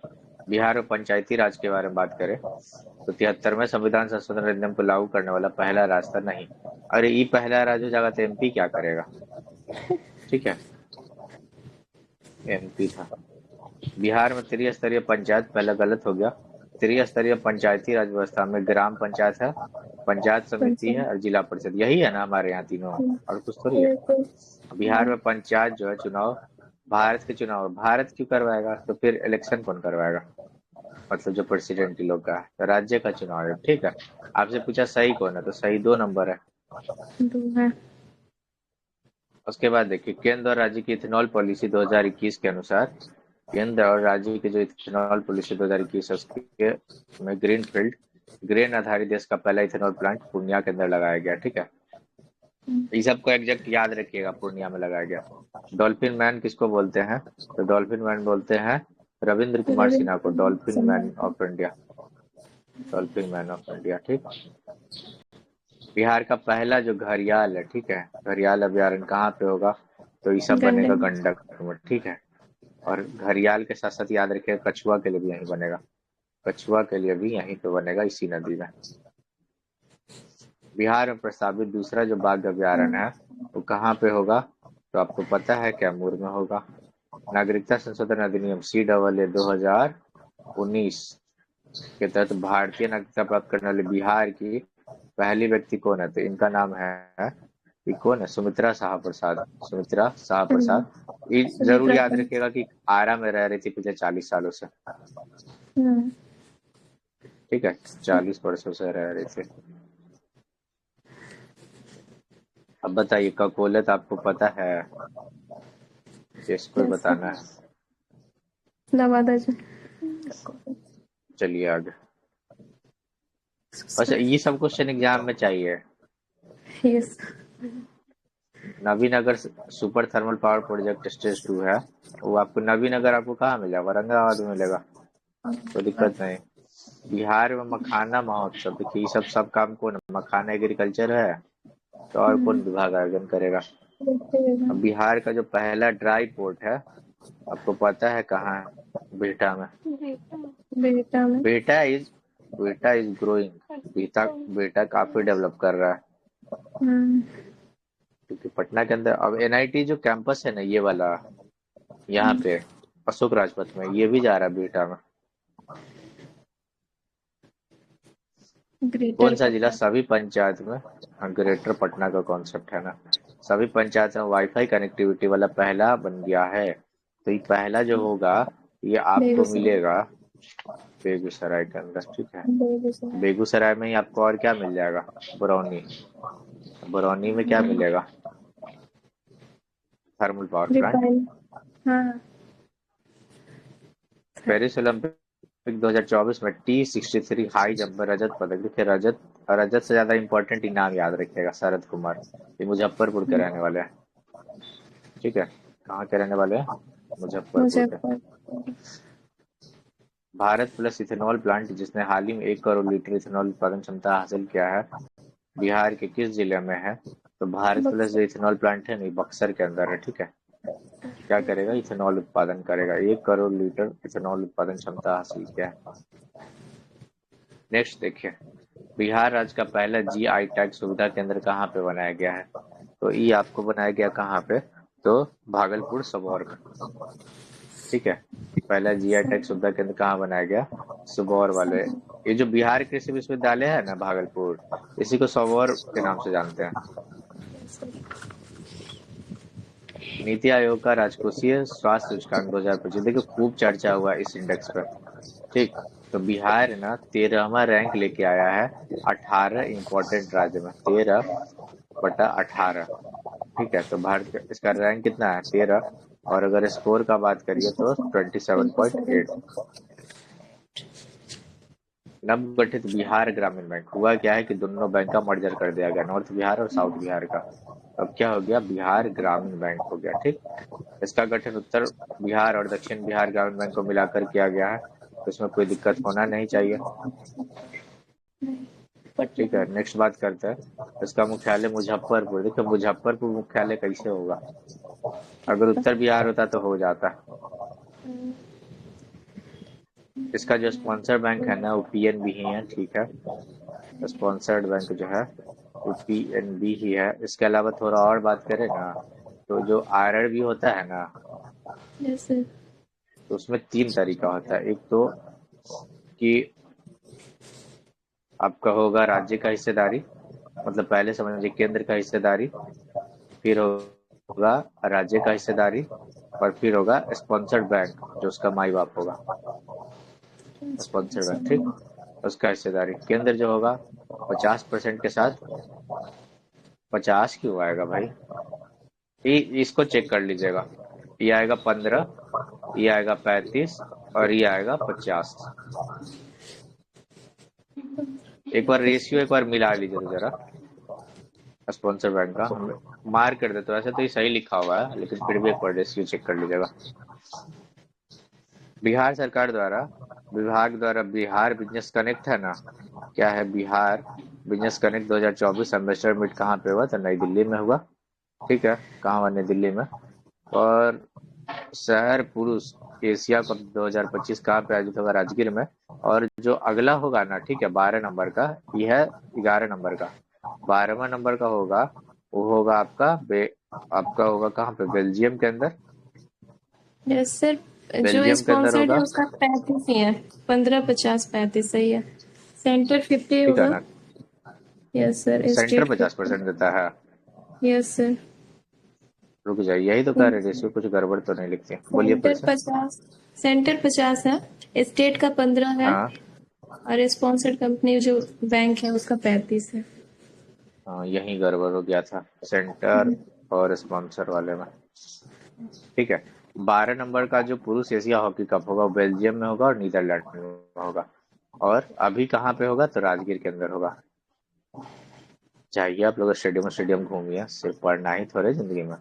बिहार में पंचायती राज के बारे में बात करें तो 73वें संविधान संशोधन अधिनियम को लागू करने वाला पहला रास्ता नहीं। अरे ये पहला राज्य हो जाएगा तो एमपी क्या करेगा? ठीक है, एमपी था। बिहार में त्रिस्तरीय पंचायत, पहला गलत हो गया। त्रिस्तरीय पंचायती राज व्यवस्था में ग्राम पंचायत है, पंचायत समिति है पंचायत। और जिला परिषद, यही है ना हमारे यहाँ तीनों, और कुछ थोड़ी है। बिल्कुल। बिहार में पंचायत जो है चुनाव, भारत के चुनाव भारत क्यों करवाएगा? तो फिर इलेक्शन कौन करवाएगा? मतलब जो प्रेसिडेंट लोग का है, तो राज्य का चुनाव है, ठीक है। आपसे पूछा सही कौन है, तो सही 2 नंबर है। दो है। उसके बाद देखिए, केंद्र और राज्य की इथेनॉल पॉलिसी 2021 के अनुसार, केंद्र और राज्य की जो इथेनॉल पॉलिसी 2021 है उसके में ग्रीनफील्ड, ग्रेन आधारित देश का पहला इथेनॉल प्लांट पूर्णिया के अंदर लगाया गया, ठीक है। ये सबको एग्जैक्ट याद रखिएगा, पूर्णिया में लगाया गया। डॉल्फिन मैन किसको बोलते हैं? तो डॉल्फिन मैन बोलते हैं रविंद्र कुमार सिन्हा को, dolphin man of India, dolphin man of India, ठीक। बिहार का पहला जो घड़ियाल है, ठीक है, घड़ियाल अभ्यारण्य कहाँ पे होगा? तो ये सब बनेगा गंडक। गंडक में, ठीक है। और घड़ियाल के साथ साथ याद रखिएगा कछुआ के लिए भी यहीं बनेगा, कछुआ के लिए भी यहीं पे बनेगा, इसी नदी में। बिहार में प्रस्तावित दूसरा जो बाघ अभ्यारण्य है वो कहाँ पे होगा? तो आपको पता है, कैमूर में होगा। नागरिकता संशोधन अधिनियम CAA 2019 के तहत भारतीय नागरिकता प्राप्त करने वाले बिहार की पहली व्यक्ति कौन है? तो इनका नाम है, ये कौन है? सुमित्रा शाह प्रसाद, सुमित्रा शाह प्रसाद। ये जरूर सुमित्रा याद सेन। रखिएगा कि आरा में रह रही थी पिछले 40 सालों से, ठीक है, 40 वर्षों से रह रहे थे। अब बताइए, ककोलत आपको पता है? इसको बताना है। नवादा जी। चलिए आगे। अच्छा, ये सब क्वेश्चन एग्जाम में चाहिए। Yes. Navinagar super thermal power project stage 2 है, वो आपको नवीनगर आपको कहाँ मिलेगा? औरंगाबाद में मिलेगा, कोई दिक्कत नहीं। बिहार में मखाना महोत्सव, देखिए ये सब काम कौन, मखाना एग्रीकल्चर है, तो और कौन विभाग आयोजन करेगा? अब बिहार का जो पहला ड्राई पोर्ट है आपको पता है कहाँ है? बिहटा में। बेटा में। बेटा इज ग्रोइंग, बेटा काफी डेवलप कर रहा है, क्योंकि पटना के अंदर अब NIT जो कैंपस है ना, ये वाला यहाँ पे अशोक राजपथ में, ये भी जा रहा है बिहटा में। कौन ग्रेटर सा जिला पटना। सभी पंचायत में, हाँ ग्रेटर पटना का कॉन्सेप्ट है ना, सभी पंचायत में वाईफाई कनेक्टिविटी वाला पहला बन गया है? तो ये पहला जो होगा ये आपको बेगूसराय। मिलेगा बेगूसराय के अंदर, ठीक है। बेगूसराय। बेगूसराय में ही आपको और क्या मिल जाएगा? बरौनी, बरौनी में क्या मिलेगा? Thermal power plant. रिफाइन। हाँ। पेरिस ओलंपिक 2024 में T63 हाई जंप में रजत पदक, देखिए रजत, रजत से ज्यादा इंपॉर्टेंट इनाम याद रखिएगा, शरद कुमार, ये मुजफ्फरपुर के रहने वाले हैं, ठीक है। कहाँ के रहने वाले हैं? मुजफ्फरपुर के। Muzaffarpur. Bharat plus ethanol plant जिसने हाल ही में 1 करोड़ लीटर इथेनॉल उत्पादन क्षमता हासिल किया है, बिहार के किस जिले में है? तो भारत प्लस जो बक्सर। इथेनॉल प्लांट है नहीं, बक्सर के अंदर है, ठीक है। क्या करेगा? इथेनॉल उत्पादन करेगा, 1 करोड़ लीटर इथेनॉल उत्पादन क्षमता हासिल किया है। नेक्स्ट देखिए, बिहार राज्य का पहला GI टैग सुविधा केंद्र कहाँ पे बनाया गया है? तो ये आपको बनाया गया कहाँ पे? तो भागलपुर सबौर में, ठीक है। पहला GI टैग सुविधा केंद्र कहाँ बनाया गया? सबौर वाले, ये जो बिहार कृषि विश्वविद्यालय है ना भागलपुर, इसी को सबौर के नाम से जानते हैं। नीति आयोग का राजकोषीय स्वास्थ्य सूचकांक 2025, देखिए खूब चर्चा हुआ इस इंडेक्स पर, ठीक। तो बिहार ना 13वां रैंक लेके आया है 18 इम्पोर्टेंट राज्य में, 13/18। ठीक है, तो भारत इसका रैंक कितना है, 13। और अगर स्कोर का बात करिए तो 27.8। 27। नवगठित बिहार ग्रामीण बैंक, हुआ क्या है कि दोनों बैंक का मर्जर कर दिया गया, नॉर्थ बिहार और साउथ बिहार का। अब क्या हो गया, बिहार ग्रामीण बैंक हो गया। ठीक, इसका गठन उत्तर बिहार और दक्षिण बिहार ग्रामीण बैंक को मिलाकर किया गया है, तो इसमें कोई दिक्कत होना नहीं चाहिए। ठीक है, पटना। नेक्स्ट बात करते हैं। इसका मुख्यालय मुजफ्फरपुर। देखिए मुजफ्फरपुर मुख्यालय कैसे होगा, अगर उत्तर बिहार होता तो हो जाता। इसका जो स्पॉन्सर बैंक है ना वो पीएनबी ही है। ठीक है, स्पॉन्सर्ड बैंक जो है वो पीएनबी ही है। इसके अलावा थोड़ा और बात करें ना, तो जो आरआरबी होता है ना, जैसे तो उसमें 3 तरीका होता है। एक तो कि आपका होगा राज्य का हिस्सेदारी, मतलब पहले समझिए केंद्र का हिस्सेदारी, फिर होगा राज्य का हिस्सेदारी, और फिर होगा स्पॉन्सर्ड बैंक जो उसका माई बाप होगा, स्पॉन्सर्ड बैंक। ठीक, उसका हिस्सेदारी केंद्र जो होगा 50% के साथ। 50 क्यों आएगा भाई, ये इसको चेक कर लीजिएगा। ये आएगा 15, ये आएगा 35, और ये आएगा 50। एक बार रेशियो एक बार मिला लीजिए तो जरा, स्पॉन्सर बैंक का हम मार्क कर देते, वैसे तो ये सही लिखा हुआ है लेकिन फिर भी एक बार रेशियो चेक कर लीजिएगा। बिहार सरकार द्वारा विभाग द्वारा बिहार बिजनेस कनेक्ट है ना, क्या है, Bihar business connect 2024 ambassador meet कहाँ पे हुआ, तो नई दिल्ली में हुआ। ठीक है, कहाँ हुआ, नई दिल्ली में। और शहर पुरुष एशिया कप 2025 कहाँ पे आयोजित होगा, राजगीर में। और जो अगला होगा ना, ठीक है, 12 नंबर का, यह है 11 नंबर का, 12वां नंबर का होगा, वो होगा आपका होगा कहाँ पे, बेल्जियम के अंदर। यस सर, जो बेल्जियम के अंदर स्पॉन्सर्ड है होगा। उसका 35 ही है। 15, 50, 35 सही है। सेंटर 50 ठीक है होगा। ना, यस सर, सेंटर स्टेट 50% 50। देता है। Yes sir. रुक जाइए, यही तो कह रहे रेशियो, कुछ गड़बड़ तो नहीं लिखते, बोलिए फिर सेंटर से। 50। सेंटर 50 है, स्टेट का 15 है, हाँ और स्पॉन्सर्ड कंपनी जो बैंक है उसका 35 है। हाँ, यही गड़बड़ हो गया था सेंटर और स्पॉन्सर वाले में। ठीक है, 12 नंबर का जो पुरुष एशिया हॉकी कप होगा वो बेल्जियम में होगा और नीदरलैंड में होगा। और अभी कहाँ पे होगा, तो राजगीर के अंदर होगा। जाइए आप लोग स्टेडियम स्टेडियम घूमिए, सिर्फ पढ़ना ही थोड़े जिंदगी में।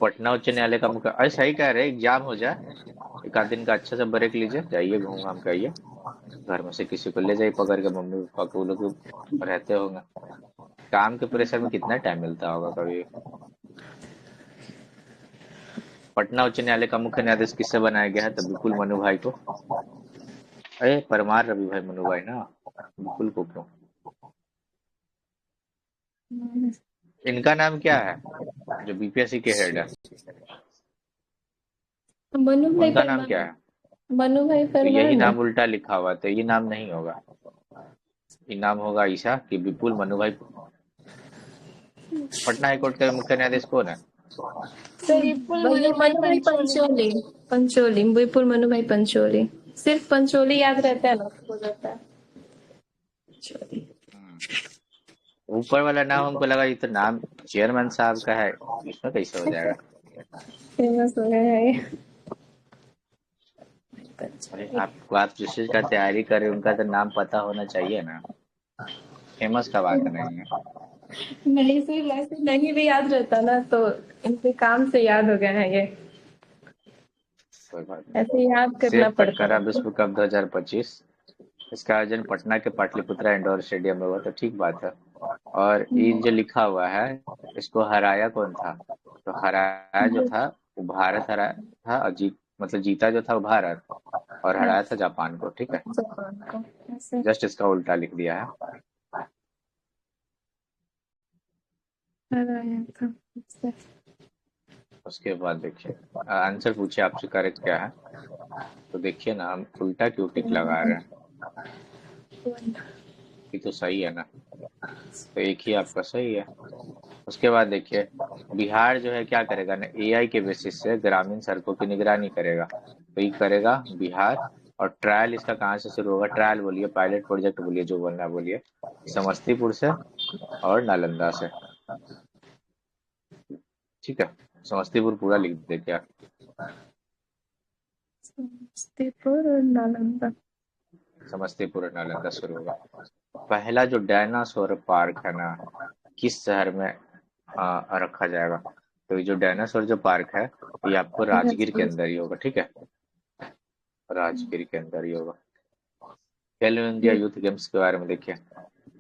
पटना उच्च न्यायालय का मुख्य, अरे सही कह रहे, एग्जाम हो जाए एक आध दिन का अच्छा से ब्रेक लीजिए, जाइए घूम घाम के आइए। घर में से किसी को ले जाइए पकड़ के, मम्मी पापा को, वो लोग रहते होंगे। काम के प्रेशर में कितना टाइम मिलता होगा कभी। पटना उच्च न्यायालय का मुख्य न्यायाधीश किससे बनाया गया है, तो विपुल मनु भाई को। अरे परमार रवि भाई मनु भाई ना, विपुल को क्यों। इनका नाम क्या है, जो बीपीएससी के हेड है, मनु भाई उनका नाम क्या परमार। है। मनु भाई तो परमार यही ना। नाम उल्टा लिखा हुआ, तो ये नाम नहीं होगा। ये नाम होगा ईशा कि विपुल मनु भाई। पटना हाईकोर्ट के मुख्य न्यायाधीश कौन है। सर विपुल वही मनु भाई मनु भाई पंचोली। पंचोली। पंचोली, विपुल मनु भाई पंचोली। सिर्फ पंचोली याद रहता है ना, हो जाता है पंचोली। ऊपर वाला नाम हमको लगा ये तो नाम चेयरमैन साहब का है, इसमें कैसे हो जाएगा। फेमस हो गया है ये। अरे पंचोली। आप जिस चीज का तैयारी कर रहे हैं उनका तो नाम पता होना चाहिए ना, फेमस का बात नहीं है। नहीं सर, ऐसे नहीं भी याद रहता ना, तो इनके काम से याद हो गया है ये। कोई बात ऐसे याद नहीं। करना सेफ पड़ता कटघरा है तो। विश्व कप 2025, इसका आयोजन पटना के पाटलिपुत्रा इंडोर स्टेडियम में हुआ, तो ठीक बात है। और ये जो लिखा हुआ है, इसको हराया कौन था, तो हराया जो था वो भारत हराया था, और मतलब जीता जो था वो भारत, और हराया था जापान को। ठीक है, जापान को ऐसे जस्ट इसका उल्टा लिख दिया है। हराया था ऐसे। उसके बाद देखिए आंसर पूछे आपसे करेक्ट क्या है, तो देखिए ना हम उल्टा क्यों टिक लगा रहे हैं, ये तो सही है ना, तो एक ही आपका सही है। उसके बाद देखिए बिहार जो है क्या करेगा ना, एआई के बेसिस से ग्रामीण सड़कों की निगरानी करेगा। तो ये करेगा बिहार। और ट्रायल इसका कहाँ से शुरू होगा? ट्रायल बोलिए, पायलट प्रोजेक्ट बोलिए, जो बोलना है बोलिए। समस्तीपुर से और नालंदा से। ठीक है, समस्तीपुर पूरा लिख दे क्या? समस्तीपुर और नालंदा। समस्तीपुर और नालंदा शुरू होगा। पहला जो डायनासोर पार्क है ना, किस शहर में रखा जाएगा? तो ये जो डायनासोर जो पार्क है, ये आपको राजगीर के अंदर ही होगा। ठीक है, राजगीर के अंदर ही होगा। खेलो इंडिया यूथ गेम्स के बारे में देखिए।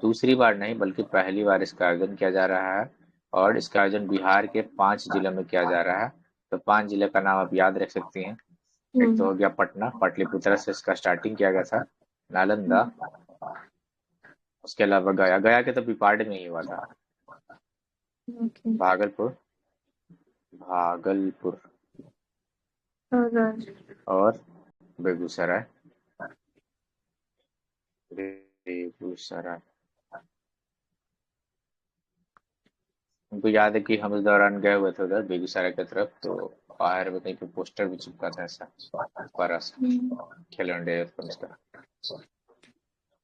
दूसरी बार नहीं बल्कि पहली बार इसका आयोजन किया जा रहा है, और इसका आयोजन बिहार के 5 जिलों में किया जा रहा है। तो 5 जिले का नाम आप याद रख सकती हैं। एक तो हो गया पटना, पाटलिपुत्र से इसका स्टार्टिंग किया गया था। नालंदा, उसके अलावा गया, गया के तो बिपाड में ही हुआ था। भागलपुर, भागलपुर और बेगूसराय, बेगूसराय। उनको याद है कि हम उस दौरान गए हुए थे उधर बेगूसराय की तरफ, तो बाहर में कहीं पे पोस्टर भी चिपका था ऐसा बड़ा सा, खेलो इंडिया यूथ गेम्स का।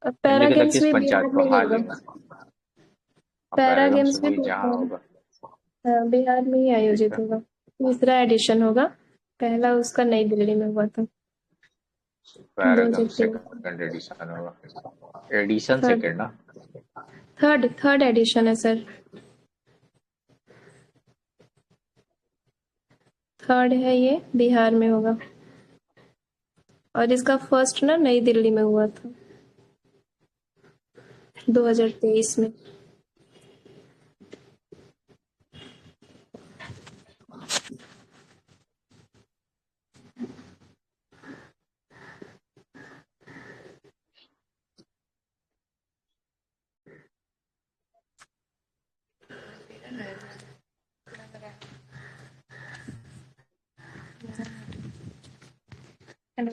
पैरा इनमें गेम्स किस भी पंचायत बिहार को में हाल होगा। ही में? पैरा पैरागम्स गेम्स भी वही जहाँ होगा। बिहार में ही ठीक आयोजित है, होगा। तीसरा एडिशन होगा, पहला उसका नई दिल्ली में हुआ था पैरागम्स 2023। सेकंड एडिशन होगा। एडिशन थर्ड सेकंड ना? थर्ड थर्ड एडिशन है सर, थर्ड है, ये बिहार में होगा। और इसका फर्स्ट ना नई दिल्ली में हुआ था 2023 में। हेलो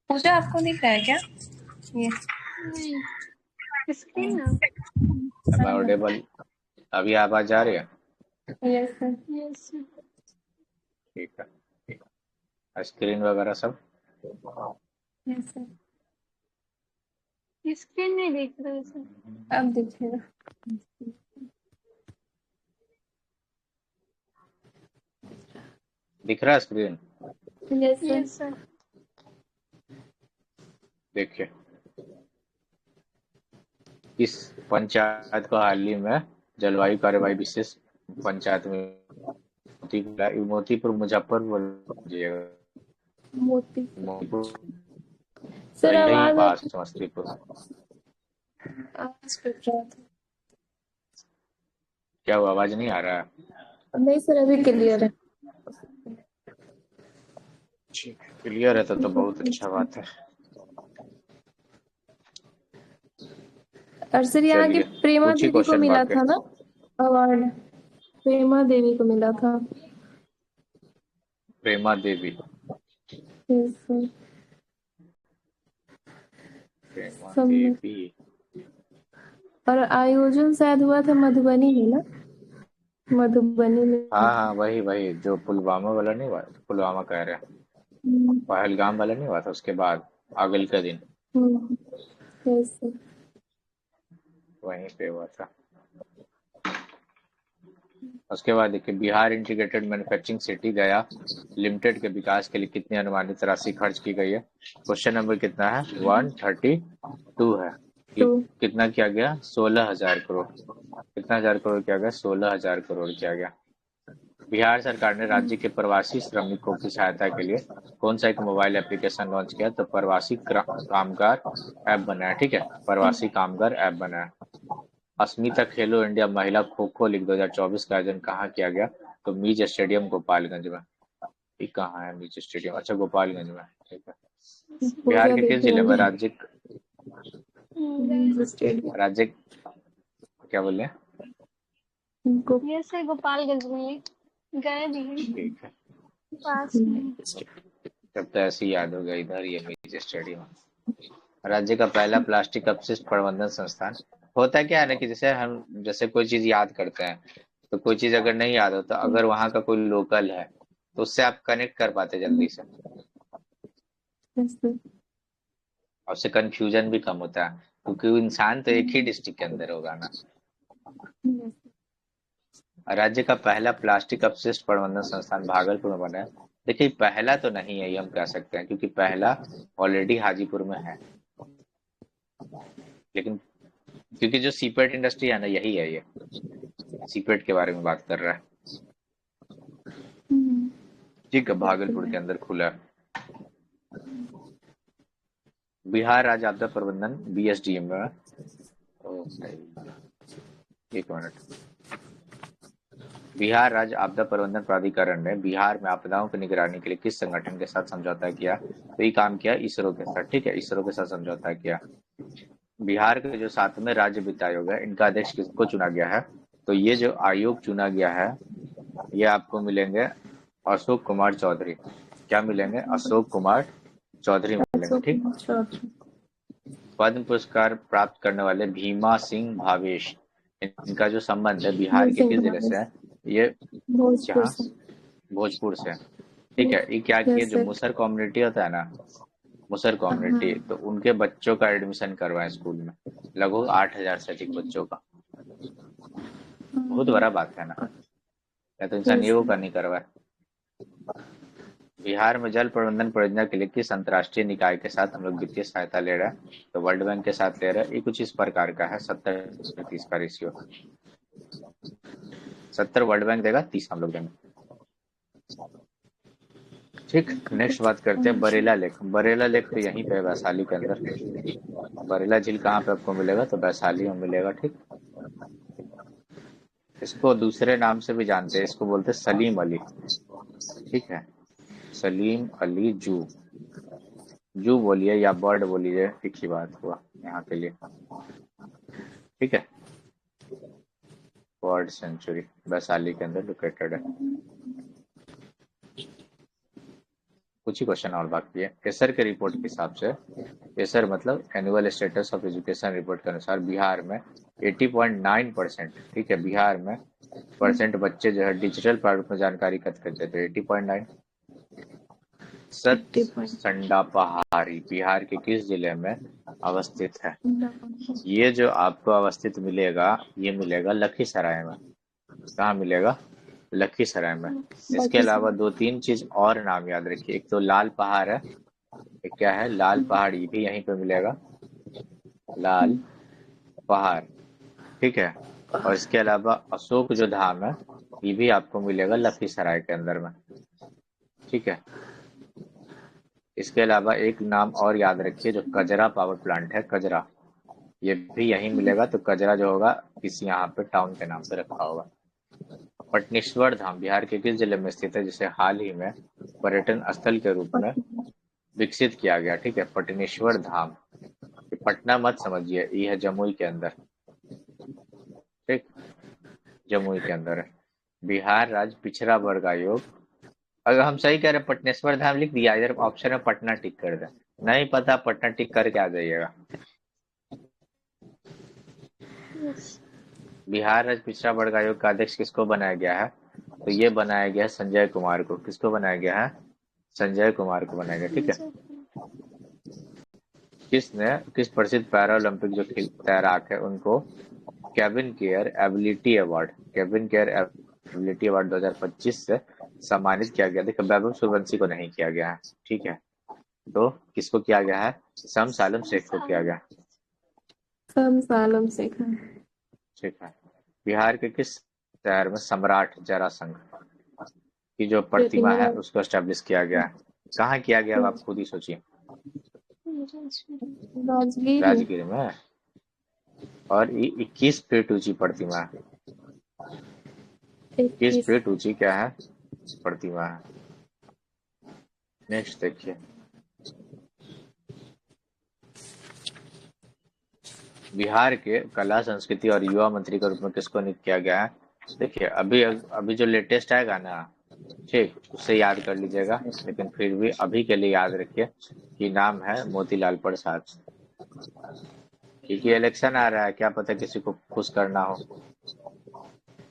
पूजा, आपको दिख रहा है क्या ये? नहीं स्क्रीन ना। अब ऑडिबल, अभी आवाज आ रही है? Yes sir. यस ठीक है, स्क्रीन वगैरह सब यस सर, स्क्रीन नहीं दिख रहा है सर। अब दिखेगा। दिख रहा है screen? Yes sir. Yes sir. देखिए, इस पंचायत को हाल ही में जलवायु कार्यवाही विशेष पंचायत में मोतीपुर मुजफ्फरपुर बोलिएगा। मोती मोतीपुर तो सर, यही आवाज पास समस्तीपुर। आवाज कट रहा था। क्या वो आवाज नहीं आ रहा है? नहीं सर, अभी क्लियर है। क्लियर है तो बहुत अच्छा बात है। और सर यहाँ की चलिए, प्रेमा कुछ ही देवी को क्वेश्चन मिला बाकी। था ना अवार्ड, प्रेमा देवी को मिला था। प्रेमा देवी, यस सर। प्रेमा सब देवी। और आयोजन शायद हुआ था मधुबनी में ना, मधुबनी में। हाँ हाँ, वही वही जो पुलवामा वाला नहीं हुआ, पुलवामा कह रहे हैं, पहलगाम वाला नहीं हुआ था, उसके बाद अगल का दिन यस सर। वहीं पे हुआ था। उसके बाद देखिए, बिहार इंटीग्रेटेड मैन्युफैक्चरिंग सिटी गया लिमिटेड के विकास के लिए कितनी अनुमानित राशि खर्च की गई है? क्वेश्चन नंबर कितना है? 132 है। कि कितना किया गया? 16,000 करोड़। कितना हजार करोड़ किया गया? 16,000 करोड़ किया गया। बिहार सरकार ने राज्य के प्रवासी श्रमिकों की सहायता के लिए कौन सा एक मोबाइल एप्लीकेशन लॉन्च किया? तो प्रवासी कामगार ऐप बनाया। ठीक है, प्रवासी कामगार ऐप बनाया। अस्मिता खेलो इंडिया महिला खो खो लीग 2024 का आयोजन कहाँ किया गया? तो मीज स्टेडियम गोपालगंज में। ये कहाँ है मीज स्टेडियम? अच्छा, गोपालगंज में। ठीक है, बिहार पूजा के किस देखी जिले में होंगी स्टेडियम। राज्य क्या बोले? यस सर, गोपालगंज में गए भी हैं ठीक है, पास में। तब तो ऐसे ही याद होगा, इधर ये मीज स्टेडियम। राज्य का पहला प्लास्टिक अपशिष्ट प्रबंधन संस्थान। होता क्या है ना कि जैसे हम जैसे कोई चीज याद करते हैं, तो कोई चीज अगर नहीं याद हो तो अगर वहां का कोई लोकल है तो उससे आप कनेक्ट कर पाते जल्दी से। Yes sir. और उससे कंफ्यूजन भी कम होता है, क्योंकि वो इंसान तो एक ही डिस्ट्रिक्ट के अंदर होगा ना। यस। राज्य का पहला प्लास्टिक अपशिष्ट प्रबंधन संस्थान भागलपुर में बना है। देखिए पहला तो नहीं है ये हम कह सकते हैं, क्योंकि पहला ऑलरेडी हाजीपुर में है, लेकिन क्योंकि जो सीपेट इंडस्ट्री है ना यही है, ये सीपेट के बारे में बात कर रहा है। ठीक है, भागलपुर के अंदर खुला है। बिहार राज्य आपदा प्रबंधन BSDM में। एक मिनट। बिहार राज्य आपदा प्रबंधन प्राधिकरण ने बिहार में आपदाओं की निगरानी के लिए किस संगठन के साथ समझौता किया? तो ये काम किया इसरो के साथ। ठीक है, इसरो के साथ समझौता किया। बिहार के जो 7वें राज्य वित्त आयोग है, इनका अध्यक्ष किसको चुना गया है? तो ये जो आयोग चुना गया है, ये आपको मिलेंगे अशोक कुमार चौधरी। क्या मिलेंगे? अशोक कुमार चौधरी मिलेंगे। ठीक। पद्म पुरस्कार प्राप्त करने वाले भीमा सिंह भावेश, इनका जो संबंध है बिहार के किस जिले से है? ये भोजपुर जहाँ से। भोजपुर से। ठीक है, ये क्या किए? यस जो सर। मुसर कम्युनिटी होता है ना, मुसर कम्युनिटी, तो उनके बच्चों का एडमिशन करवाए स्कूल में, लगभग 8,000 से अधिक बच्चों का। बहुत बड़ा बात है ना, या तो इंसान ये वो का नहीं करवाए। बिहार में जल प्रबंधन परियोजना के लिए किस अंतर्राष्ट्रीय निकाय के साथ हम लोग वित्तीय सहायता ले रहे हैं? तो वर्ल्ड बैंक के साथ ले रहे हैं। ये कुछ इस प्रकार का है, 70-30 का रेशियो। 70 वर्ल्ड बैंक देगा, 30 हम लोग देंगे। ठीक। नेक्स्ट बात करते हैं बरेला लेक। बरेला लेक तो यहीं पे है, वैशाली के अंदर। बरेला झील कहाँ पे आपको मिलेगा? तो वैशाली में मिलेगा। ठीक। इसको दूसरे नाम से भी जानते हैं, इसको बोलते हैं सलीम अली। ठीक है, सलीम अली जू। जू बोलिए या बर्ड बोलिए, एक ही बात हुआ यहाँ के लिए। ठीक है, बर्ड सेंचुरी वैशाली के अंदर लोकेटेड है। कुछ ही क्वेश्चन और बाकी है। एसर के रिपोर्ट के हिसाब से, एसर मतलब annual status of education report के अनुसार बिहार में 80.9%, ठीक है, बिहार में परसेंट बच्चे जो है डिजिटल प्रारूप में जानकारी एकत्र करते थे। 80.9। सतसंडा पहाड़ी बिहार के किस जिले में अवस्थित है? ये जो आपको अवस्थित मिलेगा, ये मिलेगा लखीसराय में। कहाँ मिलेगा? लखीसराय में। इसके अलावा 2-3 चीज और नाम याद रखिए। एक तो लाल पहाड़ है, एक क्या है? लाल पहाड़, ये भी यहीं पे मिलेगा, लाल पहाड़। ठीक है, और इसके अलावा अशोक जो धाम है, ये भी आपको मिलेगा लखीसराय के अंदर में। ठीक है, इसके अलावा एक नाम और याद रखिए, जो कजरा पावर प्लांट है, कजरा, ये भी यहीं मिलेगा। तो कजरा जो होगा किसी यहाँ पे टाउन के नाम पे रखा होगा। पटनेश्वर धाम बिहार के किस जिले में स्थित है, जिसे हाल ही में पर्यटन स्थल के रूप में विकसित किया गया? ठीक है, पटनेश्वर धाम, पटना मत समझिए, ये है जमुई के अंदर। ठीक, जमुई के अंदर है। बिहार राज्य पिछड़ा वर्ग आयोग, अगर हम सही कह रहे हैं पटनेश्वर धाम लिख दिया, इधर ऑप्शन में पटना टिक कर दे। नहीं पता, पटना टिक करके आ जाइएगा। बिहार राज्य पिछड़ा वर्ग आयोग का अध्यक्ष किसको बनाया गया है? तो ये बनाया गया है संजय कुमार को। किसको बनाया गया है? संजय कुमार को बनाया गया। ठीक है, किस प्रसिद्ध पैरा ओलंपिक जो तैराक है उनको Kevin care ability award, Kevin care ability award 2025 से सम्मानित किया गया? देखिए वैभव सूर्यवंशी को नहीं किया गया है। ठीक है, तो किसको किया गया है? शमशालम शेख को किया गया। शमशालम शेख। ठीक है, बिहार के किस शहर में सम्राट जरासंघ की जो प्रतिमा है उसको एस्टेब्लिश किया गया है? कहाँ किया गया, आप खुद ही सोचिए। राजगीर में। और ये 21 फीट ऊंची प्रतिमा है। 21 फीट ऊंची क्या है? प्रतिमा है। नेक्स्ट देखिए, बिहार के कला संस्कृति और युवा मंत्री के रूप में किसको नियुक्त किया गया है? देखिए अभी अभी जो लेटेस्ट आएगा ना, ठीक, उससे याद कर लीजिएगा, लेकिन फिर भी अभी के लिए याद रखिए कि नाम है मोतीलाल प्रसाद। क्योंकि इलेक्शन आ रहा है, क्या पता किसी को खुश करना हो,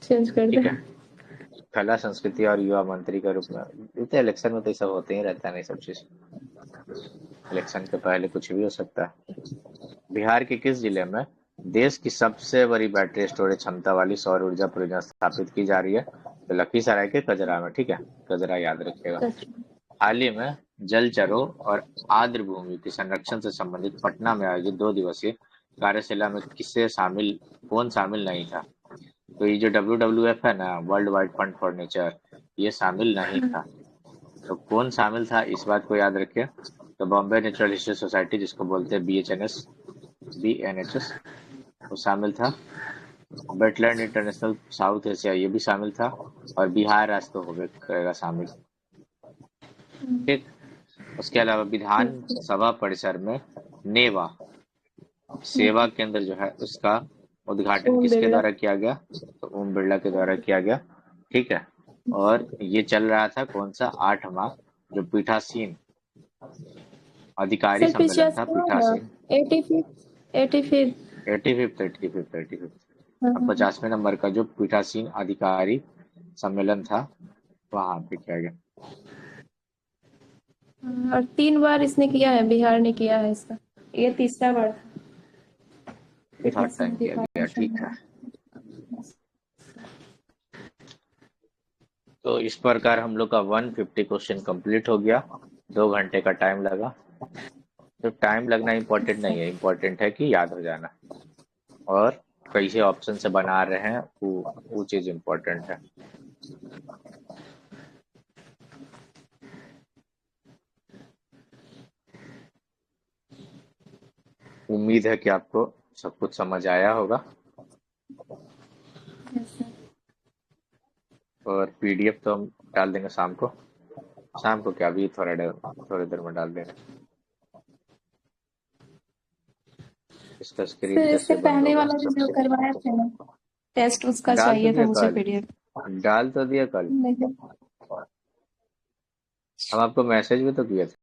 चेंज कर दे। ठीक है। कला संस्कृति और युवा मंत्री के रूप में, इलेक्शन में तो ये सब होते ही रहता है, नहीं सब चीज। इलेक्शन के पहले कुछ भी हो सकता है। बिहार के किस जिले में देश की सबसे बड़ी बैटरी स्टोरेज क्षमता वाली सौर ऊर्जा परियोजना स्थापित की जा रही है? तो लखीसराय के कजरा में, ठीक है, कजरा याद रखिएगा। हाल ही में जलचरों और आर्द्र भूमि के संरक्षण से संबंधित पटना में आयोजित 2 दिवसीय कार्यशाला में कौन शामिल नहीं था? तो ये जो WWF है ना, world wide fund for nature, ये शामिल नहीं था। तो कौन शामिल था इस बात को याद रखिए। तो बॉम्बे नेचुरल हिस्ट्री सोसाइटी, जिसको बोलते हैं BNHS, वो शामिल था। वेटलैंड इंटरनेशनल साउथ एशिया, ये भी शामिल था। और बिहार राष्ट्र हो गएगा शामिल, ठीक। उसके अलावा विधान सभा परिसर में नेवा सेवा केंद्र जो है उसका उद्घाटन ओम किसके बिरला। द्वारा किया गया? तो ओम बिरला के द्वारा किया गया, ठीक है। और ये चल रहा था कौन सा? 8वां जो पीठासीन अधिकारी सर पिछला सम्मेलन था, साल ना पीठासीन 85 और 50वें नंबर का जो पीठासीन अधिकारी सम्मेलन था वहां पे किया गया। और 3 बार इसने किया है, बिहार ने किया है इसका, ये तीसरा बार था। थर्ड टाइम किया गया, ठीक है। तो इस प्रकार हम लोग का 150 क्वेश्चन कंप्लीट हो गया। 2 घंटे का टाइम लगा। तो टाइम लगना इम्पोर्टेंट नहीं है, इम्पोर्टेंट है कि याद हो जाना और कैसे ऑप्शन से बना रहे हैं वो चीज इम्पोर्टेंट है। उम्मीद है कि आपको सब कुछ समझ आया होगा। और PDF तो हम डाल देंगे शाम को। शाम को क्या, अभी थोड़ी देर में डाल देंगे। इसका स्क्रीन सर इससे कैसे बंद पहले होगा? वाला जो सबसे करवाया थे ना टेस्ट, उसका डाल तो चाहिए था दिया मुझे कल, PDF। डाल तो दिया कल। नहीं। हम आपको मैसेज भी तो किया था।